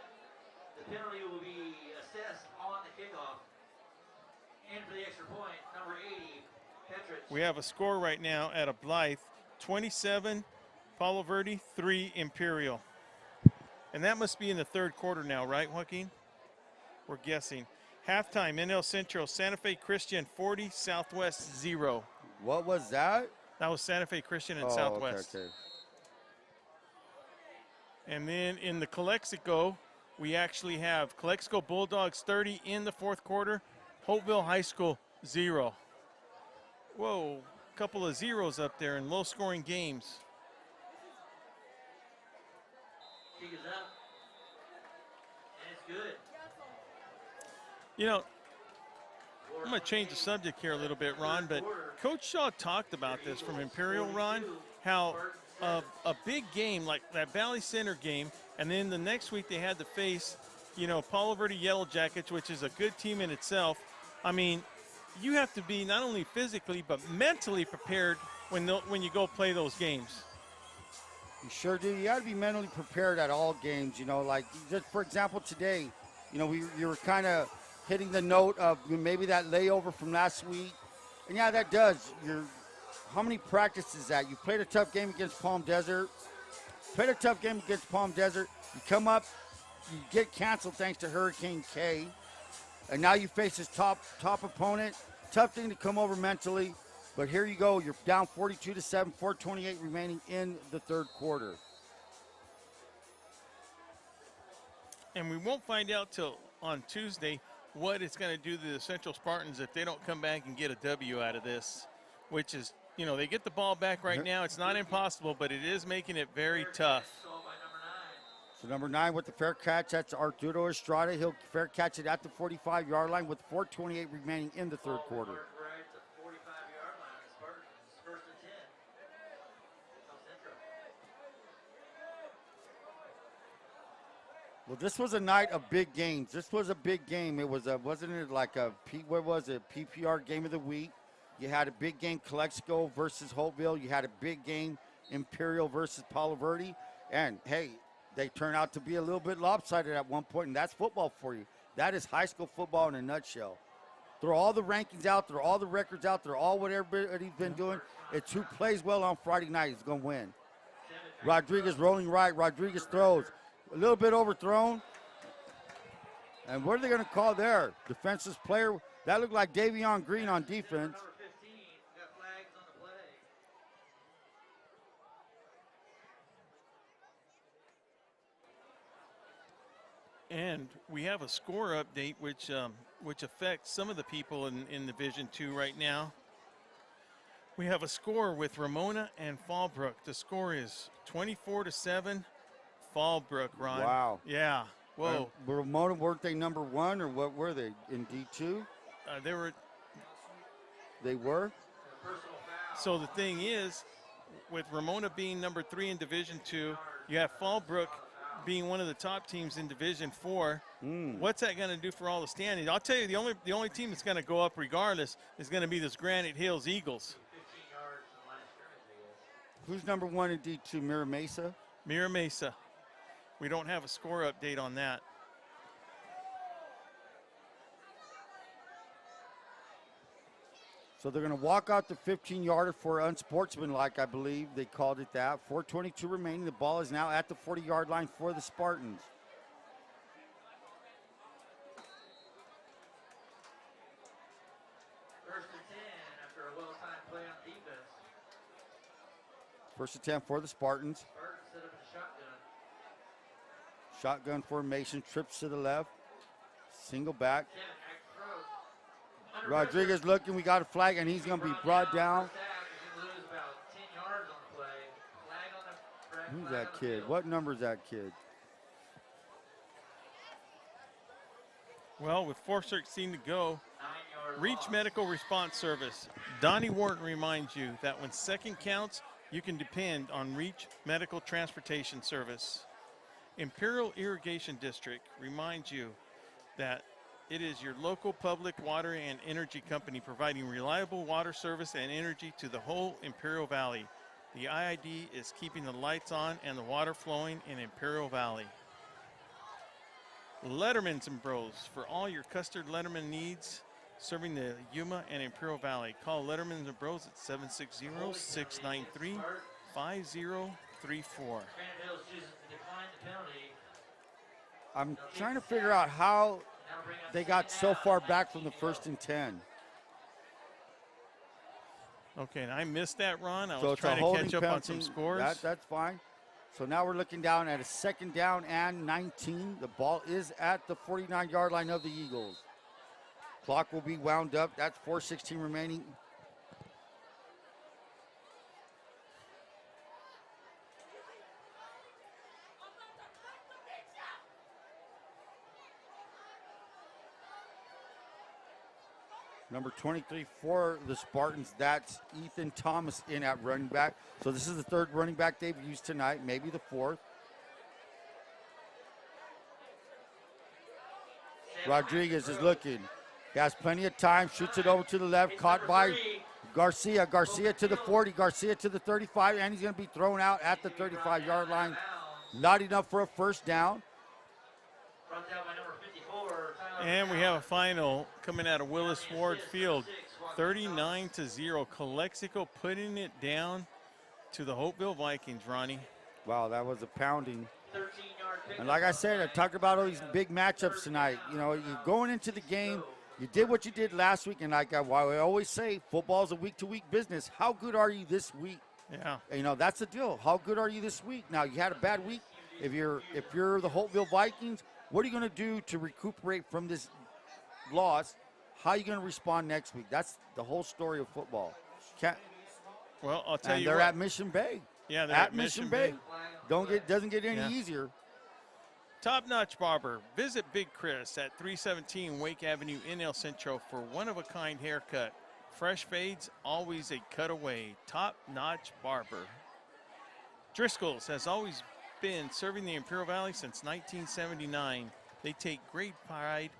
The penalty will be assessed on the kickoff. And for the extra point, number 80, Petrich. We have a score right now at a Blythe, 27, Palo Verde, 3, Imperial. And that must be in the third quarter now, right, Joaquin? We're guessing. Halftime, NL Central, Santa Fe Christian, 40, Southwest, 0. What was that? That was Santa Fe Christian and Southwest. Okay. And then in the Calexico, we actually have Calexico Bulldogs 30 in the fourth quarter, Hopeville High School 0. Whoa, a couple of zeros up there in low-scoring games. Kick is up. And it's good. You know, I'm going to change the subject here a little bit, Ron, but Coach Shaw talked about this from Imperial, Ron, how a big game like that Valley Center game, and then the next week they had to face, you know, Palo Verde Yellow Jackets, which is a good team in itself. I mean, you have to be not only physically but mentally prepared when you go play those games. You sure do. You got to be mentally prepared at all games, you know, like just for example today, you know, you were kind of hitting the note of maybe that layover from last week. And yeah, that does. How many practices that? You played a tough game against Palm Desert. You come up, you get canceled thanks to Hurricane K. And now you face this top opponent. Tough thing to come over mentally. But here you go. You're down 42-7, 4:28 remaining in the third quarter. And we won't find out till on Tuesday what it's going to do to the Central Spartans if they don't come back and get a W out of this, which is, you know, they get the ball back right now. It's not impossible, but it is making it very tough. So number 9 with the fair catch, that's Arturo Estrada. He'll fair catch it at the 45-yard line with 4:28 remaining in the third quarter. Well, this was a night of big games. This was a big game. It was wasn't it like a PPR game of the week? You had a big game, Calexico versus Hopeville. You had a big game, Imperial versus Palo Verde. And, hey, they turn out to be a little bit lopsided at one point, and that's football for you. That is high school football in a nutshell. Throw all the rankings out, throw all the records out, throw all what everybody's been doing. It's who plays well on Friday night is going to win. Rodriguez rolling right. Rodriguez throws. A little bit overthrown. And what are they going to call there? Defensive player. That looked like Davion Green on defense. And we have a score update which affects some of the people in Division II right now. We have a score with Ramona and Fallbrook. The score is 24-7, Fallbrook, Ron. Wow. Yeah. Whoa. Ramona, weren't they number one, or what were they, in D2? They were. They were? So the thing is, with Ramona being number 3 in Division II, you have Fallbrook being one of the top teams in Division IV. What's that going to do for all the standings? I'll tell you, the only team that's going to go up regardless is going to be this Granite Hills Eagles. Who's number 1 in D2, Mira Mesa? Mira Mesa. We don't have a score update on that. So they're going to walk out the 15-yarder for unsportsmanlike, I believe they called it that. 4:22 remaining. The ball is now at the 40-yard line for the Spartans. First and 10 after a well-timed play on defense. First and 10 for the Spartans. Spartans set up a shotgun. Shotgun formation, trips to the left. Single back. Rodriguez looking, we got a flag, and he's going to be brought down. Who's that kid? What number is that kid? Well, with 4:16 to go, Reach Medical Response Service. Donnie Wharton reminds you that when second counts, you can depend on Reach Medical Transportation Service. Imperial Irrigation District reminds you that it is your local public water and energy company providing reliable water service and energy to the whole Imperial Valley. The IID is keeping the lights on and the water flowing in Imperial Valley. Letterman's and Bros for all your custard Letterman needs, serving the Yuma and Imperial Valley. Call Letterman's and Bros at 760-693-5034. I'm trying to figure out how they got so far back from the 1st and 10. Okay, and I missed that, Ron. I So was it's a trying to holding catch up on some penalty. scores. That's fine. So now we're looking down at a 2nd down and 19. The ball is at the 49-yard line of the Eagles. Clock will be wound up. That's 4:16 remaining. Number 23 for the Spartans, that's Ethan Thomas in at running back. So this is the 3rd running back they've used tonight, maybe the 4th. Rodriguez is looking. He has plenty of time, shoots it over to the left, caught by Garcia. Garcia to the 40, Garcia to the 35, and he's going to be thrown out at the 35-yard line. Not enough for a 1st down. And we have a final coming out of Willis Ward Field, 39-0. Calexico putting it down to the Hopeville Vikings, Ronnie. Wow, that was a pounding. And like I said, I talked about all these big matchups tonight. You know, you're going into the game, you did what you did last week, and like I always say, football is a week-to-week business. How good are you this week? Yeah. You know, that's the deal. How good are you this week? Now, you had a bad week. If you're the Hopeville Vikings, what are you going to do to recuperate from this loss? How are you going to respond next week? That's the whole story of football. Well, I'll tell you they're what. at Mission Bay. Yeah, they're at Mission Bay. Doesn't get any Yeah. easier. Top Notch Barber. Visit Big Chris at 317 Wake Avenue in El Centro for one-of-a-kind haircut. Fresh fades, always a cutaway. Top Notch Barber. Driscoll's has always been serving the Imperial Valley since 1979. They take great pride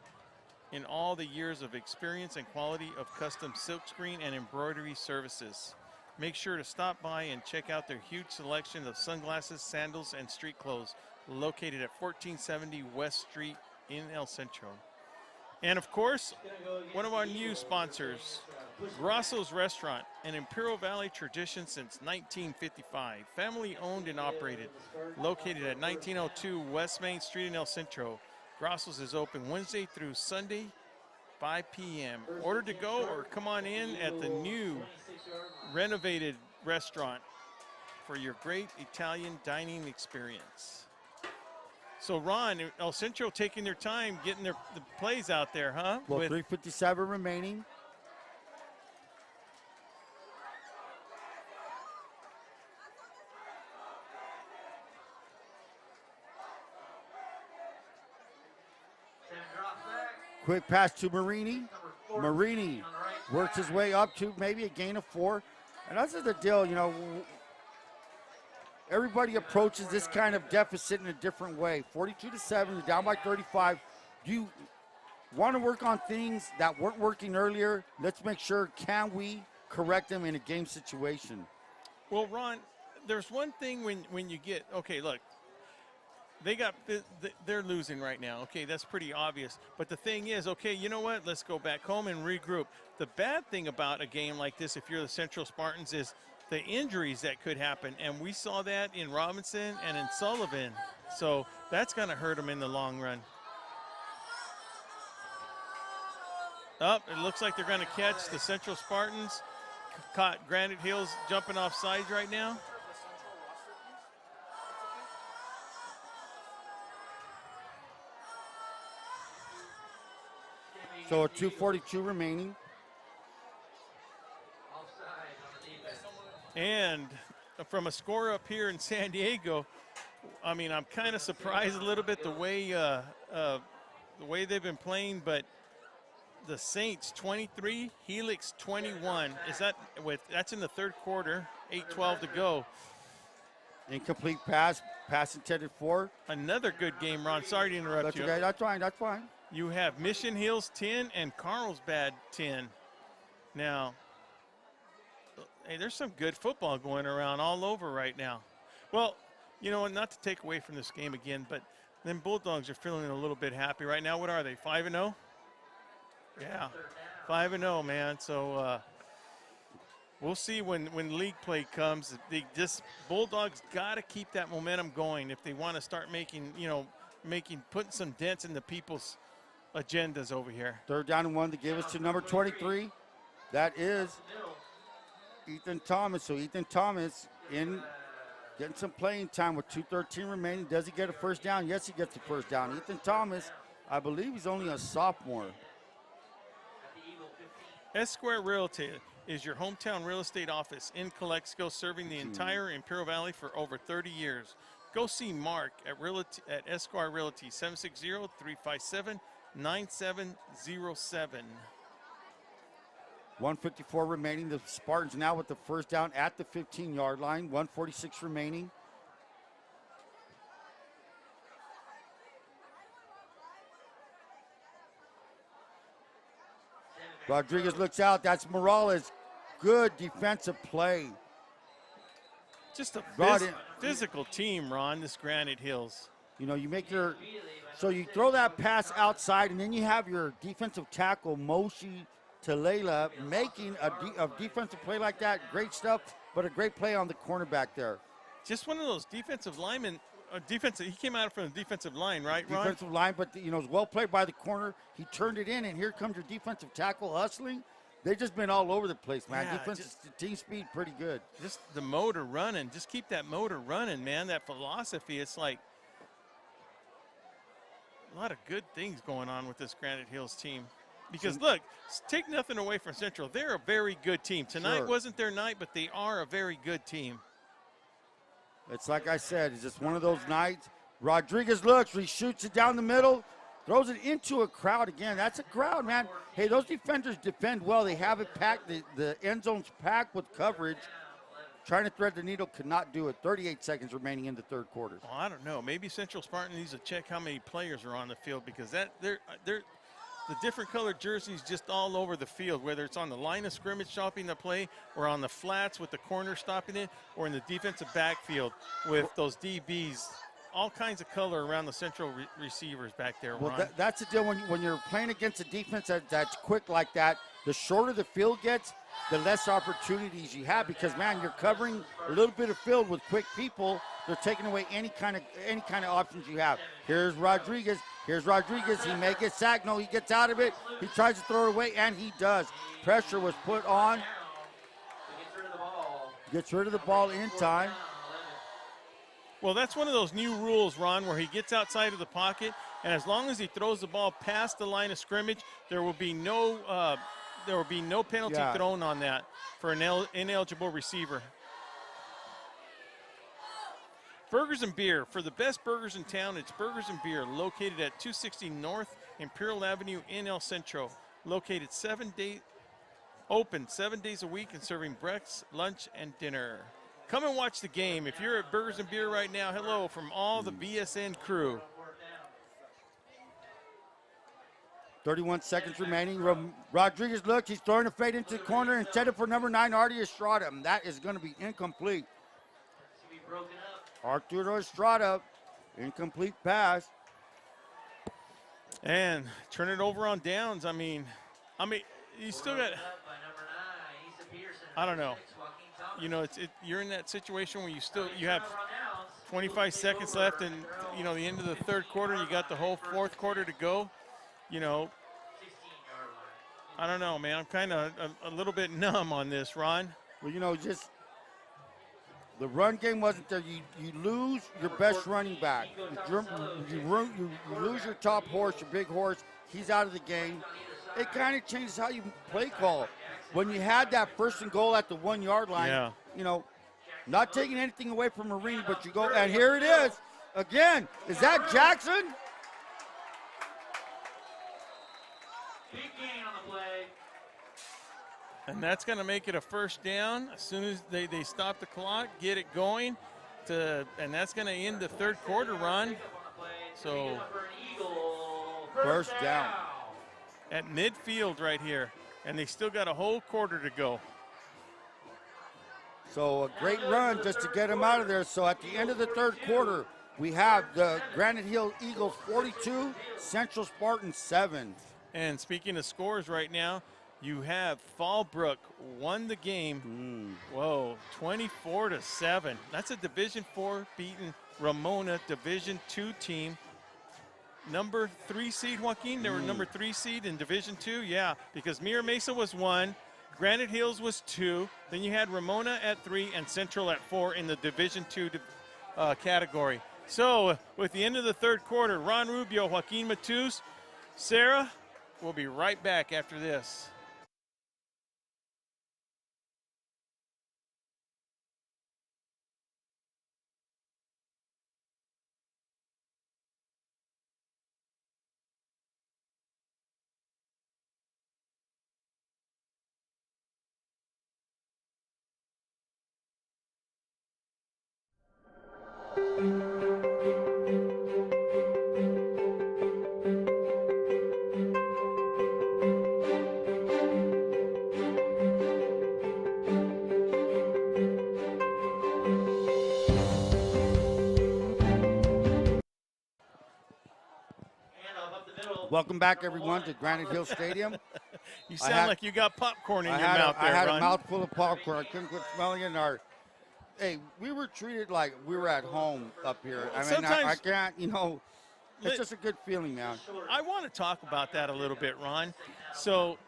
in all the years of experience and quality of custom silkscreen and embroidery services. Make sure to stop by and check out their huge selection of sunglasses, sandals, and street clothes located at 1470 West Street in El Centro. And of course, one of our new sponsors, Grasso's Restaurant, an Imperial Valley tradition since 1955. Family owned and operated, located at 1902 West Main Street in El Centro. Grasso's is open Wednesday through Sunday, 5 p.m. Order to go or come on in at the new renovated restaurant for your great Italian dining experience. So, Ron, El Centro taking their time getting the plays out there, huh? Well, 3:57 remaining. Quick pass to Marini. Marini works his way up to maybe a gain of 4. And that's the deal, you know, everybody approaches this kind of deficit in a different way. 42-7, you're down by 35. You want to work on things that weren't working earlier. Let's make sure, can we correct them in a game situation? Well, Ron, there's one thing when you get, okay, look, they're losing right now. Okay, that's pretty obvious. But the thing is, okay, you know what? Let's go back home and regroup. The bad thing about a game like this, if you're the Central Spartans, is the injuries that could happen. And we saw that in Robinson and in Sullivan. So that's going to hurt them in the long run. It looks like they're going to catch the Central Spartans. Caught Granite Hills jumping off sides right now. So a 2:42 remaining. And from a score up here in San Diego, I mean, I'm kind of surprised a little bit the way they've been playing, but the Saints 23, Helix 21. That's in the third quarter, 8:12 to go. Incomplete pass intended for. Another good game, Ron. Sorry to interrupt you. Okay, that's fine. You have Mission Hills 10 and Carlsbad 10. Now, hey, there's some good football going around all over right now. Well, you know, not to take away from this game again, but them Bulldogs are feeling a little bit happy right now. What are they, 5-0? Yeah, 5-0, man. So we'll see when league play comes. Bulldogs got to keep that momentum going if they want to start making, putting some dents in the people's agendas over here. 3rd down and 1 to give us to number 23. That is Ethan Thomas. So Ethan Thomas getting some playing time with 2:13 remaining. Does he get a first down? Yes, he gets the first down. Ethan Thomas, I believe he's only a sophomore. Esquire Realty is your hometown real estate office in Calexico, serving the entire Imperial Valley for over 30 years. Go see Mark at Esquire Realty, 760-357-9707. 1:54 remaining. The Spartans now with the first down at the 15-yard line. 1:46 remaining. Rodriguez looks out. That's Morales. Good defensive play. Just a physical team, Ron, this Granite Hills. You know, you throw that pass outside, and then you have your defensive tackle, Moshi Talela, making a defensive play like that. Great stuff, but a great play on the cornerback there. Just one of those defensive linemen. He came out from the defensive line, right, Ron? Defensive line, but, it was well played by the corner. He turned it in, and here comes your defensive tackle hustling. They've just been all over the place, man. Yeah, defensive team speed, pretty good. Just the motor running. Just keep that motor running, man. That philosophy, it's like a lot of good things going on with this Granite Hills team. Because, look, take nothing away from Central. They're a very good team. Tonight wasn't their night, but they are a very good team. It's like I said, it's just one of those nights. Rodriguez looks, he shoots it down the middle, throws it into a crowd again. That's a crowd, man. Hey, those defenders defend well. They have it packed. The end zone's packed with coverage. Trying to thread the needle, could not do it. 38 seconds remaining in the third quarter. Well, I don't know. Maybe Central Spartan needs to check how many players are on the field, because the different colored jerseys just all over the field, whether it's on the line of scrimmage stopping the play or on the flats with the corner stopping it or in the defensive backfield with those DBs. All kinds of color around the central receivers back there, Well, Ron. that's the deal when you're playing against a defense that's quick like that. The shorter the field gets, the less opportunities you have because, man, you're covering a little bit of field with quick people. They're taking away any kind of options you have. Here's Rodriguez. Here's Rodriguez. He may get sacked. No, he gets out of it. He tries to throw it away, and he does. Pressure was put on. Gets rid of the ball in time. Well, that's one of those new rules, Ron, where he gets outside of the pocket, and as long as he throws the ball past the line of scrimmage, there will be no penalty thrown on that for an ineligible receiver. Burgers and Beer. For the best burgers in town, it's Burgers and Beer, located at 260 North Imperial Avenue in El Centro. Located open 7 days a week and serving breakfast, lunch, and dinner. Come and watch the game. If you're at Burgers and Beer right now, hello from all the VSN crew. 31 seconds remaining. Rodriguez looks. He's throwing a fade into the corner and set it for number 9, Artie Estrada. And that is going to be incomplete. Arturo Estrada, incomplete pass. And turn it over on downs. I mean, you still got, I don't know. You know, you're in that situation where you have 25 seconds left and, you know, the end of the third quarter, you got the whole fourth quarter to go. You know, I don't know, man. I'm kind of a little bit numb on this, Ron. Well, you know, just the run game wasn't there. You lose your best running back. You lose your top horse, your big horse. He's out of the game. It kind of changes how you play call. When you had that 1st and goal at the 1 yard line, you know, not taking anything away from Marini, but you go, and here it is again. Is that Jackson? Big gain on the play. And that's going to make it a first down as soon as they stop the clock, get it going, and that's going to end the third quarter, Ron. So first down at midfield right here, and they still got a whole quarter to go. So a great run just to get him out of there. So at the end of the third quarter, we have the Granite Hills Eagles 42, Central Spartans 7. And speaking of scores right now, you have Fallbrook won the game. Whoa, 24-7. That's a Division IV beaten Ramona Division II team. Number 3 seed, Joaquin. They were number 3 seed in Division II. Yeah, because Mira Mesa was 1, Granite Hills was 2. Then you had Ramona at 3 and Central at 4 in the Division II category. So with the end of the third quarter, Ron Rubio, Joaquin Matus, Sarah, we'll be right back after this. Welcome back, everyone, to Granite Hills Stadium. You sound like you got popcorn in your mouth there, I had Ron. a mouthful of popcorn. I couldn't quit smelling it. Hey, we were treated like we were at home up here. I mean, I can't, you know, it's just a good feeling, man. I want to talk about that a little bit, Ron. So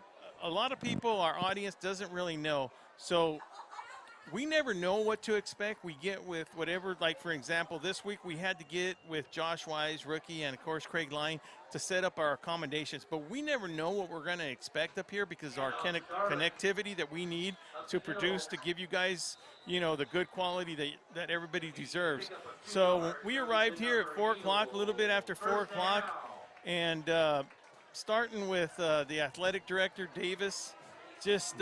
a lot of people, our audience doesn't really know. So we never know what to expect. We get with whatever, like, for example, this week we had to get with Josh Wise, rookie, and, of course, Craig Line to set up our accommodations. But we never know what we're going to expect up here because our connectivity that we need to produce to give you guys, you know, the good quality that everybody deserves. So we arrived here at 4 o'clock, a little bit after 4 o'clock, and starting with the athletic director, Davis, just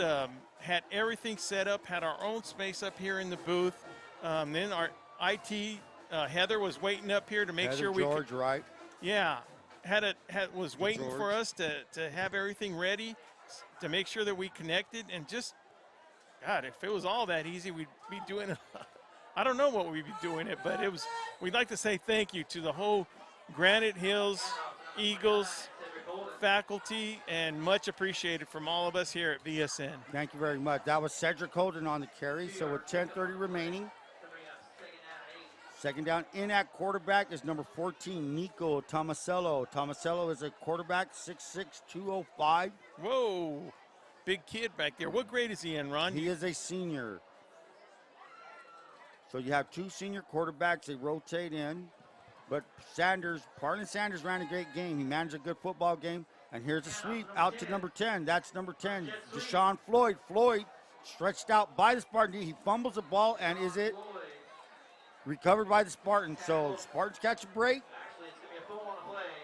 had everything set up, had our own space up here in the booth. Then our IT, Heather was waiting up here to make sure we George, right? Yeah, was waiting for us to have everything ready to make sure that we connected, and just, God, if it was all that easy, we'd be doing I don't know what we'd be doing it, but we'd like to say thank you to the whole Granite Hills Eagles faculty, and much appreciated from all of us here at VSN. Thank you very much. That was Cedric Holden on the carry. So with 10:30 remaining, second down in at quarterback is number 14, Nico Tomasello. Tomasello is a quarterback, 6'6", 205. Whoa, big kid back there. What grade is he in, Ron? He is a senior. So you have two senior quarterbacks. They rotate in. But Parlin Sanders ran a great game. He managed a good football game. And here's a sweep out to number 10. That's number 10, Deshaun Floyd. Floyd stretched out by the Spartans. He fumbles the ball, and is it recovered by the Spartans? So Spartans catch a break.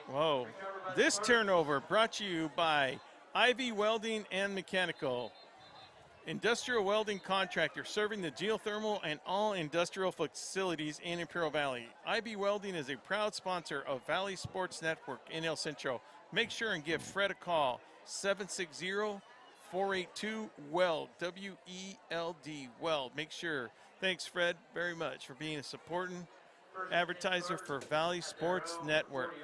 Whoa. This turnover brought to you by Ivy Welding and Mechanical. Industrial welding contractor serving the geothermal and all industrial facilities in Imperial Valley. IB Welding is a proud sponsor of Valley Sports Network in El Centro. Make sure and give Fred a call, 760-482-WELD, W-E-L-D, WELD. Make sure. Thanks, Fred, very much for being a supporting advertiser for Valley Sports Network.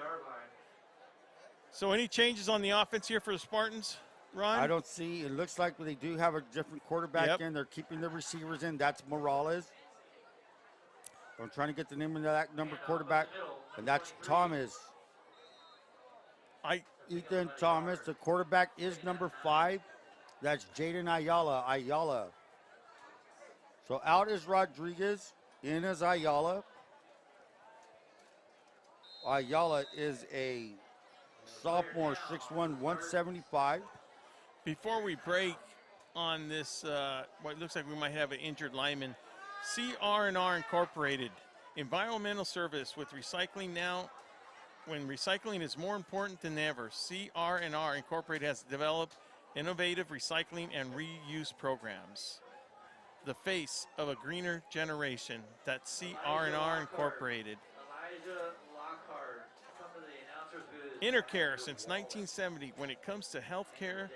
So any changes on the offense here for the Spartans? Ron? I don't see. It looks like they do have a different quarterback in. They're keeping the receivers in. That's Morales. I'm trying to get the name of that number quarterback, and that's Thomas. Ethan Thomas. The quarterback is number 5. That's Jaden Ayala. So out is Rodriguez. In is Ayala. Ayala is a sophomore, 6'1", 175. Before we break on this, what looks like we might have an injured lineman, CR&R Incorporated, environmental service with recycling now. When recycling is more important than ever, CR&R Incorporated has developed innovative recycling and reuse programs. The face of a greener generation. That's CR&R Incorporated. Intercare since 1970. When it comes to health care,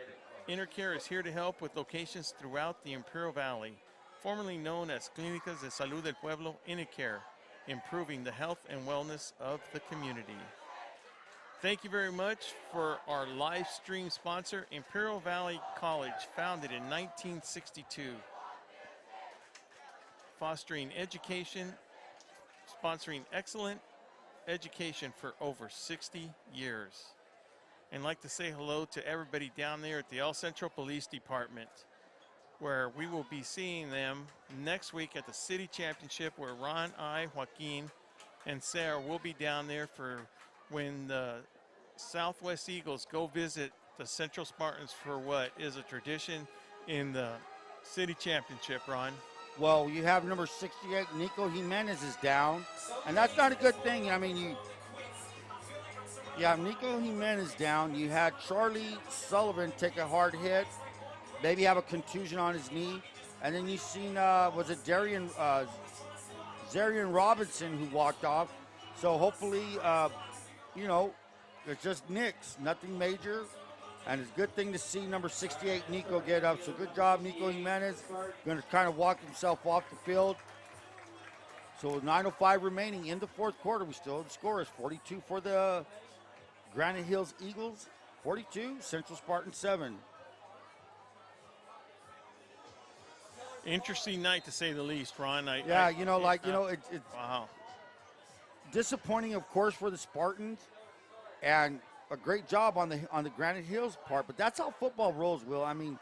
Intercare is here to help with locations throughout the Imperial Valley. Formerly known as Clínicas de Salud del Pueblo, Intercare, improving the health and wellness of the community. Thank you very much for our live stream sponsor, Imperial Valley College, founded in 1962. Fostering education, sponsoring excellent education for over 60 years. And I'd like to say hello to everybody down there at the El Centro Police Department, where we will be seeing them next week at the City Championship, where Ron, Joaquin, and Sarah will be down there for when the Southwest Eagles go visit the Central Spartans for what is a tradition in the City Championship, Ron. Well, you have number 68, Nico Jimenez is down, and that's not a good thing. I mean, you have Nico Jimenez down. You had Charlie Sullivan take a hard hit, maybe have a contusion on his knee, and then you've seen, was it Zarian Robinson who walked off. So hopefully, it's just nicks, nothing major. And it's a good thing to see number 68, Nico, get up. So good job, Nico Jimenez. Going to kind of walk himself off the field. So with 9:05 remaining in the fourth quarter, we still have the score is 42 for the Granite Hills Eagles, 42, Central Spartans 7. Interesting night to say the least, Ron. It's wow. Disappointing, of course, for the Spartans, and a great job on the Granite Hills part, but that's how football rolls, Will. I mean,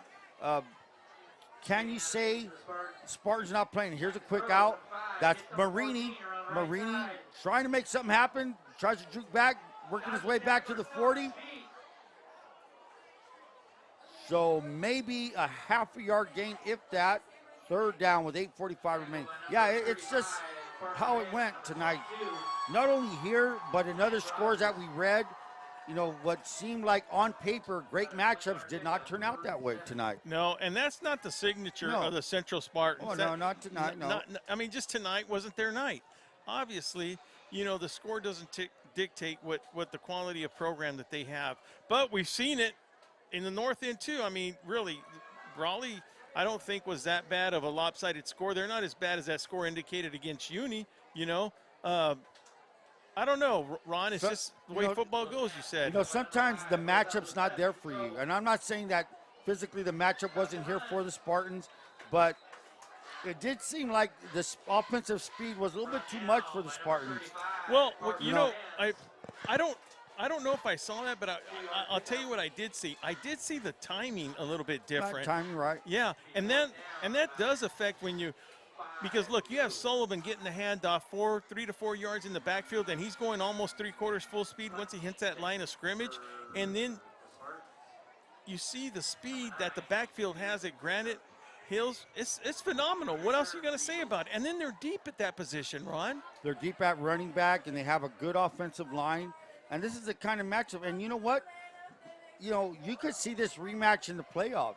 can you say Spartans not playing? Here's a quick out. That's Marini. Marini trying to make something happen, tries to juke back, working his way back to the 40. So maybe a half a yard gain, if that. Third down with 8:45 remaining. Yeah, it's just how it went tonight. Not only here, but in other scores that we read. What seemed like on paper great matchups did not turn out that way tonight. No, and that's not the signature of the Central Spartans. Oh, no, not tonight, no. Just tonight wasn't their night. Obviously, the score doesn't dictate what the quality of program that they have. But we've seen it in the north end too. I mean, really, Raleigh, I don't think was that bad of a lopsided score. They're not as bad as that score indicated against Uni, you know. I don't know, Ron. It's just the way football goes, you said. You know, sometimes the matchup's not there for you. And I'm not saying that physically the matchup wasn't here for the Spartans, but it did seem like this offensive speed was a little bit too much for the Spartans. Well, you know, I don't know if I saw that, but I'll tell you what I did see. I did see the timing a little bit different. Timing, right? Yeah, and that does affect when you, because look, you have Sullivan getting the handoff 3 to 4 yards in the backfield, and he's going almost 3/4 full speed once he hits that line of scrimmage, and then you see the speed that the backfield has at Granite Hills. It's phenomenal. What else are you going to say about it? And then they're deep at that position, Ron. They're deep at running back, and they have a good offensive line. And this is the kind of matchup. And you know what? You know, you could see this rematch in the playoffs.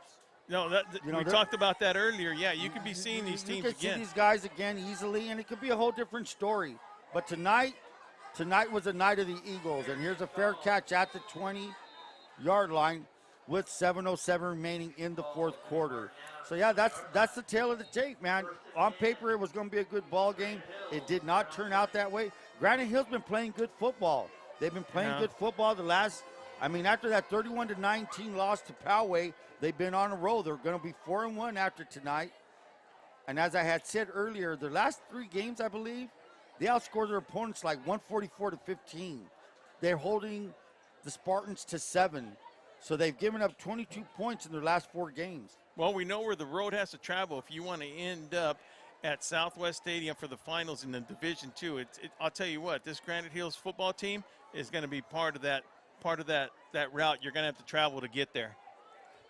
No, we talked about that earlier. Yeah, you could be seeing these teams again. You could see these guys again easily, and it could be a whole different story. But tonight was the night of the Eagles. And here's a fair catch at the 20-yard line with 7:07 remaining in the fourth quarter. So, yeah, that's the tale of the tape, man. On paper, it was going to be a good ball game. It did not turn out that way. Granite Hill's been playing good football. They've been playing good football after that 31-19 loss to Poway, they've been on a roll. They're going to be 4-1 after tonight. And as I had said earlier, their last 3 games, I believe, they outscored their opponents like 144-15. They're holding the Spartans to 7. So they've given up 22 points in their last 4 games. Well, we know where the road has to travel if you want to end up at Southwest Stadium for the finals in the Division II. I'll tell you what, this Granite Hills football team is going to be part of that route. You're going to have to travel to get there.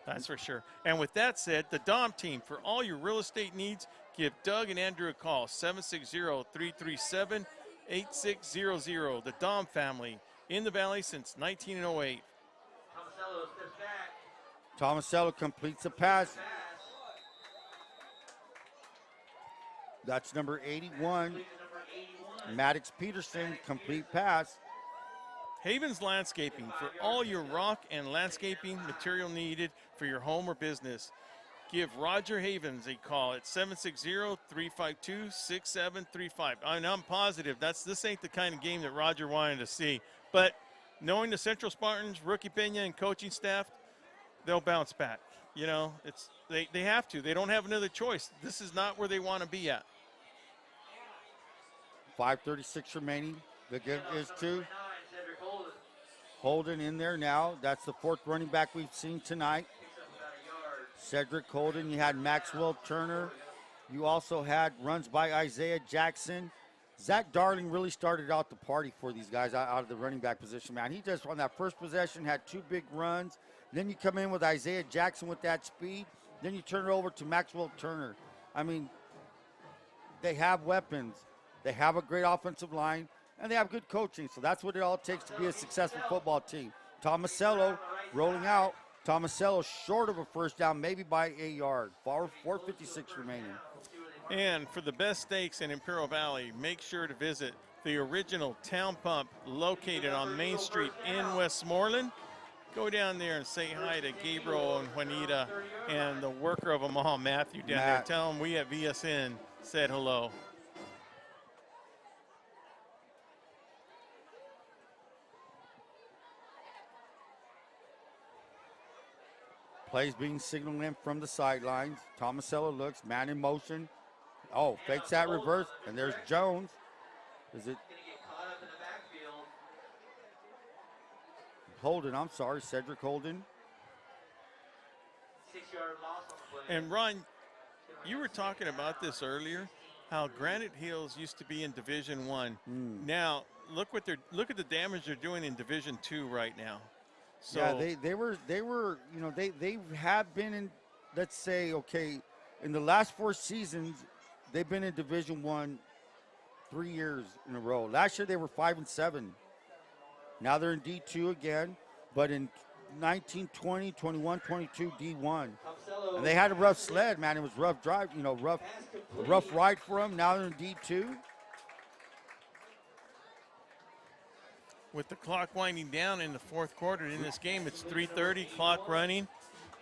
That's for sure. And with that said, the Dom team, for all your real estate needs, give Doug and Andrew a call, 760-337-8600. The Dom family in the Valley since 1908. Tomasello completes a pass. That's number 81. Maddox Peterson, complete pass. Havens Landscaping, for all your rock and landscaping material needed for your home or business. Give Roger Havens a call at 760-352-6735. I'm positive this ain't the kind of game that Roger wanted to see. But knowing the Central Spartans, Rookie Pena, and coaching staff, they'll bounce back. You know, they have to. They don't have another choice. This is not where they want to be at. 5:36 remaining. The give is to Holden in there now. That's the 4th running back we've seen tonight. Cedric Holden. You had Maxwell Turner. You also had runs by Isaiah Jackson. Zach Darling really started out the party for these guys out of the running back position, man. He just, on that first possession, had 2 big runs. Then you come in with Isaiah Jackson with that speed. Then you turn it over to Maxwell Turner. I mean, they have weapons. They have a great offensive line, and they have good coaching. So that's what it all takes to be a successful football team. Tomasello rolling out. Tomasello short of a first down, maybe by a yard. 4:56 remaining. And for the best steaks in Imperial Valley, make sure to visit the original Town Pump located on Main Street in Westmoreland. Go down there and say hi to Gabriel and Juanita and the worker of them all, Matthew, down there. Tell them we at VSN said hello. Plays being signaled in from the sidelines. Tomasello looks, man in motion. Oh, fakes that reverse, and there's Jones. Is it? Holden, I'm sorry, Cedric Holden. 6-yard loss on the play. And Ron, you were talking about this earlier, how Granite Hills used to be in Division I. Now, look at the damage they're doing in Division II right now. So yeah, they were, you know, they have been in, let's say, okay, in the last 4 seasons, they've been in Division I 3 years in a row. Last year they were 5-7. Now they're in D2 again, but in 19, 20, 21, 22, D1. And they had a rough sled, man. It was rough drive, you know, rough ride for them. Now they're in D2. with the clock winding down in the fourth quarter in this game. It's 3:30, clock running.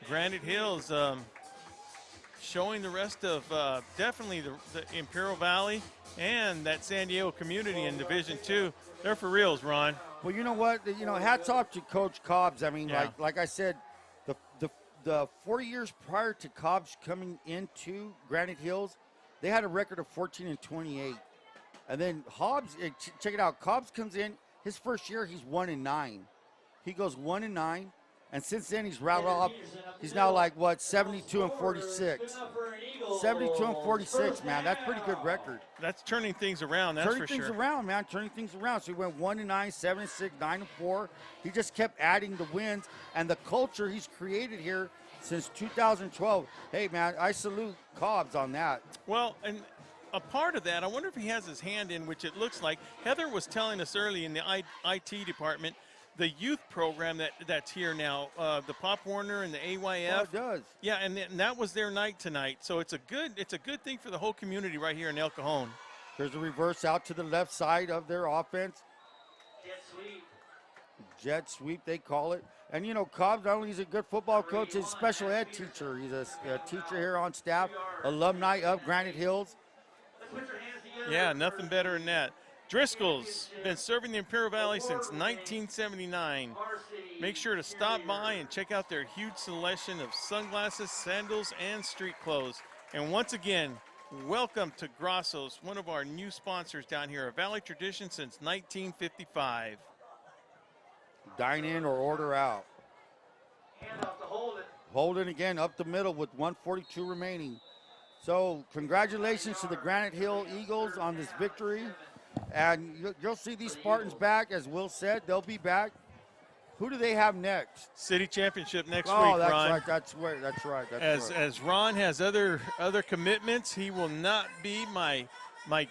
Granite Hills showing the rest of definitely the Imperial Valley and that San Diego community in Division II. They're for reals, Ron. Well, you know what? You know, hats off to Coach Cobbs. I mean, Yeah. like I said, the 4 years prior to Cobbs coming into Granite Hills, they had a record of 14-28. And then Hobbs, check it out. Cobbs comes in, his first year, he's 1-9. He goes 1-9. And since then, he's rattled off. He's now like, what, 72-46. 72-46, man. That's a pretty good record. That's turning things around, that's for sure. Turning things around, man. Turning things around. So he went 1-9, 7-6, 9-4. He just kept adding the wins. And the culture he's created here since 2012. Hey, man, I salute Cobbs on that. Well, and a part of that, I wonder if he has his hand in, which it looks like. Heather was telling us early in the IT department, the youth program that's here now, the Pop Warner and the AYF. Oh, it does. Yeah, and that was their night tonight. So it's a good thing for the whole community right here in El Cajon. There's a reverse out to the left side of their offense. Jet sweep. Jet sweep, they call it. And, you know, Cobbs, not only is a good football coach, he's a special ed teacher. He's a teacher here on staff, alumni of Granite Hills. Yeah, nothing better than that. Driscoll's been serving the Imperial Valley since 1979. Make sure to stop by and check out their huge selection of sunglasses, sandals, and street clothes. And once again, welcome to Grosso's, one of our new sponsors down here, a Valley tradition since 1955. Dine in or order out. Holden again up the middle with 1:42 remaining. So congratulations to the Granite Hill Eagles on this victory. And you'll see these Spartans back, as Will said, they'll be back. Who do they have next? City championship next week, Ron. That's right. As Ron has other commitments, he will not be my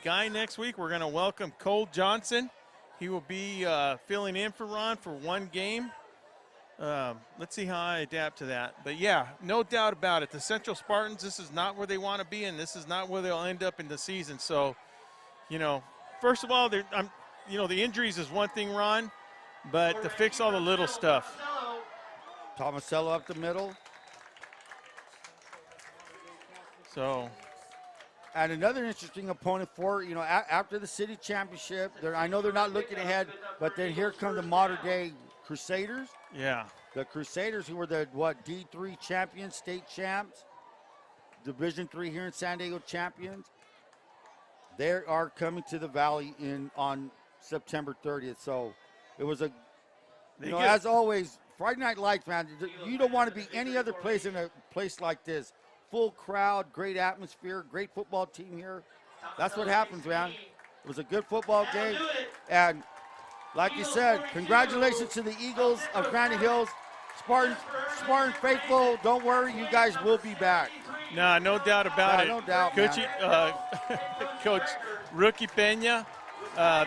guy next week. We're going to welcome Cole Johnson. He will be filling in for Ron for one game. Let's see how I adapt to that. But, yeah, no doubt about it. The Central Spartans, this is not where they want to be, and this is not where they'll end up in the season. So, you know, first of all, the injuries is one thing, Ron, but to fix all the little stuff. Tomasello up the middle. So. And another interesting opponent for, you know, after the city championship, I know they're not looking ahead, but then here come the modern-day Crusaders. Yeah. The Crusaders, who were the, D3 champions, state champs, Division III here in San Diego champions. They are coming to the Valley on September 30th. So it was as always, Friday Night Lights, man, you don't want to be any other place in a place like this. Full crowd, great atmosphere, great football team here. That's what happens, man. It was a good football game. And like you said, congratulations to the Eagles of Granite Hills. Spartan faithful, don't worry, you guys will be back. No doubt about it. No doubt, Coach Rookie Pena,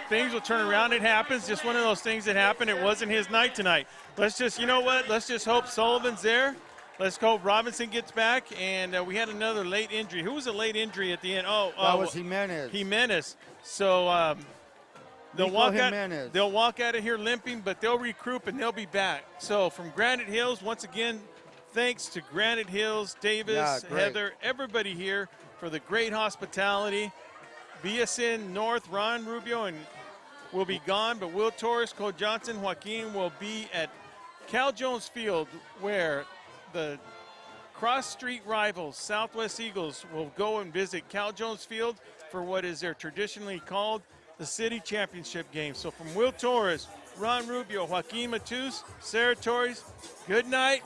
things will turn around. It happens. Just one of those things that happen. It wasn't his night tonight. Let's just hope Sullivan's there. Let's hope Robinson gets back. And we had another late injury. Who was a late injury at the end? That was Jimenez. So they'll walk out of here limping, but they'll regroup and they'll be back. So from Granite Hills, once again, thanks to Granite Hills, Davis, Heather, everybody here for the great hospitality. VSN North, Ron Rubio and will be gone, but Will Torres, Cole Johnson, Joaquin will be at Cal Jones Field, where the cross-street rivals, Southwest Eagles, will go and visit Cal Jones Field for what is their traditionally called the City Championship game. So from Will Torres, Ron Rubio, Joaquin Matus, Sarah Torres, good night.